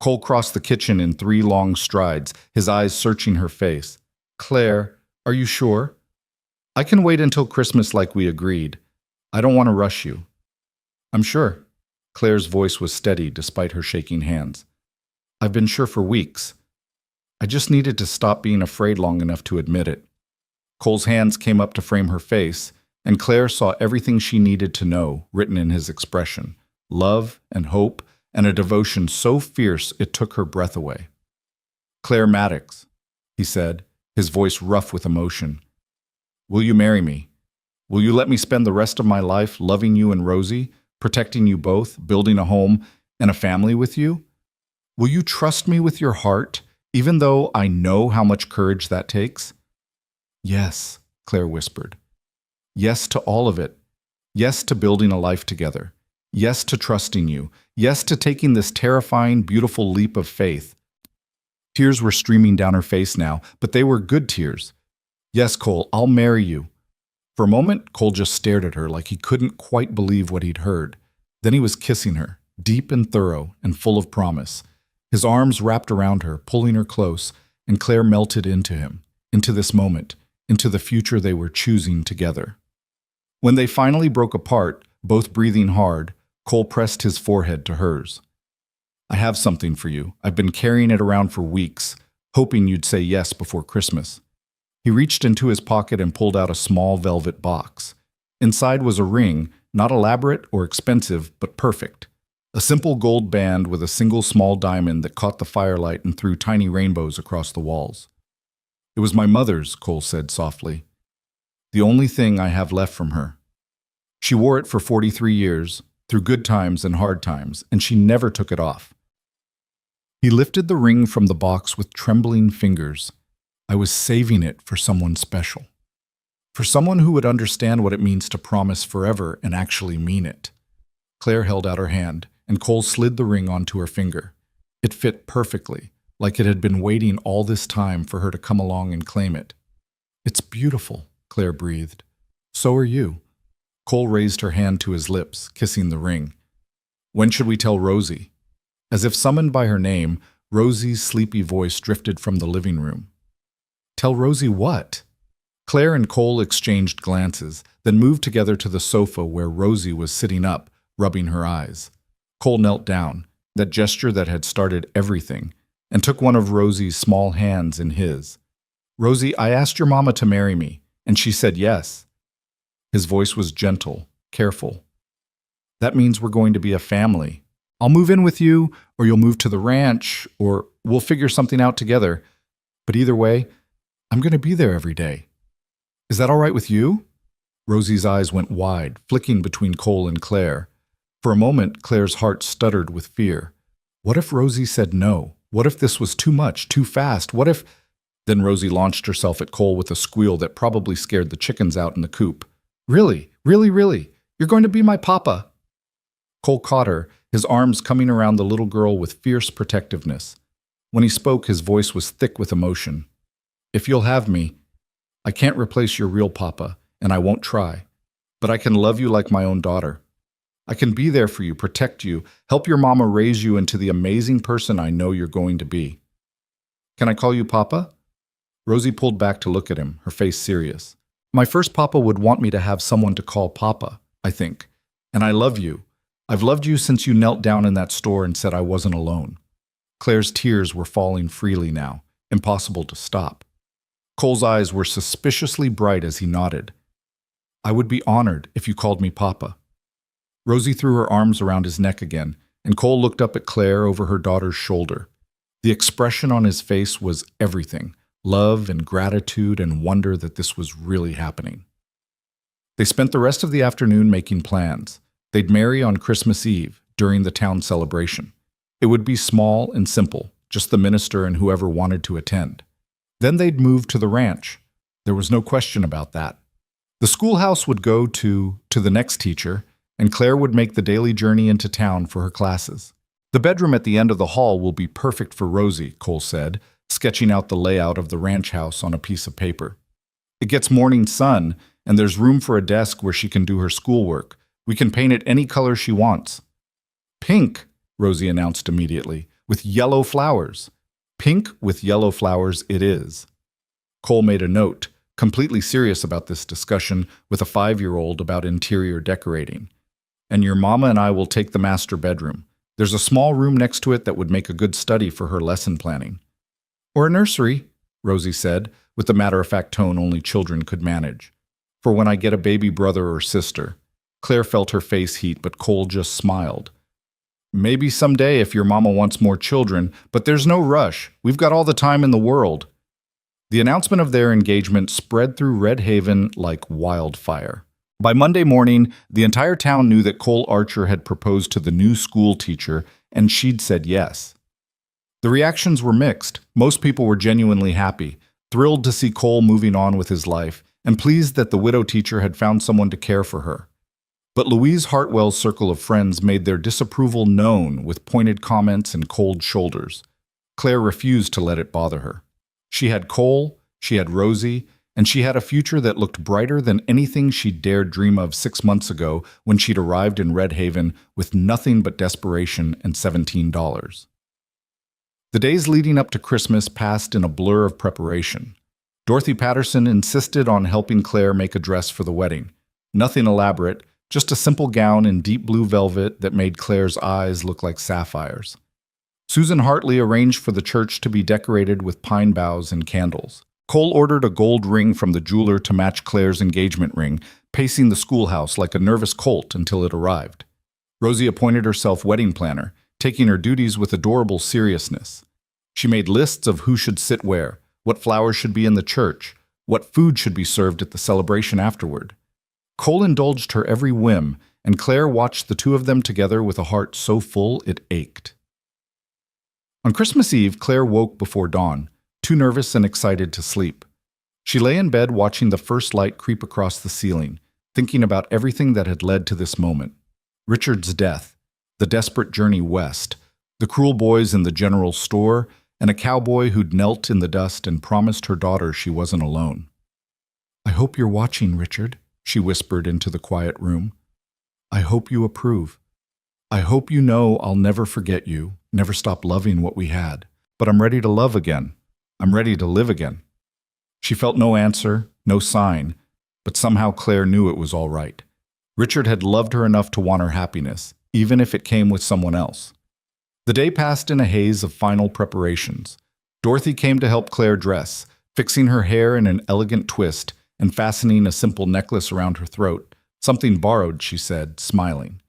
Cole crossed the kitchen in 3 long strides, his eyes searching her face. Claire, are you sure? I can wait until Christmas like we agreed. I don't want to rush you. I'm sure. Claire's voice was steady despite her shaking hands. I've been sure for weeks. I just needed to stop being afraid long enough to admit it. Cole's hands came up to frame her face, and Claire saw everything she needed to know written in his expression, love and hope and a devotion so fierce it took her breath away. Claire Maddox, he said, his voice rough with emotion. Will you marry me? Will you let me spend the rest of my life loving you and Rosie, protecting you both, building a home and a family with you? Will you trust me with your heart, even though I know how much courage that takes? Yes, Claire whispered. Yes to all of it. Yes to building a life together. Yes to trusting you. Yes to taking this terrifying, beautiful leap of faith. Tears were streaming down her face now, but they were good tears. Yes, Cole, I'll marry you. For a moment, Cole just stared at her like he couldn't quite believe what he'd heard. Then he was kissing her, deep and thorough and full of promise. His arms wrapped around her, pulling her close, and Claire melted into him, into this moment, into the future they were choosing together. When they finally broke apart, both breathing hard, Cole pressed his forehead to hers. I have something for you. I've been carrying it around for weeks, hoping you'd say yes before Christmas. He reached into his pocket and pulled out a small velvet box. Inside was a ring, Not elaborate or expensive, but perfect. A simple gold band with a single small diamond that caught the firelight and threw tiny rainbows across the walls. It was my mother's, Cole said softly. The only thing I have left from her. She wore it for 43 years, through good times and hard times, and she never took it off. He lifted the ring from the box with trembling fingers. I was saving it for someone special. For someone who would understand what it means to promise forever and actually mean it. Claire held out her hand, and Cole slid the ring onto her finger. It fit perfectly, like it had been waiting all this time for her to come along and claim it. It's beautiful, Claire breathed. So are you. Cole raised her hand to his lips, kissing the ring. When should we tell Rosie? As if summoned by her name, Rosie's sleepy voice drifted from the living room. Tell Rosie what? Claire and Cole exchanged glances, then moved together to the sofa where Rosie was sitting up, rubbing her eyes. Cole knelt down, that gesture that had started everything, and took one of Rosie's small hands in his. Rosie, I asked your mama to marry me, and she said yes. His voice was gentle, careful. That means we're going to be a family. I'll move in with you, or you'll move to the ranch, or we'll figure something out together. But either way, I'm going to be there every day. Is that all right with you? Rosie's eyes went wide, flicking between Cole and Claire. For a moment, Claire's heart stuttered with fear. What if Rosie said no? What if this was too much, too fast? What if... Then Rosie launched herself at Cole with a squeal that probably scared the chickens out in the coop. Really, really, really, you're going to be my papa. Cole caught her, his arms coming around the little girl with fierce protectiveness. When he spoke, his voice was thick with emotion. If you'll have me, I can't replace your real papa, and I won't try, but I can love you like my own daughter. I can be there for you, protect you, help your mama raise you into the amazing person I know you're going to be. Can I call you Papa? Rosie pulled back to look at him, her face serious. My first papa would want me to have someone to call Papa, I think. And I love you. I've loved you since you knelt down in that store and said I wasn't alone. Claire's tears were falling freely now, impossible to stop. Cole's eyes were suspiciously bright as he nodded. I would be honored if you called me Papa. Rosie threw her arms around his neck again, and Cole looked up at Claire over her daughter's shoulder. The expression on his face was everything, love and gratitude and wonder that this was really happening. They spent the rest of the afternoon making plans. They'd marry on Christmas Eve, during the town celebration. It would be small and simple, just the minister and whoever wanted to attend. Then they'd move to the ranch. There was no question about that. The schoolhouse would go to the next teacher, and Claire would make the daily journey into town for her classes. The bedroom at the end of the hall will be perfect for Rosie, Cole said, sketching out the layout of the ranch house on a piece of paper. It gets morning sun, and there's room for a desk where she can do her schoolwork. We can paint it any color she wants. Pink, Rosie announced immediately, with yellow flowers. Pink with yellow flowers it is. Cole made a note, completely serious about this discussion with a 5-year-old about interior decorating. And your mama and I will take the master bedroom. There's a small room next to it that would make a good study for her lesson planning. Or a nursery, Rosie said, with the matter-of-fact tone only children could manage. For when I get a baby brother or sister. Claire felt her face heat, but Cole just smiled. Maybe someday if your mama wants more children, but there's no rush. We've got all the time in the world. The announcement of their engagement spread through Red Haven like wildfire. By Monday morning, the entire town knew that Cole Archer had proposed to the new school teacher, and she'd said yes. The reactions were mixed. Most people were genuinely happy, thrilled to see Cole moving on with his life, and pleased that the widow teacher had found someone to care for her. But Louise Hartwell's circle of friends made their disapproval known with pointed comments and cold shoulders. Claire refused to let it bother her. She had Cole, she had Rosie, and she had a future that looked brighter than anything she'd dared dream of 6 months ago when she'd arrived in Red Haven with nothing but desperation and $17. The days leading up to Christmas passed in a blur of preparation. Dorothy Patterson insisted on helping Claire make a dress for the wedding. Nothing elaborate, just a simple gown in deep blue velvet that made Claire's eyes look like sapphires. Susan Hartley arranged for the church to be decorated with pine boughs and candles. Cole ordered a gold ring from the jeweler to match Claire's engagement ring, pacing the schoolhouse like a nervous colt until it arrived. Rosie appointed herself wedding planner, taking her duties with adorable seriousness. She made lists of who should sit where, what flowers should be in the church, what food should be served at the celebration afterward. Cole indulged her every whim, and Claire watched the two of them together with a heart so full it ached. On Christmas Eve, Claire woke before dawn, too nervous and excited to sleep. She lay in bed watching the first light creep across the ceiling, thinking about everything that had led to this moment. Richard's death, the desperate journey west, the cruel boys in the general store, and a cowboy who'd knelt in the dust and promised her daughter she wasn't alone. "I hope you're watching, Richard," she whispered into the quiet room. "I hope you approve. I hope you know I'll never forget you, never stop loving what we had. But I'm ready to love again. I'm ready to live again." She felt no answer, no sign, but somehow Claire knew it was all right. Richard had loved her enough to want her happiness, even if it came with someone else. The day passed in a haze of final preparations. Dorothy came to help Claire dress, fixing her hair in an elegant twist and fastening a simple necklace around her throat, something borrowed, she said, smiling.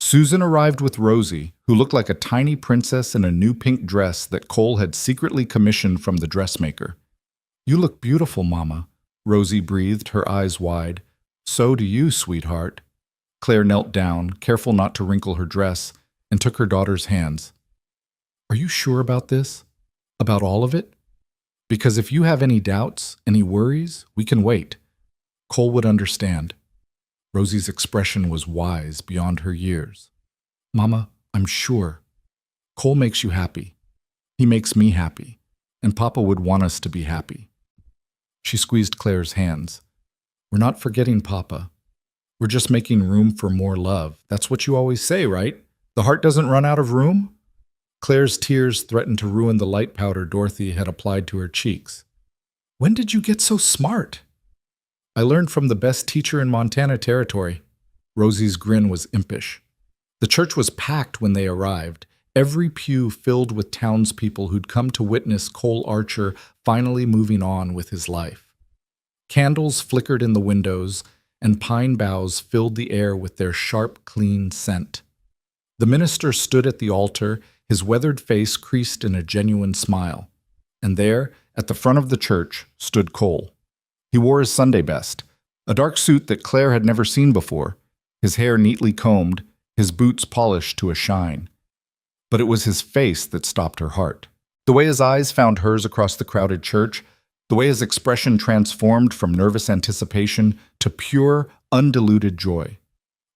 Susan arrived with Rosie, who looked like a tiny princess in a new pink dress that Cole had secretly commissioned from the dressmaker. "You look beautiful, Mama," Rosie breathed, her eyes wide. "So do you, sweetheart." Claire knelt down, careful not to wrinkle her dress, and took her daughter's hands. "Are you sure about this? About all of it? Because if you have any doubts, any worries, we can wait. Cole would understand." Rosie's expression was wise beyond her years. "Mama, I'm sure. Cole makes you happy. He makes me happy. And Papa would want us to be happy." She squeezed Claire's hands. "We're not forgetting Papa. We're just making room for more love. That's what you always say, right? The heart doesn't run out of room?" Claire's tears threatened to ruin the light powder Dorothy had applied to her cheeks. "When did you get so smart?" "I learned from the best teacher in Montana Territory." Rosie's grin was impish. The church was packed when they arrived, every pew filled with townspeople who'd come to witness Cole Archer finally moving on with his life. Candles flickered in the windows, and pine boughs filled the air with their sharp, clean scent. The minister stood at the altar, his weathered face creased in a genuine smile. And there, at the front of the church, stood Cole. He wore his Sunday best, a dark suit that Claire had never seen before, his hair neatly combed, his boots polished to a shine. But it was his face that stopped her heart. The way his eyes found hers across the crowded church, the way his expression transformed from nervous anticipation to pure, undiluted joy.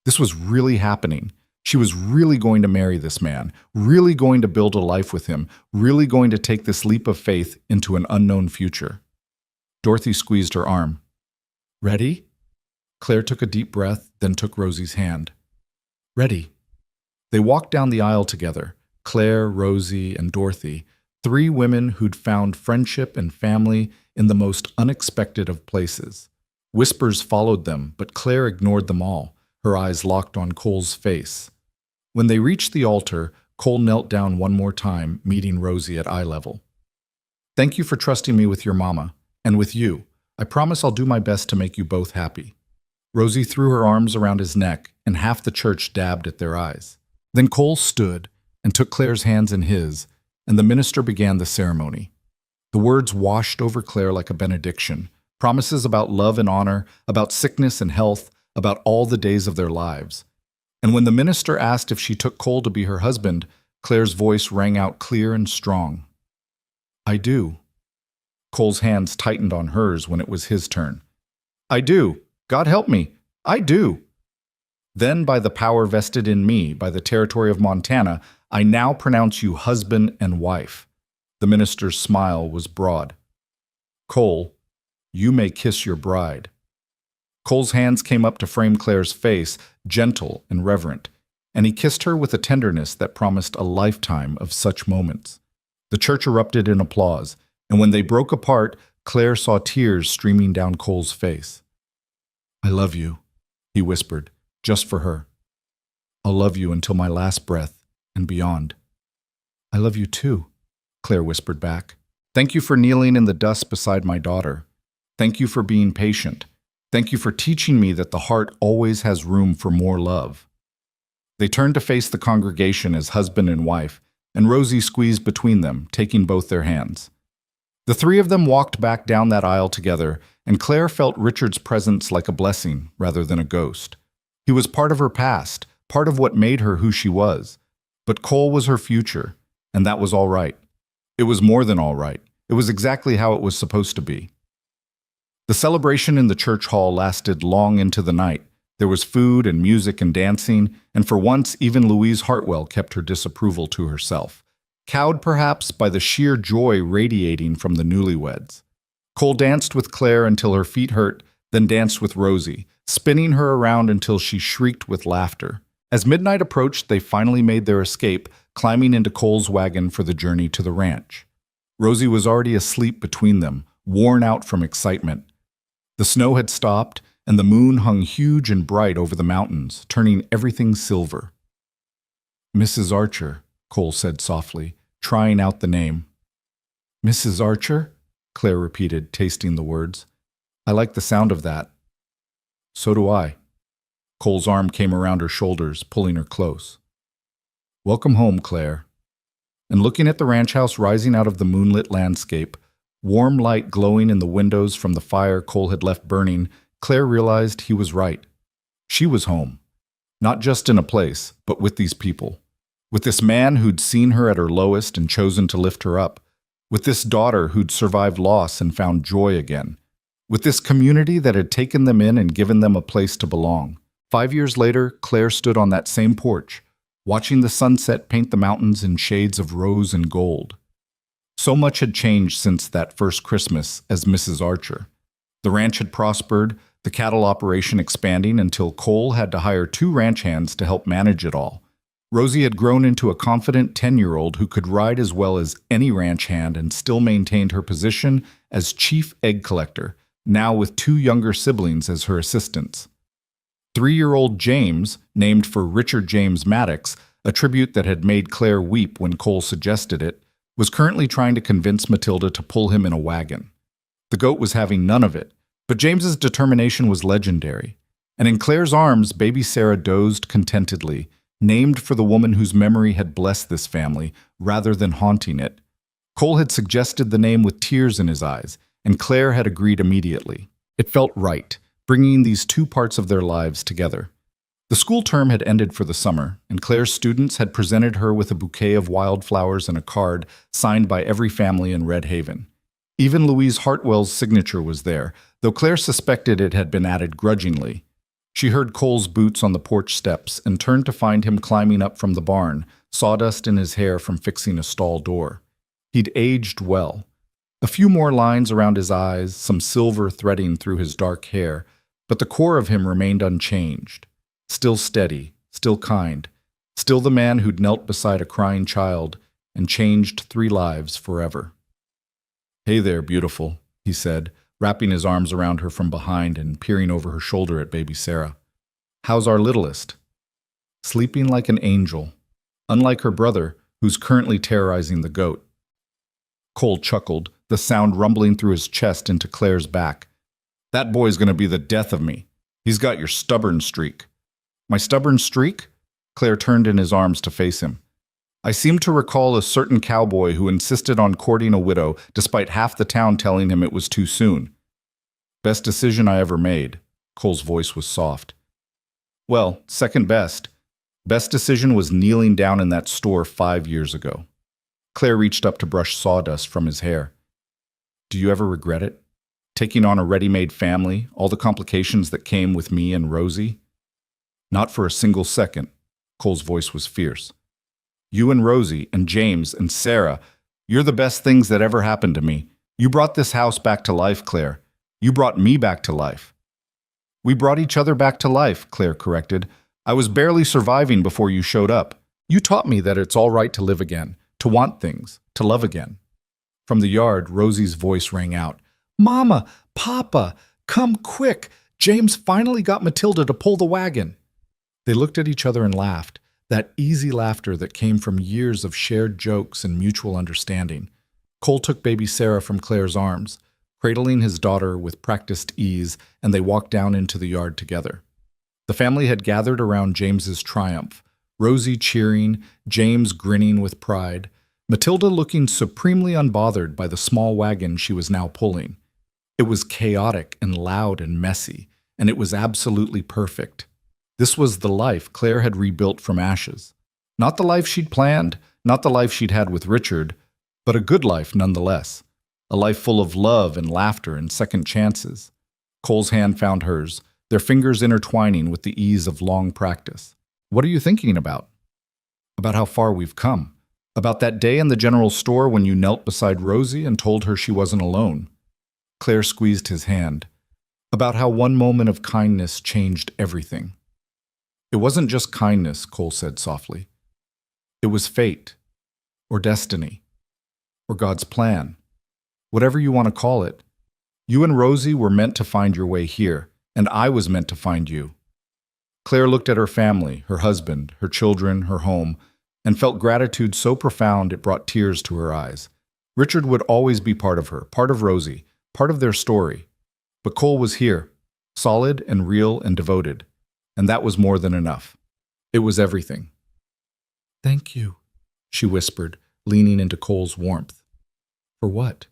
This was really happening. She was really going to marry this man, really going to build a life with him, really going to take this leap of faith into an unknown future. Dorothy squeezed her arm. "Ready?" Claire took a deep breath, then took Rosie's hand. "Ready." They walked down the aisle together, Claire, Rosie, and Dorothy, three women who'd found friendship and family in the most unexpected of places. Whispers followed them, but Claire ignored them all, her eyes locked on Cole's face. When they reached the altar, Cole knelt down one more time, meeting Rosie at eye level. "Thank you for trusting me with your mama, and with you. I promise I'll do my best to make you both happy." Rosie threw her arms around his neck, and half the church dabbed at their eyes. Then Cole stood and took Claire's hands in his, and the minister began the ceremony. The words washed over Claire like a benediction, promises about love and honor, about sickness and health, about all the days of their lives. And when the minister asked if she took Cole to be her husband, Claire's voice rang out clear and strong. "I do." Cole's hands tightened on hers when it was his turn. "I do. God help me. I do." "Then, by the power vested in me, by the territory of Montana, I now pronounce you husband and wife." The minister's smile was broad. "Cole, you may kiss your bride." Cole's hands came up to frame Claire's face, gentle and reverent, and he kissed her with a tenderness that promised a lifetime of such moments. The church erupted in applause, and when they broke apart, Claire saw tears streaming down Cole's face. "I love you," he whispered, just for her. "I'll love you until my last breath and beyond." "I love you too," Claire whispered back. Thank you for kneeling in the dust beside my daughter. Thank you for being patient. Thank you for teaching me that the heart always has room for more love." They turned to face the congregation as husband and wife, and Rosie squeezed between them, taking both their hands. The three of them walked back down that aisle together, and Claire felt Richard's presence like a blessing rather than a ghost. He was part of her past, part of what made her who she was. But Cole was her future, and that was all right. It was more than all right. It was exactly how it was supposed to be. The celebration in the church hall lasted long into the night. There was food and music and dancing, and for once even Louise Hartwell kept her disapproval to herself, cowed perhaps by the sheer joy radiating from the newlyweds. Cole danced with Claire until her feet hurt, then danced with Rosie, spinning her around until she shrieked with laughter. As midnight approached, they finally made their escape, climbing into Cole's wagon for the journey to the ranch. Rosie was already asleep between them, worn out from excitement. The snow had stopped, and the moon hung huge and bright over the mountains, turning everything silver. "Mrs. Archer," Cole said softly, trying out the name. "Mrs. Archer?" Claire repeated, tasting the words. "I like the sound of that." "So do I." Cole's arm came around her shoulders, pulling her close. "Welcome home, Claire." And looking at the ranch house rising out of the moonlit landscape, warm light glowing in the windows from the fire Cole had left burning, Claire realized he was right. She was home. Not just in a place, but with these people. With this man who'd seen her at her lowest and chosen to lift her up. With this daughter who'd survived loss and found joy again. With this community that had taken them in and given them a place to belong. 5 years later, Claire stood on that same porch, watching the sunset paint the mountains in shades of rose and gold. So much had changed since that first Christmas as Mrs. Archer. The ranch had prospered, the cattle operation expanding until Cole had to hire 2 ranch hands to help manage it all. Rosie had grown into a confident 10-year-old who could ride as well as any ranch hand and still maintained her position as chief egg collector, now with 2 younger siblings as her assistants. 3-year-old James, named for Richard James Maddox, a tribute that had made Claire weep when Cole suggested it, was currently trying to convince Matilda to pull him in a wagon. The goat was having none of it, but James's determination was legendary. And in Claire's arms, baby Sarah dozed contentedly, named for the woman whose memory had blessed this family rather than haunting it. Cole had suggested the name with tears in his eyes, and Claire had agreed immediately. It felt right, bringing these 2 parts of their lives together. The school term had ended for the summer, and Claire's students had presented her with a bouquet of wildflowers and a card signed by every family in Red Haven. Even Louise Hartwell's signature was there, though Claire suspected it had been added grudgingly. She heard Cole's boots on the porch steps and turned to find him climbing up from the barn, sawdust in his hair from fixing a stall door. He'd aged well. A few more lines around his eyes, some silver threading through his dark hair, but the core of him remained unchanged. Still steady, still kind, still the man who'd knelt beside a crying child and changed 3 lives forever. "Hey there, beautiful," he said, wrapping his arms around her from behind and peering over her shoulder at baby Sarah. "How's our littlest?" "Sleeping like an angel, unlike her brother, who's currently terrorizing the goat." Cole chuckled, the sound rumbling through his chest into Claire's back. "That boy's going to be the death of me. He's got your stubborn streak." "My stubborn streak?" Claire turned in his arms to face him. "I seem to recall a certain cowboy who insisted on courting a widow despite half the town telling him it was too soon." "Best decision I ever made." Cole's voice was soft. "Well, second best. Best decision was kneeling down in that store 5 years ago." Claire reached up to brush sawdust from his hair. "Do you ever regret it? Taking on a ready-made family, all the complications that came with me and Rosie?" "Not for a single second." Cole's voice was fierce. "You and Rosie and James and Sarah, you're the best things that ever happened to me. You brought this house back to life, Claire. You brought me back to life." "We brought each other back to life," Claire corrected. "I was barely surviving before you showed up. You taught me that it's all right to live again, to want things, to love again." From the yard, Rosie's voice rang out. "Mama, Papa, come quick. James finally got Matilda to pull the wagon." They looked at each other and laughed, that easy laughter that came from years of shared jokes and mutual understanding. Cole took baby Sarah from Claire's arms, cradling his daughter with practiced ease, and they walked down into the yard together. The family had gathered around James's triumph, Rosie cheering, James grinning with pride, Matilda looking supremely unbothered by the small wagon she was now pulling. It was chaotic and loud and messy, and it was absolutely perfect. This was the life Claire had rebuilt from ashes. Not the life she'd planned, not the life she'd had with Richard, but a good life nonetheless. A life full of love and laughter and second chances. Cole's hand found hers, their fingers intertwining with the ease of long practice. "What are you thinking about?" "About how far we've come. About that day in the general store when you knelt beside Rosie and told her she wasn't alone." Claire squeezed his hand. "About how one moment of kindness changed everything." "It wasn't just kindness," Cole said softly. "It was fate, or destiny, or God's plan. Whatever you want to call it. You and Rosie were meant to find your way here, and I was meant to find you." Claire looked at her family, her husband, her children, her home, and felt gratitude so profound it brought tears to her eyes. Richard would always be part of her, part of Rosie, part of their story. But Cole was here, solid and real and devoted, and that was more than enough. It was everything. "Thank you," she whispered, leaning into Cole's warmth. "For what?"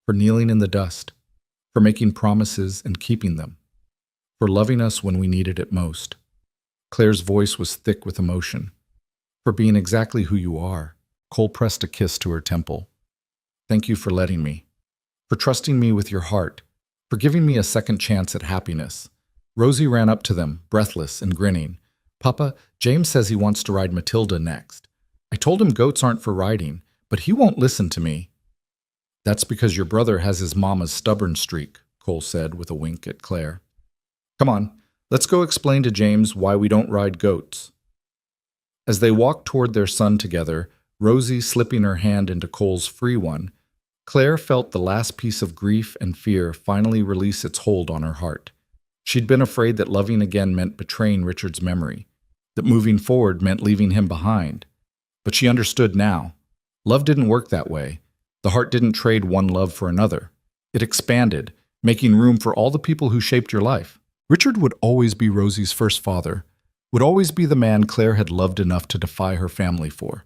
"For kneeling in the dust, for making promises and keeping them, for loving us when we needed it most." Claire's voice was thick with emotion. "For being exactly who you are." Cole pressed a kiss to her temple. "Thank you for letting me, for trusting me with your heart, for giving me a second chance at happiness." Rosie ran up to them, breathless and grinning. "Papa, James says he wants to ride Matilda next. I told him goats aren't for riding, but he won't listen to me." "That's because your brother has his mama's stubborn streak," Cole said with a wink at Claire. "Come on, let's go explain to James why we don't ride goats." As they walked toward their son together, Rosie slipping her hand into Cole's free one, Claire felt the last piece of grief and fear finally release its hold on her heart. She'd been afraid that loving again meant betraying Richard's memory, that moving forward meant leaving him behind. But she understood now. Love didn't work that way. The heart didn't trade one love for another. It expanded, making room for all the people who shaped your life. Richard would always be Rosie's first father, would always be the man Claire had loved enough to defy her family for.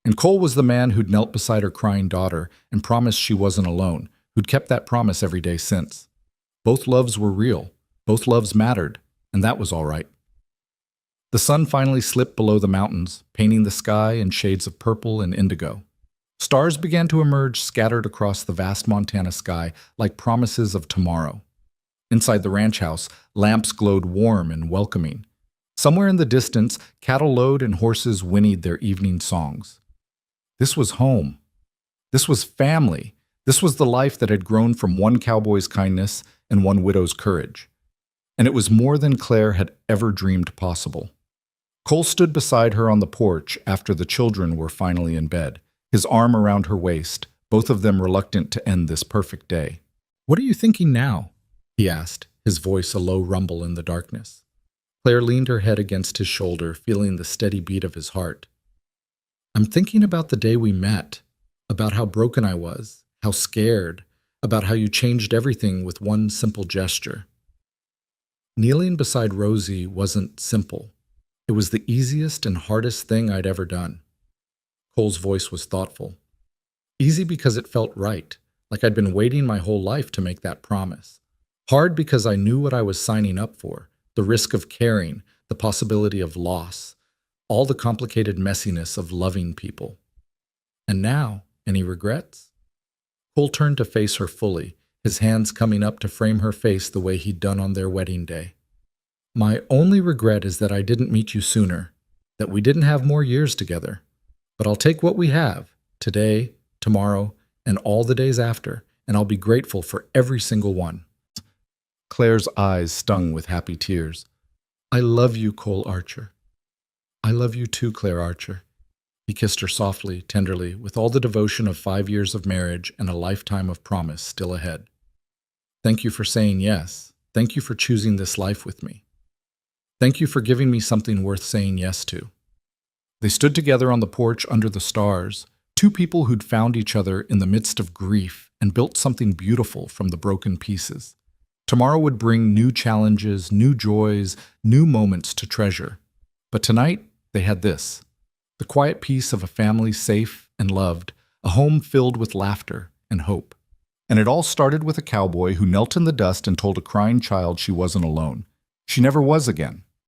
And Cole was the man who'd knelt beside her crying daughter and promised she wasn't alone, who'd kept that promise every day since. Both loves were real, both loves mattered, and that was all right. The sun finally slipped below the mountains, painting the sky in shades of purple and indigo. Stars began to emerge scattered across the vast Montana sky like promises of tomorrow. Inside the ranch house, lamps glowed warm and welcoming. Somewhere in the distance, cattle lowed and horses whinnied their evening songs. This was home. This was family. This was the life that had grown from one cowboy's kindness and one widow's courage. And it was more than Claire had ever dreamed possible. Cole stood beside her on the porch after the children were finally in bed, his arm around her waist, both of them reluctant to end this perfect day. "What are you thinking now?" he asked, his voice a low rumble in the darkness. Claire leaned her head against his shoulder, feeling the steady beat of his heart. "I'm thinking about the day we met, about how broken I was, how scared, about how you changed everything with one simple gesture." Kneeling beside Rosie wasn't simple. It was the easiest and hardest thing I'd ever done. Cole's voice was thoughtful. Easy because it felt right, like I'd been waiting my whole life to make that promise. Hard because I knew what I was signing up for, the risk of caring, the possibility of loss, all the complicated messiness of loving people. And now, any regrets? Cole turned to face her fully, his hands coming up to frame her face the way he'd done on their wedding day. "My only regret is that I didn't meet you sooner, that we didn't have more years together. But I'll take what we have, today, tomorrow, and all the days after, and I'll be grateful for every single one." Claire's eyes stung with happy tears. "I love you, Cole Archer." "I love you too, Claire Archer." He kissed her softly, tenderly, with all the devotion of 5 years of marriage and a lifetime of promise still ahead. "Thank you for saying yes. Thank you for choosing this life with me. Thank you for giving me something worth saying yes to." They stood together on the porch under the stars, Two people who'd found each other in the midst of grief and built something beautiful from the broken pieces. Tomorrow would bring new challenges, new joys, new moments to treasure. But tonight, they had this: the quiet peace of a family safe and loved, a home filled with laughter and hope. And it all started with a cowboy who knelt in the dust and told a crying child she wasn't alone. She never was again.